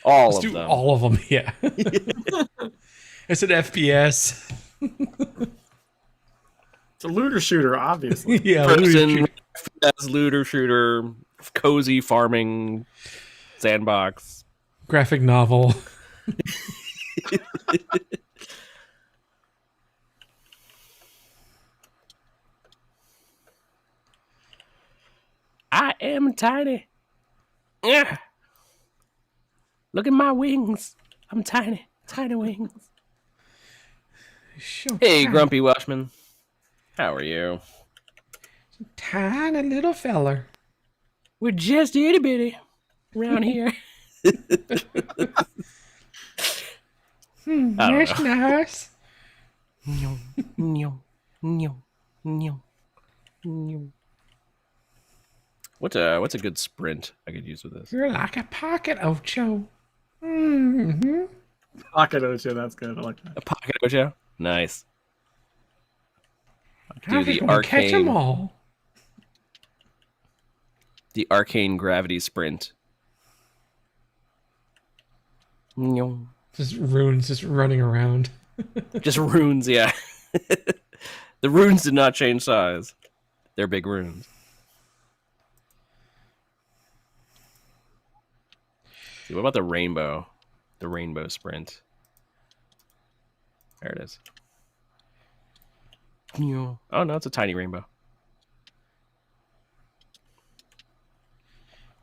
Speaker 3: Let's do all of them. Yeah. It's an FPS.
Speaker 1: It's a looter shooter, obviously.
Speaker 3: Yeah,
Speaker 2: looter shooter, cozy farming sandbox,
Speaker 3: graphic novel.
Speaker 2: I am tiny. Yeah. Look at my wings. I'm tiny. Tiny wings. Hey, Grumpy Welshman. How are you?
Speaker 3: Tiny little feller.
Speaker 2: We're just itty bitty around here.
Speaker 3: That's nice.
Speaker 2: What's a good sprint I could use with this?
Speaker 3: You're like a pocket Ocho. Mm-hmm.
Speaker 1: Pocket Ocho, that's good. I like that.
Speaker 2: A pocket Ocho? Nice.
Speaker 3: How do the arcane catch them all?
Speaker 2: The arcane gravity sprint.
Speaker 3: Just runes just running around.
Speaker 2: Just runes, yeah. The runes did not change size. They're big runes. See, what about the rainbow? The rainbow sprint. There it is. Oh no, it's a tiny rainbow.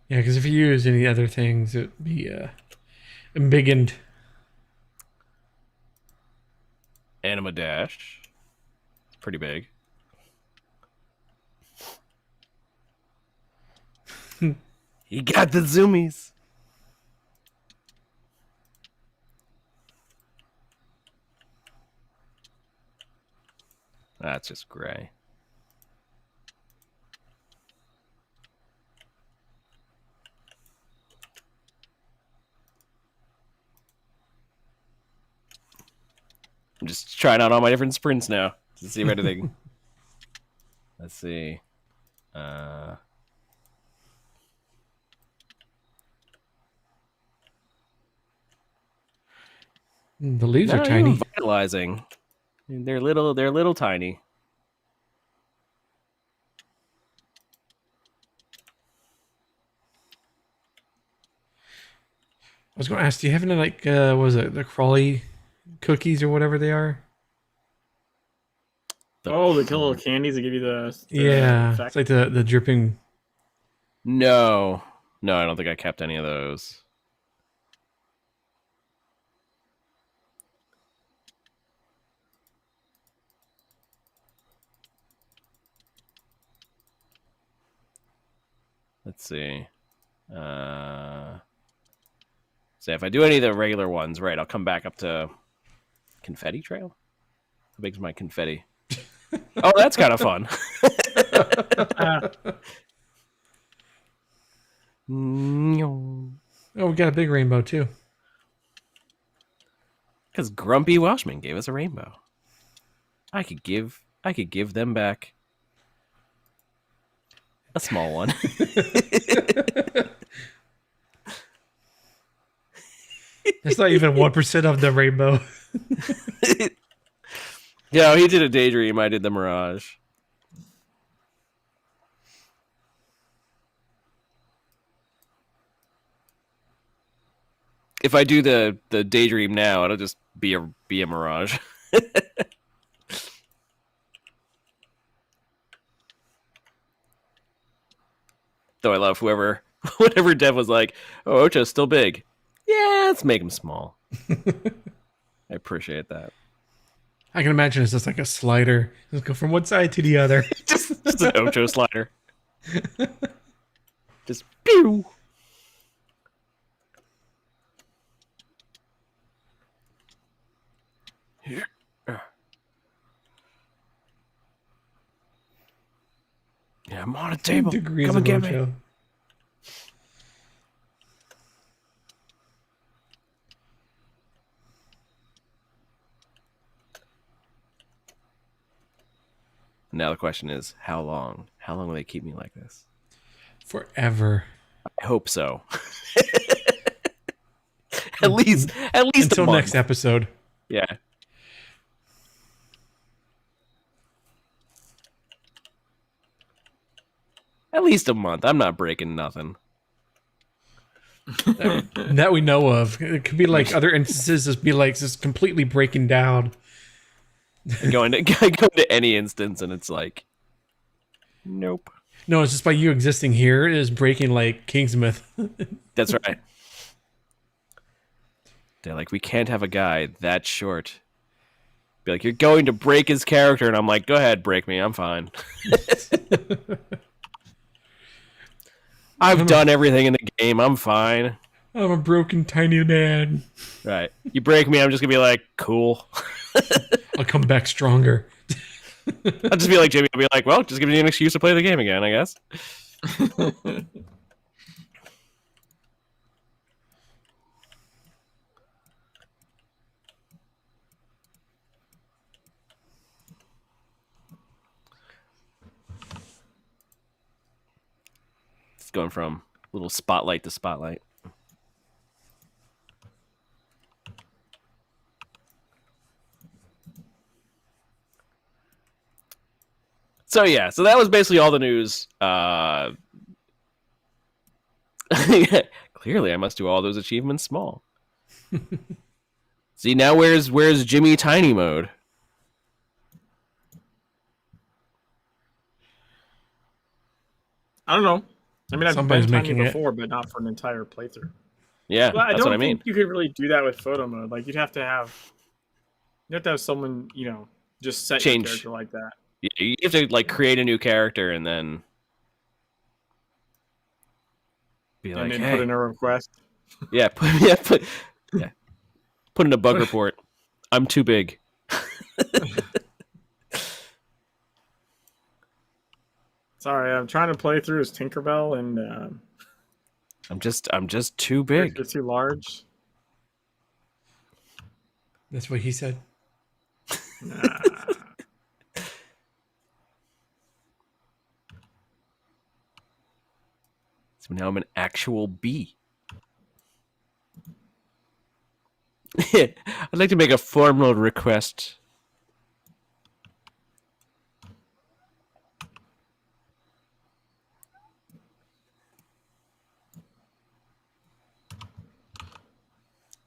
Speaker 3: Yeah, because if you use any other things, it'd be embiggened.
Speaker 2: Anima Dash. It's pretty big. He got the zoomies. That's just gray. I'm just trying out all my different sprints now to see if anything. Let's see.
Speaker 3: The leaves are tiny.
Speaker 2: Vitalizing. They're little tiny.
Speaker 3: I was going to ask, do you have any like what was it, the crawly cookies or whatever they are?
Speaker 1: The little candies that give you the
Speaker 3: yeah,
Speaker 1: effect.
Speaker 3: it's like the dripping.
Speaker 2: No, I don't think I kept any of those. Let's see. So if I do any of the regular ones, right, I'll come back up to Confetti Trail. How big's my confetti? Oh, that's kind of fun.
Speaker 3: Oh, we got a big rainbow too.
Speaker 2: Because Grumpy Welshman gave us a rainbow. I could give them back a small one.
Speaker 3: That's not even 1% of the rainbow.
Speaker 2: Yeah, he did a daydream. I did the mirage. If I do the daydream now, it'll just be a mirage. Though I love whatever Dev was like, oh, Ocho's still big. Yeah, let's make him small. I appreciate that.
Speaker 3: I can imagine it's just like a slider. Just go from one side to the other.
Speaker 2: just an Ocho slider. Just pew. Here. Yeah, I'm on a table.
Speaker 3: Degrees
Speaker 2: Come
Speaker 3: of
Speaker 2: and get
Speaker 3: Ocho.
Speaker 2: me. Now the question is, how long? How long will they keep me like this?
Speaker 3: Forever.
Speaker 2: I hope so. at least
Speaker 3: until
Speaker 2: a month.
Speaker 3: next episode.
Speaker 2: Yeah. At least a month. I'm not breaking nothing.
Speaker 3: That we know of. It could be like other instances, just be like just completely breaking down.
Speaker 2: Going to any instance, and it's like, nope.
Speaker 3: No, it's just by you existing here is breaking like Kingsmith.
Speaker 2: That's right. They're like, we can't have a guy that short. Be like, you're going to break his character, and I'm like, go ahead, break me. I'm fine. I've done everything in the game. I'm fine.
Speaker 3: I'm a broken tiny man.
Speaker 2: Right. You break me, I'm just gonna be like, cool.
Speaker 3: I'll come back stronger.
Speaker 2: I'll just be like Jimmy. I'll be like, well, just give me an excuse to play the game again, I guess. It's going from little spotlight to spotlight. So yeah, so that was basically all the news. Clearly, I must do all those achievements small. See, now where's Jimmy Tiny mode?
Speaker 1: I don't know. I mean, I've
Speaker 3: Somebody's
Speaker 1: been Tiny
Speaker 3: making it.
Speaker 1: before, but not for an entire playthrough.
Speaker 2: Yeah,
Speaker 1: Well,
Speaker 2: that's what I mean.
Speaker 1: think you could really do that with photo mode. Like you'd have to have someone, just set
Speaker 2: Change.
Speaker 1: your character like that.
Speaker 2: Yeah, you have to like create a new character and then be like,
Speaker 1: And then
Speaker 2: hey,
Speaker 1: put in a request.
Speaker 2: yeah, put in a bug report. I'm too big.
Speaker 1: Sorry, I'm trying to play through as Tinkerbell, and
Speaker 2: I'm just too big.
Speaker 1: it's too large.
Speaker 3: That's what he said.
Speaker 1: Nah.
Speaker 2: So now I'm an actual bee. I'd like to make a formal request.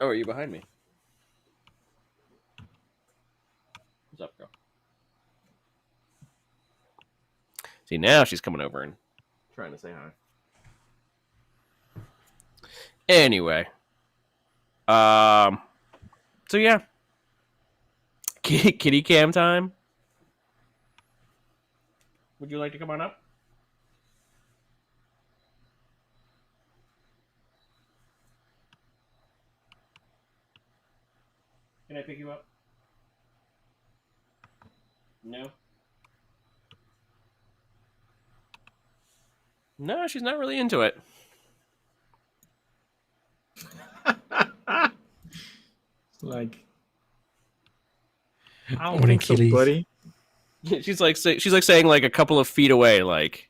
Speaker 2: Oh, are you behind me? What's up, girl? See, now she's coming over and trying to say hi. Anyway. So yeah. Kitty cam time. Would you like to come on up? Can I pick you up? No. No, she's not really into it.
Speaker 1: Like, I don't
Speaker 3: Morning,
Speaker 1: think so,
Speaker 3: kitties.
Speaker 1: buddy.
Speaker 2: She's like saying like a couple of feet away, like.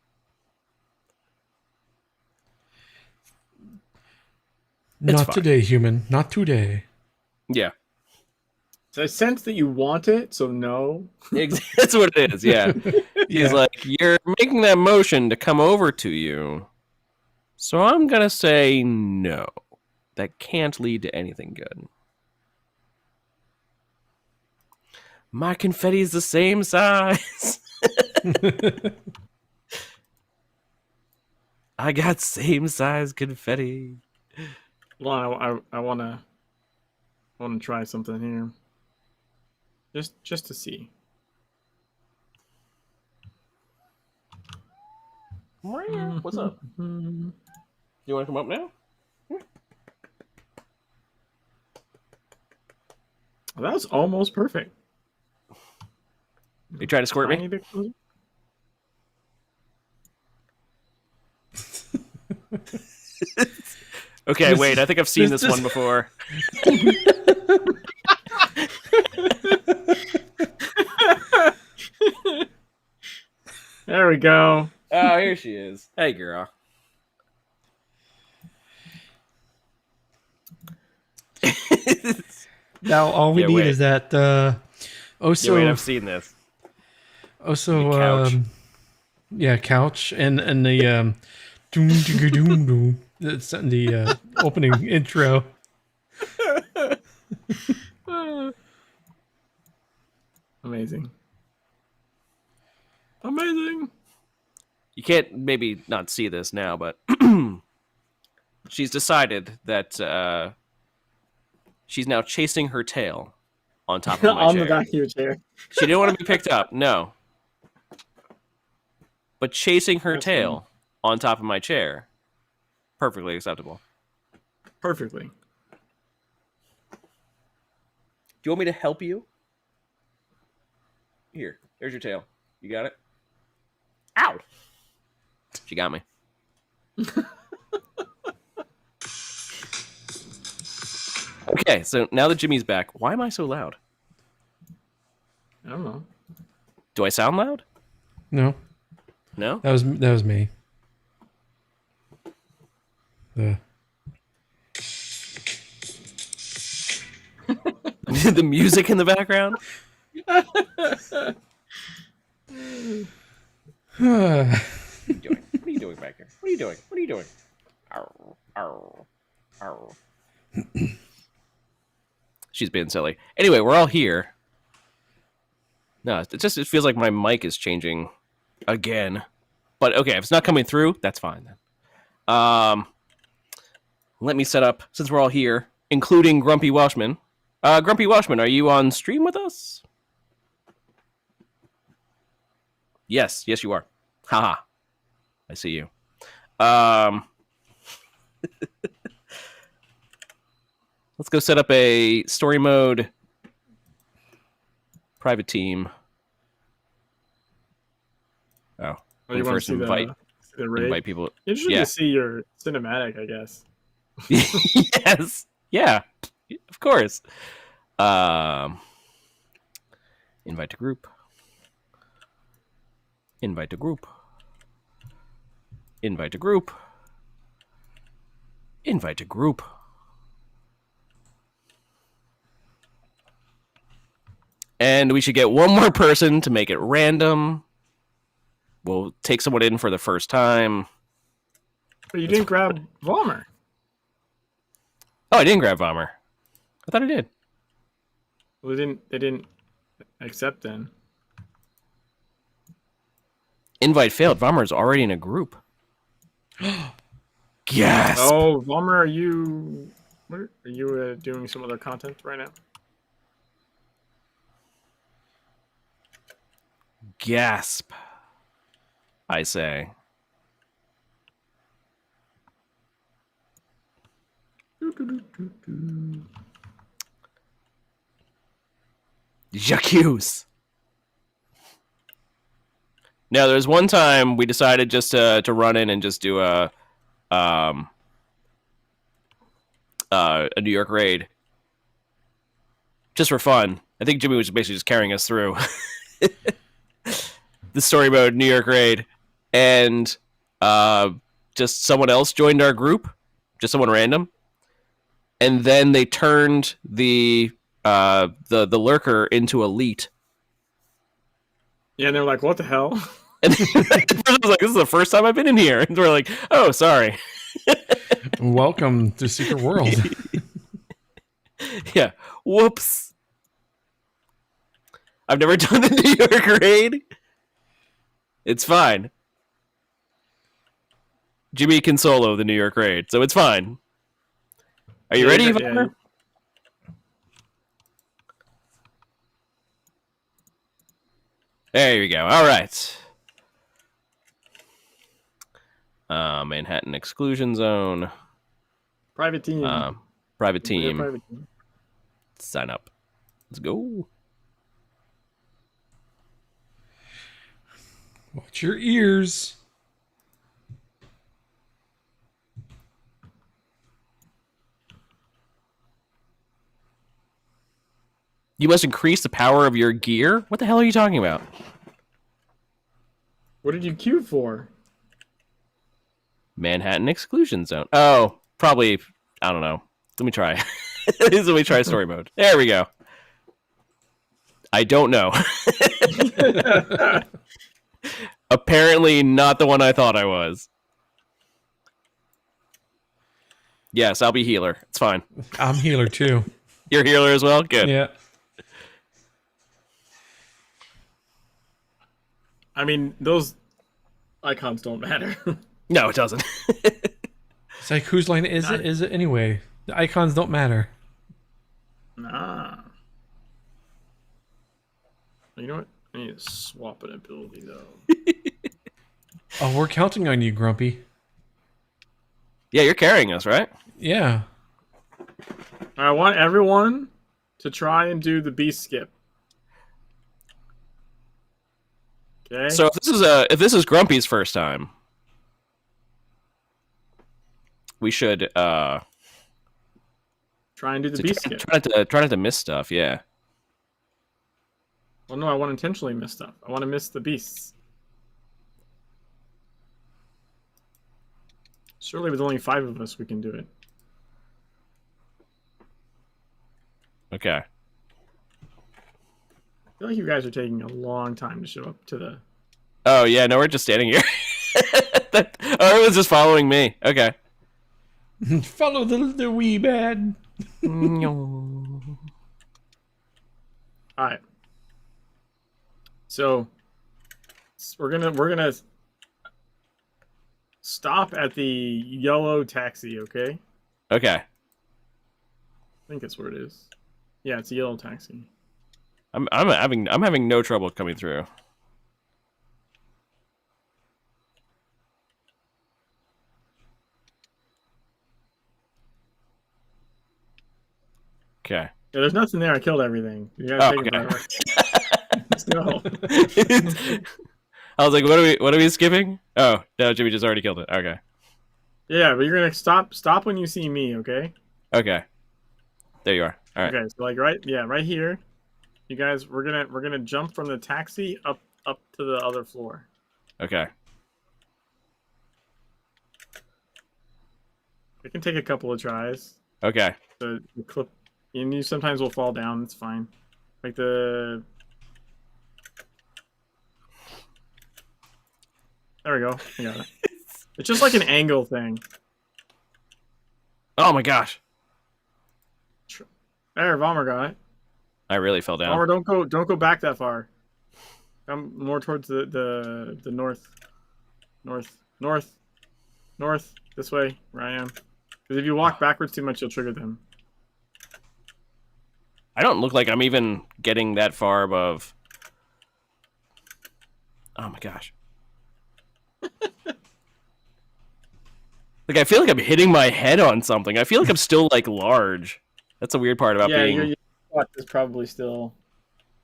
Speaker 3: Not today, human. Not today.
Speaker 2: Yeah.
Speaker 1: So I sense that you want it, so no.
Speaker 2: That's what it is, yeah. He's like, you're making that motion to come over to you. So I'm going to say no. That can't lead to anything good. My confetti is the same size. I got same size confetti.
Speaker 1: Well, I wanna try something here. Just to see.
Speaker 2: What's up? You want to come up now?
Speaker 1: Well, that was almost perfect.
Speaker 2: You trying to squirt me? Okay, wait. I think I've seen this one before.
Speaker 1: There we go.
Speaker 2: Oh, here she is. Hey, girl.
Speaker 3: Now all we need is that Ocho.
Speaker 2: Wait, I've seen this.
Speaker 3: Ocho,
Speaker 2: couch.
Speaker 3: Couch and the doom doom doom doom. That's the opening intro.
Speaker 1: Amazing.
Speaker 2: You can't maybe not see this now, but she's decided that she's now chasing her tail on top of my
Speaker 1: on
Speaker 2: chair.
Speaker 1: the back of your chair.
Speaker 2: She didn't want to be picked up, no. But chasing her tail on top of my chair, perfectly acceptable.
Speaker 1: Perfectly.
Speaker 2: Do you want me to help you? Here, there's your tail. You got it? Ow! She got me. Okay, so now that Jimmy's back, why am I so loud?
Speaker 1: I don't know.
Speaker 2: Do I sound loud?
Speaker 3: No.
Speaker 2: No?
Speaker 3: That was me.
Speaker 2: The music in the background?
Speaker 3: What
Speaker 2: What are you doing back here? What are you doing? Arr, arr, arr. She's being silly. Anyway, we're all here. No, it feels like my mic is changing again. But okay, if it's not coming through, that's fine then. Let me set up, since we're all here, including Grumpy Welshman. Grumpy Welshman, are you on stream with us? Yes, you are. Haha. I see you. Let's go set up a story mode private team. Oh,
Speaker 1: you want
Speaker 2: first
Speaker 1: to see
Speaker 2: invite
Speaker 1: the raid?
Speaker 2: invite people.
Speaker 1: Interesting to see your cinematic, I guess.
Speaker 2: Yes. Yeah. Of course. Invite to group. Invite to group. Invite to group. Invite to group. And we should get one more person to make it random. We'll take someone in for the first time.
Speaker 1: But you didn't grab Vollmer.
Speaker 2: Oh, I didn't grab Vollmer. I thought I did.
Speaker 1: Well, they didn't accept then.
Speaker 2: Invite failed. Vollmer's already in a group. Yes.
Speaker 1: Oh, Vollmer, are you doing some other content right now?
Speaker 2: Gasp. I say. J'accuse. Now, there's one time we decided just to run in and just do a New York raid, just for fun. I think Jimmy was basically just carrying us through. the story mode New York raid, and just someone else joined our group, just someone random, and then they turned the lurker into elite.
Speaker 1: Yeah, and they're like, "What the hell?"
Speaker 2: And the person was like, "This is the first time I've been in here," and we're like, "Oh, sorry."
Speaker 3: Welcome to Secret World.
Speaker 2: Yeah. Whoops. I've never done the New York raid. It's fine. Jimmy can solo the New York raid, so it's fine. Are you ready, Ivana? There you go. All right. Manhattan Exclusion Zone.
Speaker 1: Private team.
Speaker 2: Private team.
Speaker 1: Private team.
Speaker 2: Sign up. Let's go.
Speaker 3: Watch your ears.
Speaker 2: You must increase the power of your gear? What the hell are you talking about?
Speaker 1: What did you queue for?
Speaker 2: Manhattan Exclusion Zone. Oh, probably. I don't know. Let me try. Let me try story mode. There we go. I don't know. Apparently not the one I thought I was. Yes, I'll be healer. It's fine.
Speaker 3: I'm healer too.
Speaker 2: You're healer as well? Good.
Speaker 3: Yeah.
Speaker 1: I mean, those icons don't matter.
Speaker 2: No, it doesn't.
Speaker 3: It's like, whose line is it? Is it anyway? The icons don't matter.
Speaker 1: Nah. You know what? I need to swap an ability though.
Speaker 3: Oh, we're counting on you, Grumpy.
Speaker 2: Yeah, you're carrying us, right?
Speaker 3: Yeah.
Speaker 1: I want everyone to try and do the beast skip. Okay.
Speaker 2: So if this is Grumpy's first time, we should
Speaker 1: try and do the beast skip.
Speaker 2: Try not to miss stuff. Yeah.
Speaker 1: Well, no, I want to intentionally miss stuff. I want to miss the beasts. Surely with only 5 of us, we can do it.
Speaker 2: Okay.
Speaker 1: I feel like you guys are taking a long time to show up to the...
Speaker 2: Oh, yeah, no, we're just standing here. Everyone's just following me. Okay.
Speaker 3: Follow the wee bad.
Speaker 1: Alright. So, we're gonna stop at the yellow taxi, okay?
Speaker 2: Okay.
Speaker 1: I think that's where it is. Yeah, it's a yellow taxi.
Speaker 2: I'm having no trouble coming through. Okay.
Speaker 1: Yeah, there's nothing there. I killed everything. You gotta take it forever. Let's go.
Speaker 2: I was like, what are we skipping? Oh, no, Jimmy just already killed it. Okay.
Speaker 1: Yeah, but you're gonna stop when you see me, okay?
Speaker 2: Okay. There you are. All right.
Speaker 1: Okay, so like right here. You guys, we're gonna jump from the taxi up to the other floor.
Speaker 2: Okay.
Speaker 1: It can take a couple of tries.
Speaker 2: Okay.
Speaker 1: The clip, and you sometimes will fall down. It's fine. Like the. There we go. I got it. It's just like an angle thing.
Speaker 2: Oh my gosh.
Speaker 1: There, Vomer got it.
Speaker 2: I really fell down.
Speaker 1: Vomer, don't go back that far. Come more towards the north. This way, where I am. Because if you walk backwards too much, you'll trigger them.
Speaker 2: I don't look like I'm even getting that far above. Oh my gosh. Like, I feel like I'm hitting my head on something. I feel like I'm still, like, large. That's the weird part about being...
Speaker 1: Yeah, your spot is probably still...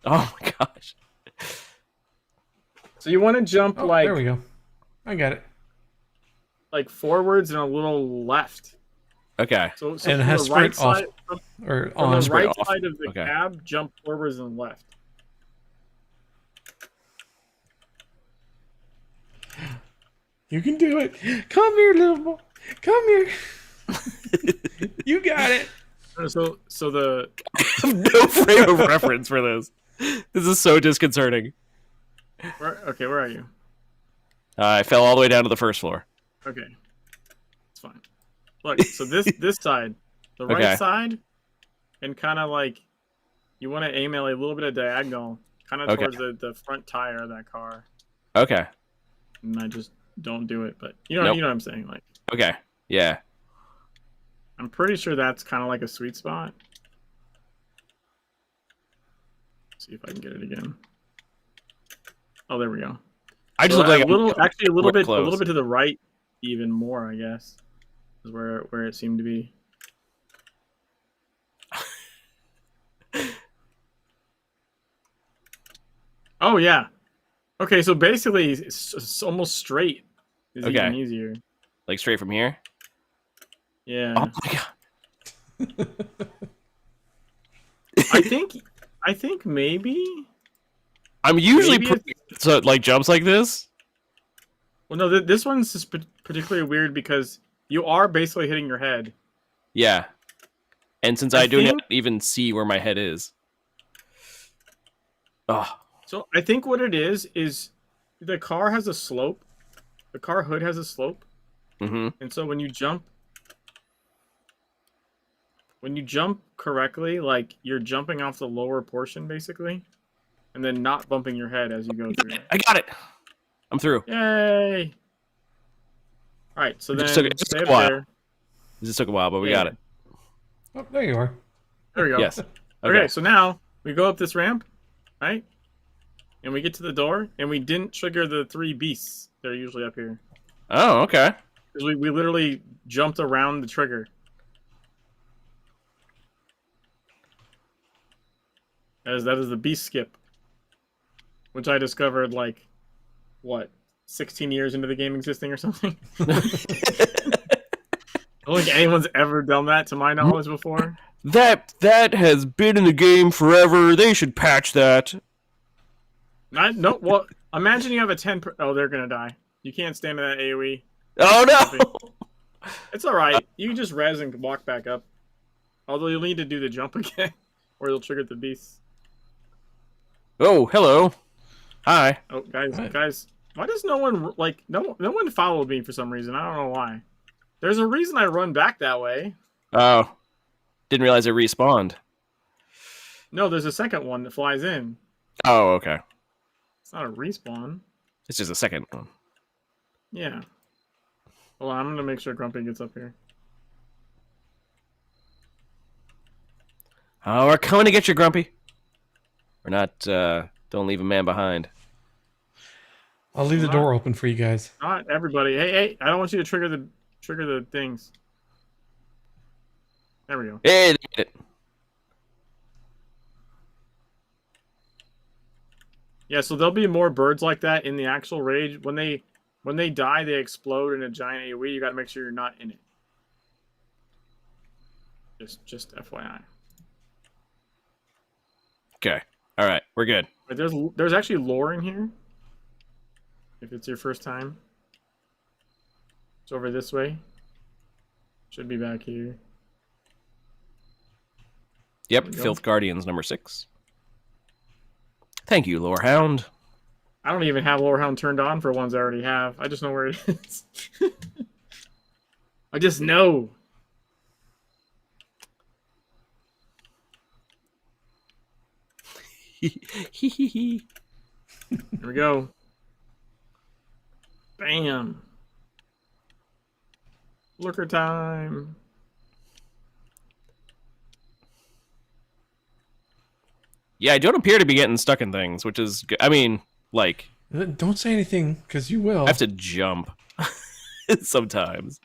Speaker 2: Oh my gosh.
Speaker 1: So you want to jump, like...
Speaker 3: There we go. I got it.
Speaker 1: Like, forwards and a little left.
Speaker 2: Okay.
Speaker 1: So
Speaker 3: and it has
Speaker 1: the right
Speaker 3: off.
Speaker 1: side,
Speaker 3: Or
Speaker 1: on
Speaker 3: on.
Speaker 1: the right
Speaker 2: off.
Speaker 1: side of the
Speaker 2: Okay.
Speaker 1: cab, jump forwards and left.
Speaker 3: You can do it. Come here, little boy. Come here. You got it.
Speaker 1: So the
Speaker 2: I have no frame of reference for this. This is so disconcerting.
Speaker 1: where are you?
Speaker 2: I fell all the way down to the first floor.
Speaker 1: Okay, it's fine. Look, so this side, the right
Speaker 2: Okay.
Speaker 1: side, and kind of like you want to aim at a little bit of diagonal, kind of
Speaker 2: Okay.
Speaker 1: towards the front tire of that car.
Speaker 2: Okay.
Speaker 1: And I just don't do it, but you know
Speaker 2: Nope.
Speaker 1: you know what I'm saying. Like
Speaker 2: Okay. Yeah.
Speaker 1: I'm pretty sure that's kind of like a sweet spot. See if I can get it again. Oh, there we go.
Speaker 2: I just
Speaker 1: So
Speaker 2: look like
Speaker 1: a little
Speaker 2: close.
Speaker 1: bit to the right, even more, I guess, is where it seemed to be. Oh yeah. Okay, so basically, it's almost straight is
Speaker 2: Okay.
Speaker 1: even easier.
Speaker 2: Like straight from here.
Speaker 1: Yeah.
Speaker 2: Oh my god.
Speaker 1: I think maybe.
Speaker 2: I'm usually
Speaker 1: Maybe
Speaker 2: pretty so like jumps like this.
Speaker 1: Well, no, this one's just particularly weird because you are basically hitting your head.
Speaker 2: Yeah. And since
Speaker 1: I
Speaker 2: I don't
Speaker 1: think-
Speaker 2: even see where my head is. Oh.
Speaker 1: So I think what it is the car has a slope. The car hood has a slope,
Speaker 2: Mm-hmm.
Speaker 1: and so when you jump correctly, like you're jumping off the lower portion basically, and then not bumping your head as you go through.
Speaker 2: I got it. I'm through.
Speaker 1: Yay! All right, so
Speaker 2: It
Speaker 1: then
Speaker 2: just took-
Speaker 1: stay
Speaker 2: a
Speaker 1: up
Speaker 2: while.
Speaker 1: there.
Speaker 2: This took a while, but we
Speaker 1: Yeah.
Speaker 2: got it.
Speaker 3: Oh, there you are.
Speaker 1: There we go.
Speaker 2: Yes.
Speaker 1: Okay, so now we go up this ramp, right? And we get to the door, and we didn't trigger the 3 beasts. They're usually up here.
Speaker 2: Oh, okay.
Speaker 1: 'Cause we literally jumped around the trigger. That is the beast skip. Which I discovered, like, what, 16 years into the game existing or something? I don't think anyone's ever done that, to my knowledge, before.
Speaker 2: That has been in the game forever. They should patch that.
Speaker 1: No, well, imagine you have a 10... Oh, they're gonna die. You can't stand in that AoE.
Speaker 2: Oh no!
Speaker 1: It's alright. You can just res and walk back up. Although you'll need to do the jump again, or you'll trigger the beasts.
Speaker 2: Oh, hello. Hi.
Speaker 1: Oh, guys,
Speaker 3: Right.
Speaker 1: guys, why does no one like no one followed me for some reason? I don't know why. There's a reason I run back that way.
Speaker 2: Oh, didn't realize it respawned.
Speaker 1: No, there's a second one that flies in.
Speaker 2: Oh, okay.
Speaker 1: It's not a respawn.
Speaker 2: It's just a second one.
Speaker 1: Yeah. Hold on, I'm gonna make sure Grumpy gets up here.
Speaker 2: Oh, we're coming to get you, Grumpy. We're not. Don't leave a man behind.
Speaker 3: I'll leave the door open for you guys.
Speaker 1: Not everybody. Hey, I don't want you to trigger the things. There we go.
Speaker 2: Hey, they did it.
Speaker 1: Yeah, so there'll be more birds like that in the actual raid. When they die, they explode in a giant AoE. You got to make sure you're not in it. Just FYI.
Speaker 2: Okay. All right. We're good.
Speaker 1: But there's actually lore in here. If it's your first time, it's over this way. Should be back here.
Speaker 2: Yep.
Speaker 1: There we go.
Speaker 2: Filth Guardians number 6. Thank you, Lorehound.
Speaker 1: I don't even have Lorehound turned on for ones I already have. I just know where it is. I just know. Here we go. Bam. Looker time.
Speaker 2: Yeah, I don't appear to be getting stuck in things, which is, I mean, like,
Speaker 3: Don't say anything, because you will.
Speaker 2: I have to jump sometimes.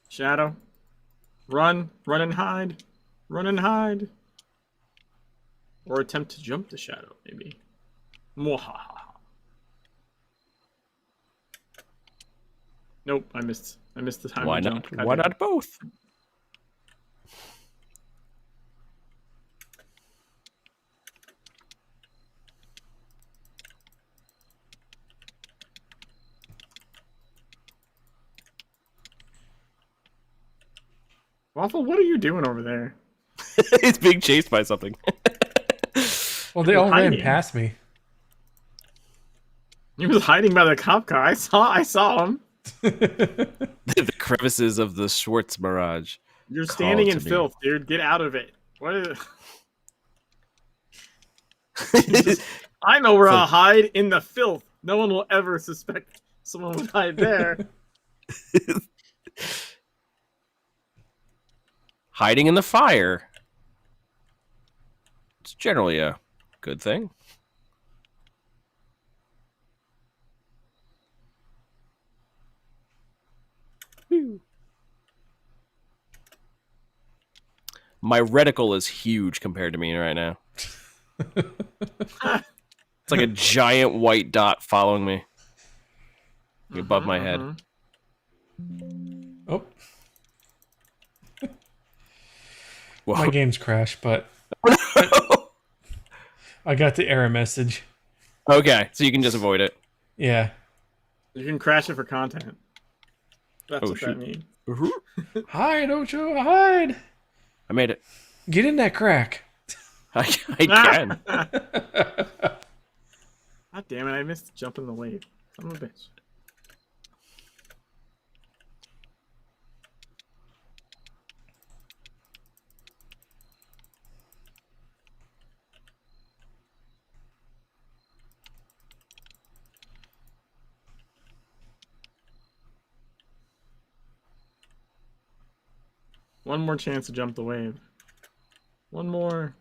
Speaker 1: Shadow. Run. Run and hide. Run and hide. Or attempt to jump the shadow, maybe. Mwahaha. Nope, I missed the time
Speaker 2: Why
Speaker 1: to
Speaker 2: not?
Speaker 1: jump.
Speaker 2: Why not both?
Speaker 1: Waffle, what are you doing over there?
Speaker 2: It's being chased by something.
Speaker 3: Well, they all ran
Speaker 1: hiding.
Speaker 3: past me.
Speaker 1: He was hiding by the cop car. I saw him.
Speaker 2: The crevices of the Schwartz Mirage.
Speaker 1: You're standing in
Speaker 2: to me.
Speaker 1: filth, dude. Get out of it. What is... I know where I'll hide, in the filth. No one will ever suspect someone would hide there.
Speaker 2: Hiding in the fire. It's generally a good thing. Whew. My reticle is huge compared to me right now. It's like a giant white dot following me above my head.
Speaker 3: Oh.
Speaker 2: Whoa.
Speaker 3: My game's crashed, but I got the error message.
Speaker 2: Okay, so you can just avoid it.
Speaker 3: Yeah.
Speaker 1: You can crash it for content. That's
Speaker 2: Oh,
Speaker 1: what
Speaker 2: shoot.
Speaker 1: that means.
Speaker 3: Hide, Ocho, hide.
Speaker 2: I made it.
Speaker 3: Get in that crack.
Speaker 2: I can.
Speaker 1: God damn it, I missed jumping the wave. Son of a bitch. One more chance to jump the wave. One more.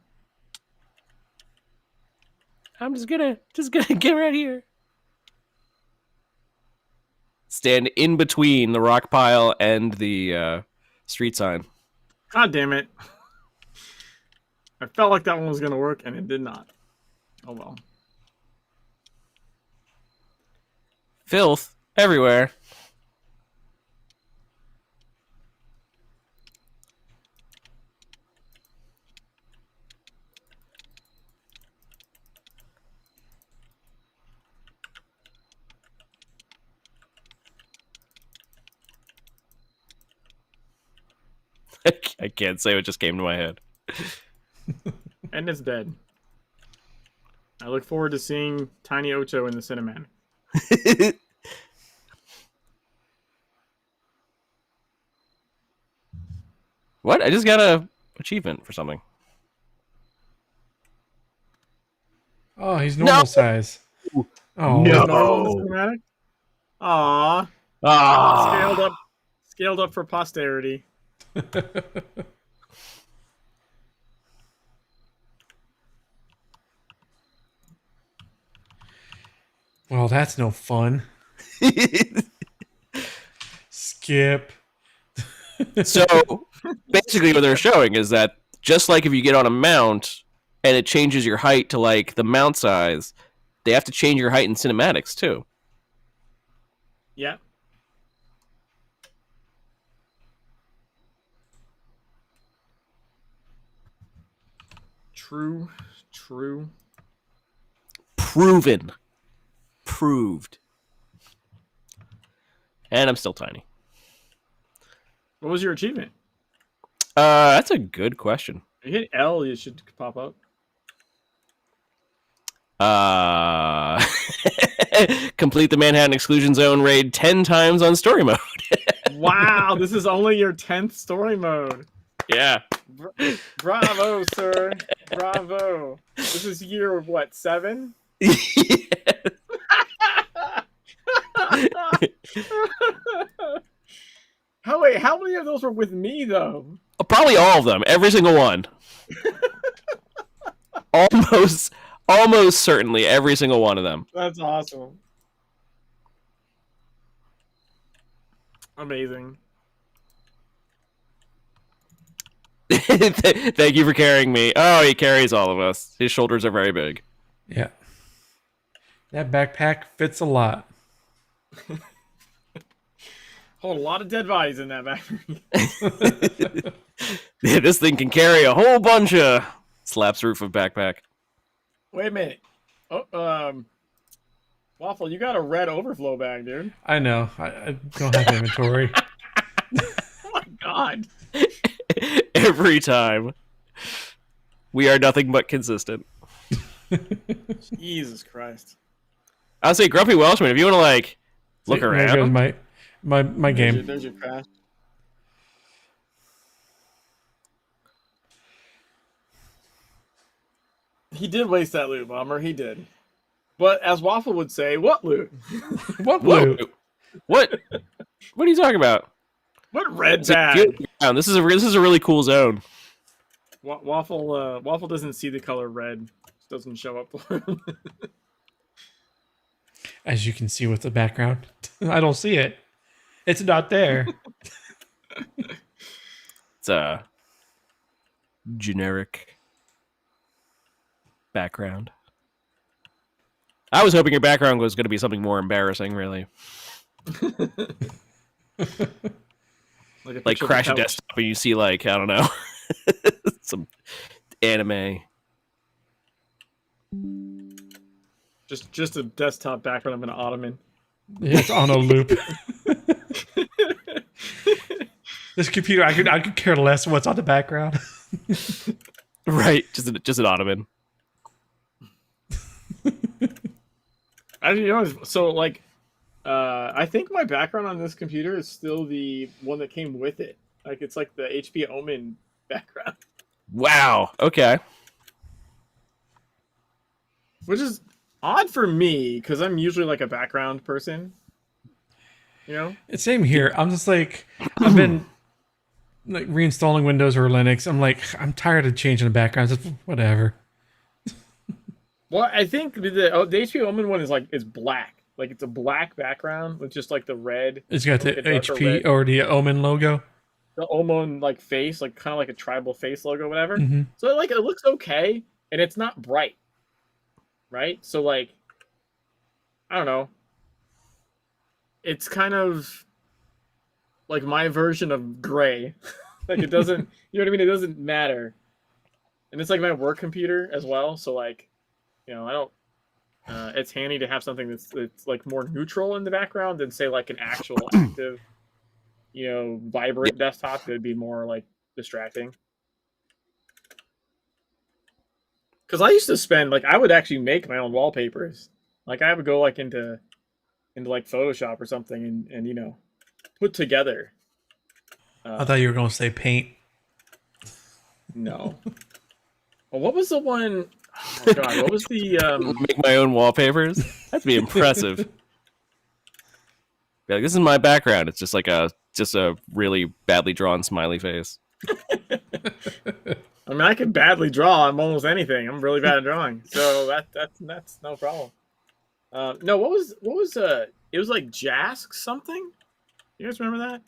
Speaker 2: I'm just gonna get right here. Stand in between the rock pile and the street sign.
Speaker 1: God damn it. I felt like that one was gonna work and it did not. Oh well.
Speaker 2: Filth everywhere. I can't say what just came to my head.
Speaker 1: And it's dead. I look forward to seeing Tiny Ocho in the Cinnamon.
Speaker 2: What? I just got a achievement for something.
Speaker 3: Oh, he's normal size. Oh
Speaker 2: No.
Speaker 1: Normal cinematic? Aww.
Speaker 2: Ah.
Speaker 1: Scaled up for posterity.
Speaker 3: Well, that's no fun. Skip.
Speaker 2: So basically what they're showing is that just like if you get on a mount and it changes your height to like the mount size, they have to change your height in cinematics too.
Speaker 1: Yeah. True.
Speaker 2: Proven. Proved. And I'm still tiny.
Speaker 1: What was your achievement?
Speaker 2: That's a good question.
Speaker 1: If you hit L, it should pop up.
Speaker 2: Complete the Manhattan Exclusion Zone raid 10 times on story mode.
Speaker 1: Wow, this is only your 10th story mode.
Speaker 2: Yeah.
Speaker 1: Bravo, sir. Bravo. This is year, what, 7? How many of those were with me, though?
Speaker 2: Probably all of them. Every single one. Almost certainly every single one of them.
Speaker 1: That's awesome. Amazing.
Speaker 2: Thank you for carrying me. Oh, he carries all of us. His shoulders are very big.
Speaker 3: Yeah. That backpack fits a lot.
Speaker 1: Hold a lot of dead bodies in that backpack.
Speaker 2: Yeah, this thing can carry a whole bunch of slaps roof of backpack.
Speaker 1: Wait a minute. Oh, Waffle, you got a red overflow bag, dude.
Speaker 3: I know. I don't have inventory.
Speaker 1: Oh my god.
Speaker 2: Every time. We are nothing but consistent.
Speaker 1: Jesus Christ.
Speaker 2: I'll say, Grumpy Welshman, if you want to like look
Speaker 3: There
Speaker 2: around.
Speaker 3: goes my game.
Speaker 1: There's your crash. He did waste that loot, Bomber. He did. But as Waffle would say, what loot?
Speaker 3: What
Speaker 2: Whoa.
Speaker 3: loot?
Speaker 2: What? What are you talking about?
Speaker 1: What red
Speaker 2: It's a
Speaker 1: bag?
Speaker 2: good ground. This is a really cool zone.
Speaker 1: Waffle doesn't see the color red. It doesn't show up for him.
Speaker 3: As you can see with the background, I don't see it. It's not there.
Speaker 2: It's a generic background. I was hoping your background was going to be something more embarrassing, really. Like crash a desktop and you see like, I don't know, some anime.
Speaker 1: Just a desktop background of an ottoman.
Speaker 3: Yeah, it's on a loop. This computer, I could care less what's on the background.
Speaker 2: Right, just an ottoman.
Speaker 1: I think my background on this computer is still the one that came with it. Like it's like the HP Omen background,
Speaker 2: Wow. Okay.
Speaker 1: which is odd for me because I'm usually like a background person. You know,
Speaker 3: It's same here. I'm just like, I've been like reinstalling Windows or Linux. I'm like, I'm tired of changing the backgrounds. It's whatever.
Speaker 1: well, I think the HP Omen one is black. Like it's a black background with just like the red.
Speaker 3: It's got the
Speaker 1: like a darker
Speaker 3: HP
Speaker 1: red.
Speaker 3: or the Omen logo.
Speaker 1: The Omen like face, like kind of like a tribal face logo, whatever.
Speaker 3: Mhm.
Speaker 1: So like it looks okay, and it's not bright, right? So like, I don't know. It's kind of like my version of gray. Like it doesn't, you know what I mean? It doesn't matter, and it's like my work computer as well. So like, you know, I don't. It's handy to have something that's like more neutral in the background than say like an actual active, you know, vibrant desktop. That'd be more like distracting. Because I used to spend like I would actually make my own wallpapers. Like I would go like into like Photoshop or something and you know put together.
Speaker 3: I thought you were going to say paint.
Speaker 1: No. Well, what was the one? Oh god, what was the
Speaker 2: Make my own wallpapers. That'd be impressive. Be like, this is my background. It's just like a really badly drawn smiley face.
Speaker 1: I mean, I can badly draw on almost anything. I'm really bad at drawing, so that's no problem. No, what was it was like Jask something. You guys remember that?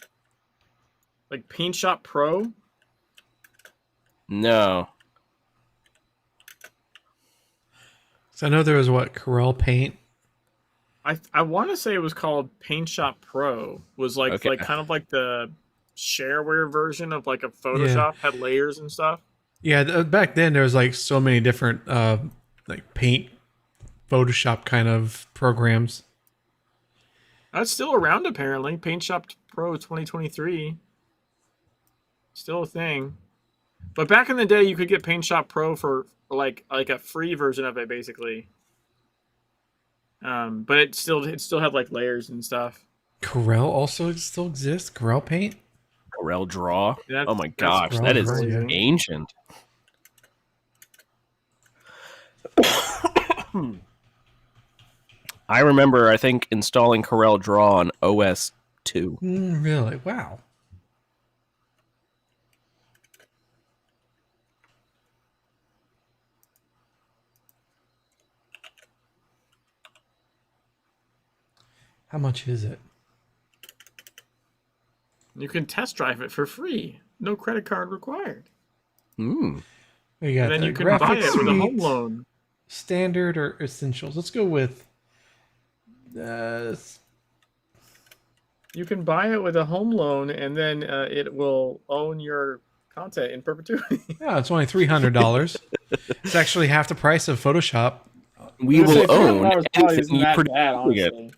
Speaker 1: Like Paint Shop Pro.
Speaker 2: No.
Speaker 3: So I know there was Corel Paint.
Speaker 1: I want to say it was called Paint Shop Pro. Was like
Speaker 2: Okay.
Speaker 1: like kind of like the shareware version of like a Photoshop, had layers and stuff.
Speaker 3: Yeah, back then there was like so many different like Paint, Photoshop kind of programs.
Speaker 1: That's still around apparently. Paint Shop Pro 2023. Still a thing. But back in the day you could get Paint Shop Pro for like a free version of it basically. But it still had like layers and stuff.
Speaker 3: Corel also still exists. Corel Paint.
Speaker 2: Corel Draw.
Speaker 1: That's-
Speaker 2: Oh my
Speaker 1: that's
Speaker 2: gosh,
Speaker 3: Corel
Speaker 2: that is
Speaker 3: Draw, yeah.
Speaker 2: ancient. I remember, I think, installing Corel Draw on OS 2.
Speaker 3: Really? Wow. How much is it?
Speaker 1: You can test drive it for free. No credit card required.
Speaker 2: Mm.
Speaker 3: We got
Speaker 1: And then
Speaker 3: the
Speaker 1: you can buy
Speaker 3: graphics
Speaker 1: it with a home
Speaker 3: suite,
Speaker 1: loan.
Speaker 3: standard or essentials. Let's go with
Speaker 1: You can buy it with a home loan, and then it will own your content in perpetuity.
Speaker 3: Yeah, it's only $300. It's actually half the price of Photoshop.
Speaker 2: We will own
Speaker 1: probably
Speaker 2: anything
Speaker 1: isn't
Speaker 2: you
Speaker 1: that
Speaker 2: produce.
Speaker 1: bad, honestly.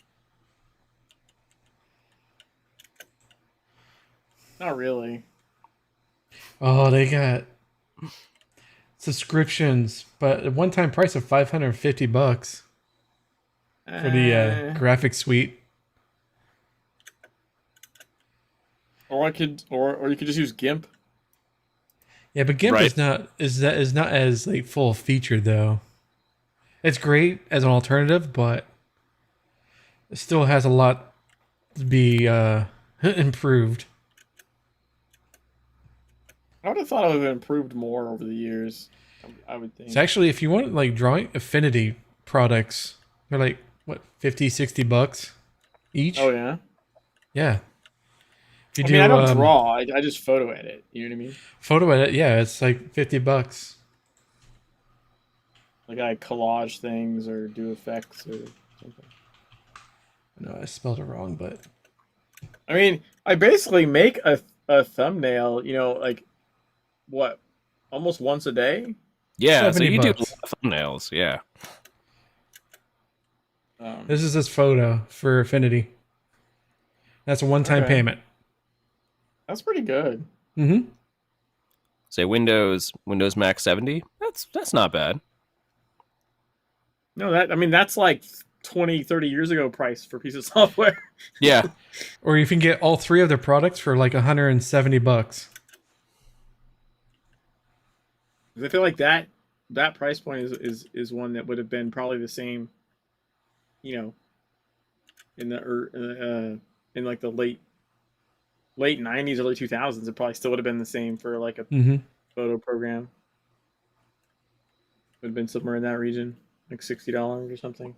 Speaker 1: Not really.
Speaker 3: Oh, they got subscriptions, but a one-time price of $550 for the graphic suite.
Speaker 1: Or you could just use GIMP.
Speaker 3: Yeah, but GIMP
Speaker 2: Right.
Speaker 3: is not as like full featured though. It's great as an alternative, but it still has a lot to be improved.
Speaker 1: I would have thought it would have improved more over the years. I would think.
Speaker 3: It's actually, if you want like drawing affinity products, they're like what, $50-$60 each.
Speaker 1: Oh yeah.
Speaker 3: Yeah. If
Speaker 1: I don't draw. I just photo edit. You know what I mean?
Speaker 3: Photo edit, yeah, it's like $50.
Speaker 1: Like I collage things or do effects or something.
Speaker 3: No, I spelled it wrong, but
Speaker 1: I mean, I basically make a thumbnail. Like what, almost once a day.
Speaker 2: Yeah, so you do
Speaker 3: $70.
Speaker 2: thumbnails. Yeah.
Speaker 3: This is this photo for Affinity. That's a one-time payment.
Speaker 1: That's pretty good.
Speaker 3: Mm-hmm.
Speaker 2: Say Windows Max 70. That's not bad.
Speaker 1: No, that's like 20, 30 years ago price for a piece of software.
Speaker 2: Yeah.
Speaker 3: Or you can get all three of their products for like $170.
Speaker 1: I feel like that price point is one that would have been probably the same, in like the late 90s, early 2000s. It probably still would have been the same for like a photo program. Would have been somewhere in that region, like $60 or something,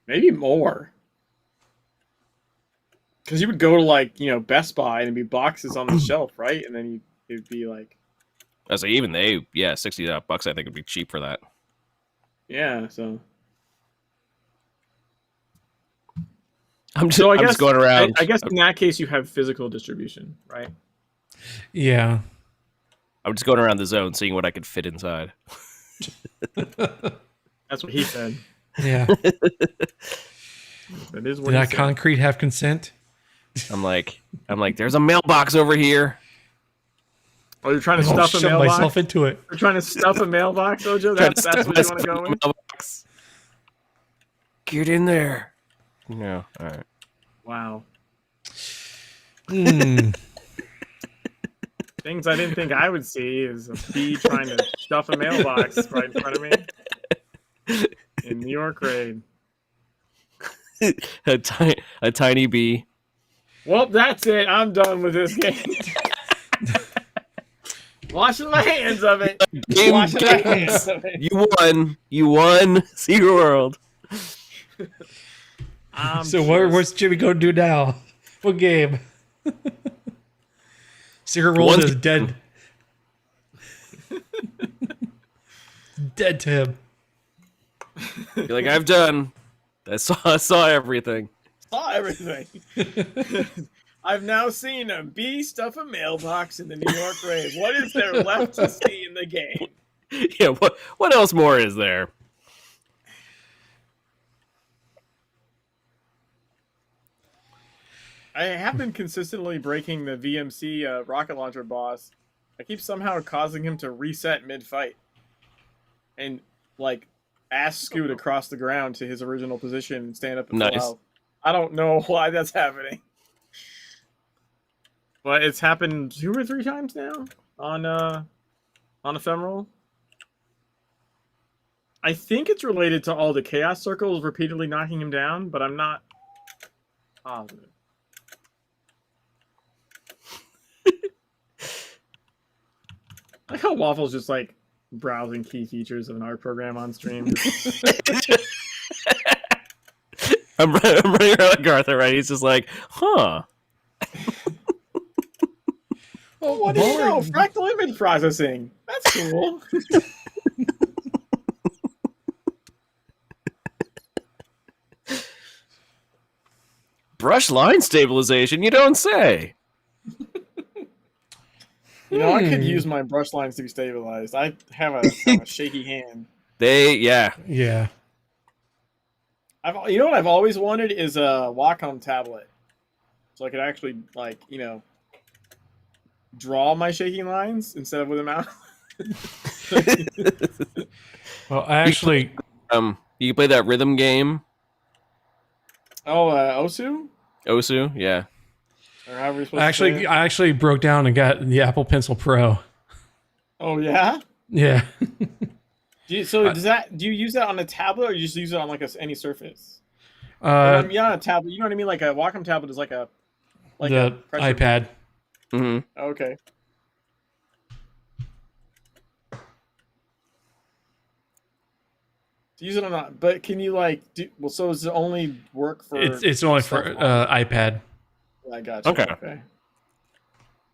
Speaker 1: maybe more. Because you would go to like Best Buy and it'd be boxes on the shelf, right? And then it'd be like,
Speaker 2: I was like, even $60 I think would be cheap for that.
Speaker 1: yeah. So
Speaker 2: I'm just going around.
Speaker 1: I guess in that case you have physical distribution, right?
Speaker 3: Yeah.
Speaker 2: I'm just going around the zone, seeing what I could fit inside.
Speaker 1: That's what he said.
Speaker 3: Yeah.
Speaker 1: That is what
Speaker 3: Did that concrete have consent?
Speaker 2: I'm like, there's a mailbox over here.
Speaker 1: Oh, you're trying to stuff a
Speaker 3: shove
Speaker 1: mailbox?
Speaker 3: myself into it.
Speaker 1: You're trying to stuff a mailbox, Ocho? That's what you want to go with?
Speaker 2: Mailbox. Get in there. No, all right.
Speaker 1: Wow.
Speaker 3: Mm.
Speaker 1: Things I didn't think I would see is a bee trying to stuff a mailbox right in front of me in New York raid.
Speaker 2: a tiny bee.
Speaker 1: Well, that's it. I'm done with this game. Washing my hands of it. Washing my hands of it.
Speaker 2: You won. See your world.
Speaker 3: So where's Jimmy going to do now? What game? Secret World is dead. Dead to him.
Speaker 2: You're like, I've done. I saw everything.
Speaker 1: Saw everything. I've now seen a bee stuff a mailbox in the New York raid. What is there left to see in the game?
Speaker 2: Yeah, what else more is there?
Speaker 1: I have been consistently breaking the VMC rocket launcher boss. I keep somehow causing him to reset mid-fight. And, like, ass scoot across the ground to his original position and stand up at full health. I don't know why that's happening. But it's happened 2 or 3 times now on Ephemeral. I think it's related to all the Chaos Circles repeatedly knocking him down, but I'm not positive. I like how Waffle's just like browsing key features of an art program on stream.
Speaker 2: I'm running around like Arthur, right? He's just like, huh.
Speaker 1: Well, what do you know? Fractal image processing. That's cool.
Speaker 2: Brush line stabilization, you don't say.
Speaker 1: You know, I could use my brush lines to be stabilized. I have a kind of a shaky hand.
Speaker 3: Yeah.
Speaker 1: You know what I've always wanted is a Wacom tablet, so I could actually draw my shaking lines instead of with a mouse.
Speaker 3: Well, I actually,
Speaker 2: you can play that rhythm game.
Speaker 1: Oh, Osu?
Speaker 2: Osu, yeah.
Speaker 1: Or however you're supposed to say it.
Speaker 3: I actually broke down and got the Apple Pencil Pro.
Speaker 1: Oh yeah.
Speaker 3: Yeah.
Speaker 1: Do you use that on a tablet or you just use it on like any surface? On a tablet, you know what I mean? Like a Wacom tablet is like
Speaker 3: the
Speaker 1: a
Speaker 3: iPad.
Speaker 2: Mm-hmm.
Speaker 1: Okay. Use it on a, but can you so does it only work for
Speaker 3: it's only for iPad.
Speaker 1: I got you.
Speaker 2: Okay.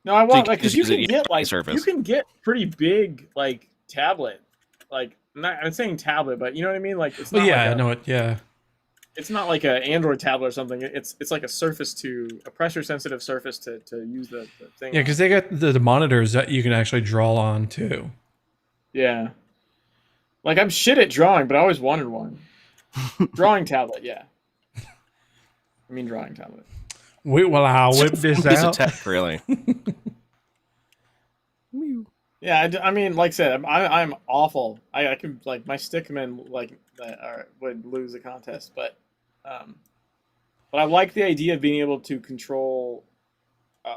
Speaker 1: No, I want
Speaker 2: So
Speaker 1: because you can get
Speaker 2: surface.
Speaker 1: you can get pretty big tablet. I'm saying tablet, but you know what I mean? Like it's not
Speaker 3: I know it. Yeah.
Speaker 1: It's not like an Android tablet or something. It's like a pressure sensitive surface to use the thing.
Speaker 3: Yeah, because they got the monitors that you can actually draw on too.
Speaker 1: Yeah. Like I'm shit at drawing, but I always wanted one. Drawing tablet, yeah. I mean drawing tablet.
Speaker 3: I'll whip this out.
Speaker 2: Tech, really.
Speaker 1: Yeah, I mean, like I said, I'm awful. I can my stickmen would lose the contest, but I like the idea of being able to control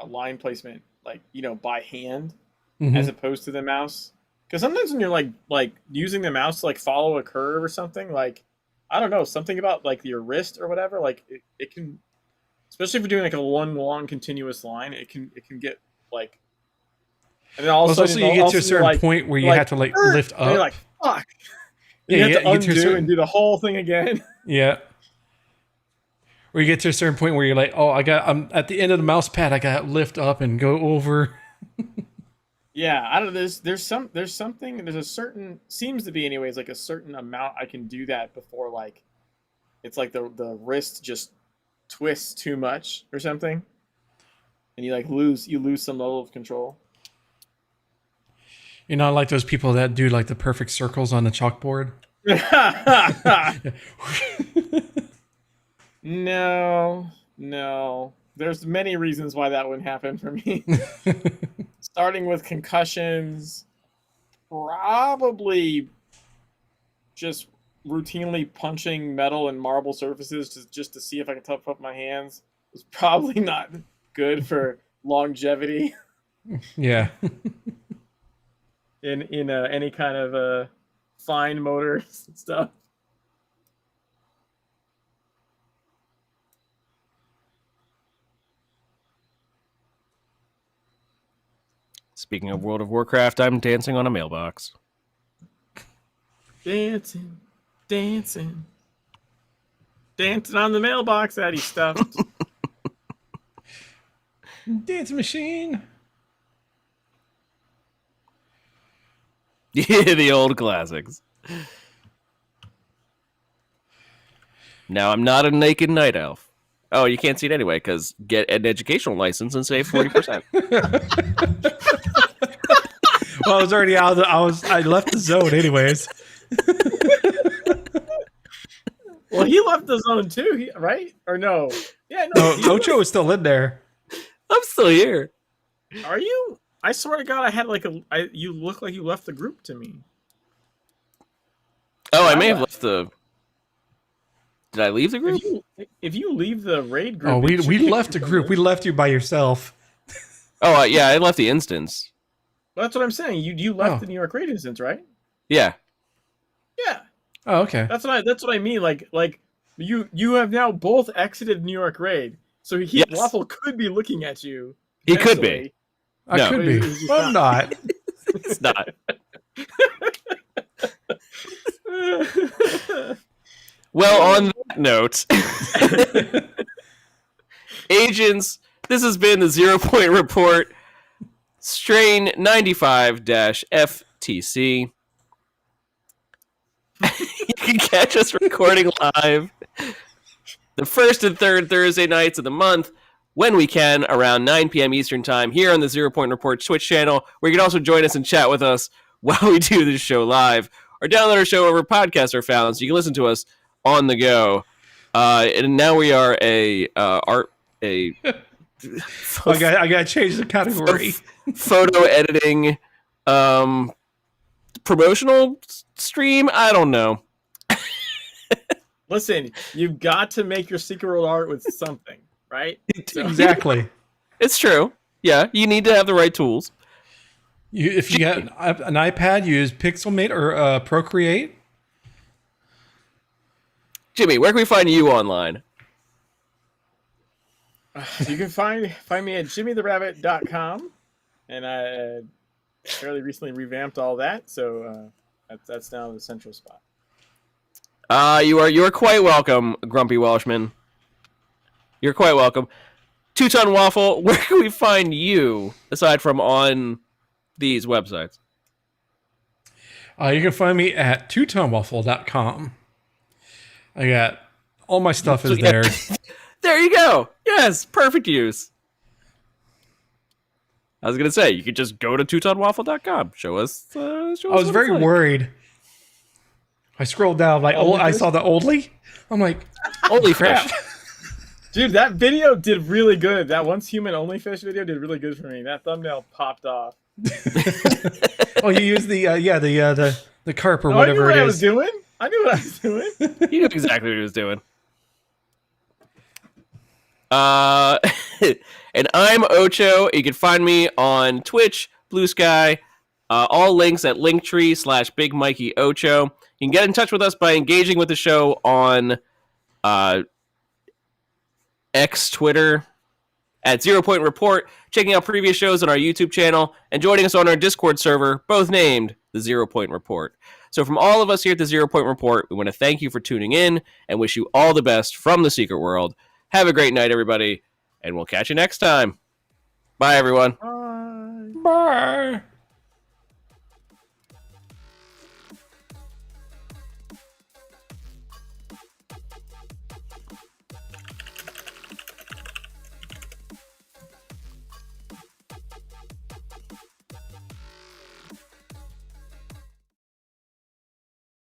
Speaker 1: line placement by hand as opposed to the mouse. Because sometimes when you're like using the mouse to follow a curve or something, I don't know, something about your wrist or whatever, it can, especially if you're doing a one long continuous line, it can get and then all of a sudden
Speaker 3: you get to a certain point where you have to lift up.
Speaker 1: And you're like, fuck. You have to undo and do the whole thing again.
Speaker 3: Yeah. Or you get to a certain point where you're like, oh, I'm at the end of the mouse pad. I got to lift up and go over.
Speaker 1: Yeah, I don't know. There's a certain, seems to be anyways, a certain amount I can do that before it's the wrist just twists too much or something, and you lose some level of control. You're
Speaker 3: not like those people that do the perfect circles on the chalkboard.
Speaker 1: No. There's many reasons why that wouldn't happen for me. Starting with concussions, probably just routinely punching metal and marble surfaces just to see if I can tough up my hands was probably not good for longevity.
Speaker 3: Yeah.
Speaker 1: in any kind of fine motor stuff.
Speaker 2: Speaking of World of Warcraft, I'm dancing on a mailbox.
Speaker 1: Dancing on the mailbox that he stuffed.
Speaker 3: Dance machine.
Speaker 2: Yeah, the old classics. Now I'm not a naked night elf. Oh, you can't see it anyway, because get an educational license and save 40%.
Speaker 3: Well, I was already out. I left the zone anyways.
Speaker 1: Well, he left the zone too, right? Or no? Yeah,
Speaker 3: no. Ocho is still in there.
Speaker 2: I'm still here.
Speaker 1: Are you? I swear to God, I had you look like you left the group to me.
Speaker 2: Oh, I may have left the. Did I leave the group?
Speaker 1: If you leave the raid group,
Speaker 3: oh, we left the group. We left you by yourself.
Speaker 2: Oh, yeah, I left the instance.
Speaker 1: Well, that's what I'm saying. You left the New York raid instance, right?
Speaker 2: Yeah.
Speaker 1: Yeah.
Speaker 3: Oh, okay.
Speaker 1: That's what I mean. Like you have now both exited New York raid, so yes. Waffle could be looking at you.
Speaker 2: He could be.
Speaker 3: I could be. But I'm not.
Speaker 2: It's not. Well, on that note, agents, this has been the 0 Point Report, strain 95-FTC. You can catch us recording live the first and third Thursday nights of the month when we can around 9 p.m. Eastern Time here on the 0 Point Report Twitch channel, where you can also join us and chat with us while we do this show live, or download our show wherever podcasts are found so you can listen to us on the go. And now we are I
Speaker 3: gotta change the category.
Speaker 2: Photo editing promotional stream? I don't know.
Speaker 1: Listen, you've got to make your secret world art with something, right? So.
Speaker 3: Exactly.
Speaker 2: It's true. Yeah, you need to have the right tools.
Speaker 3: If you got an iPad, use Pixelmate or Procreate.
Speaker 1: Jimmy, where can we find you online? You can find me at jimmytherabbit.com, and I fairly recently revamped all that, so that's now the central spot.
Speaker 2: You are quite welcome, Grumpy Welshman. You're quite welcome. Toutan Waffle, where can we find you aside from on these websites?
Speaker 3: You can find me at toutanwaffle.com. I got all my stuff is there.
Speaker 2: There you go. Yes, perfect use. I was gonna say you could just go to toutanwaffle.com. Show us. I
Speaker 3: was very worried. I scrolled down, like I saw the Oldly. I'm like,
Speaker 2: holy
Speaker 3: crap.
Speaker 2: fish.
Speaker 1: Dude, that video did really good. That Once Human Only Fish video did really good for me. That thumbnail popped off.
Speaker 3: Oh, you used the carp or
Speaker 1: I
Speaker 3: whatever
Speaker 1: knew what
Speaker 3: it
Speaker 1: I
Speaker 3: is.
Speaker 1: was doing. I knew what I was doing.
Speaker 2: He knew exactly what he was doing. And I'm Ocho. You can find me on Twitch, Blue Sky, all links at linktree/Big Mikey Ocho. You can get in touch with us by engaging with the show on X Twitter at 0 Point Report, checking out previous shows on our YouTube channel, and joining us on our Discord server, both named the 0 Point Report. So from all of us here at the 0 Point Report, we want to thank you for tuning in and wish you all the best from the secret world. Have a great night, everybody, and we'll catch you next time. Bye, everyone.
Speaker 1: Bye.
Speaker 3: Bye.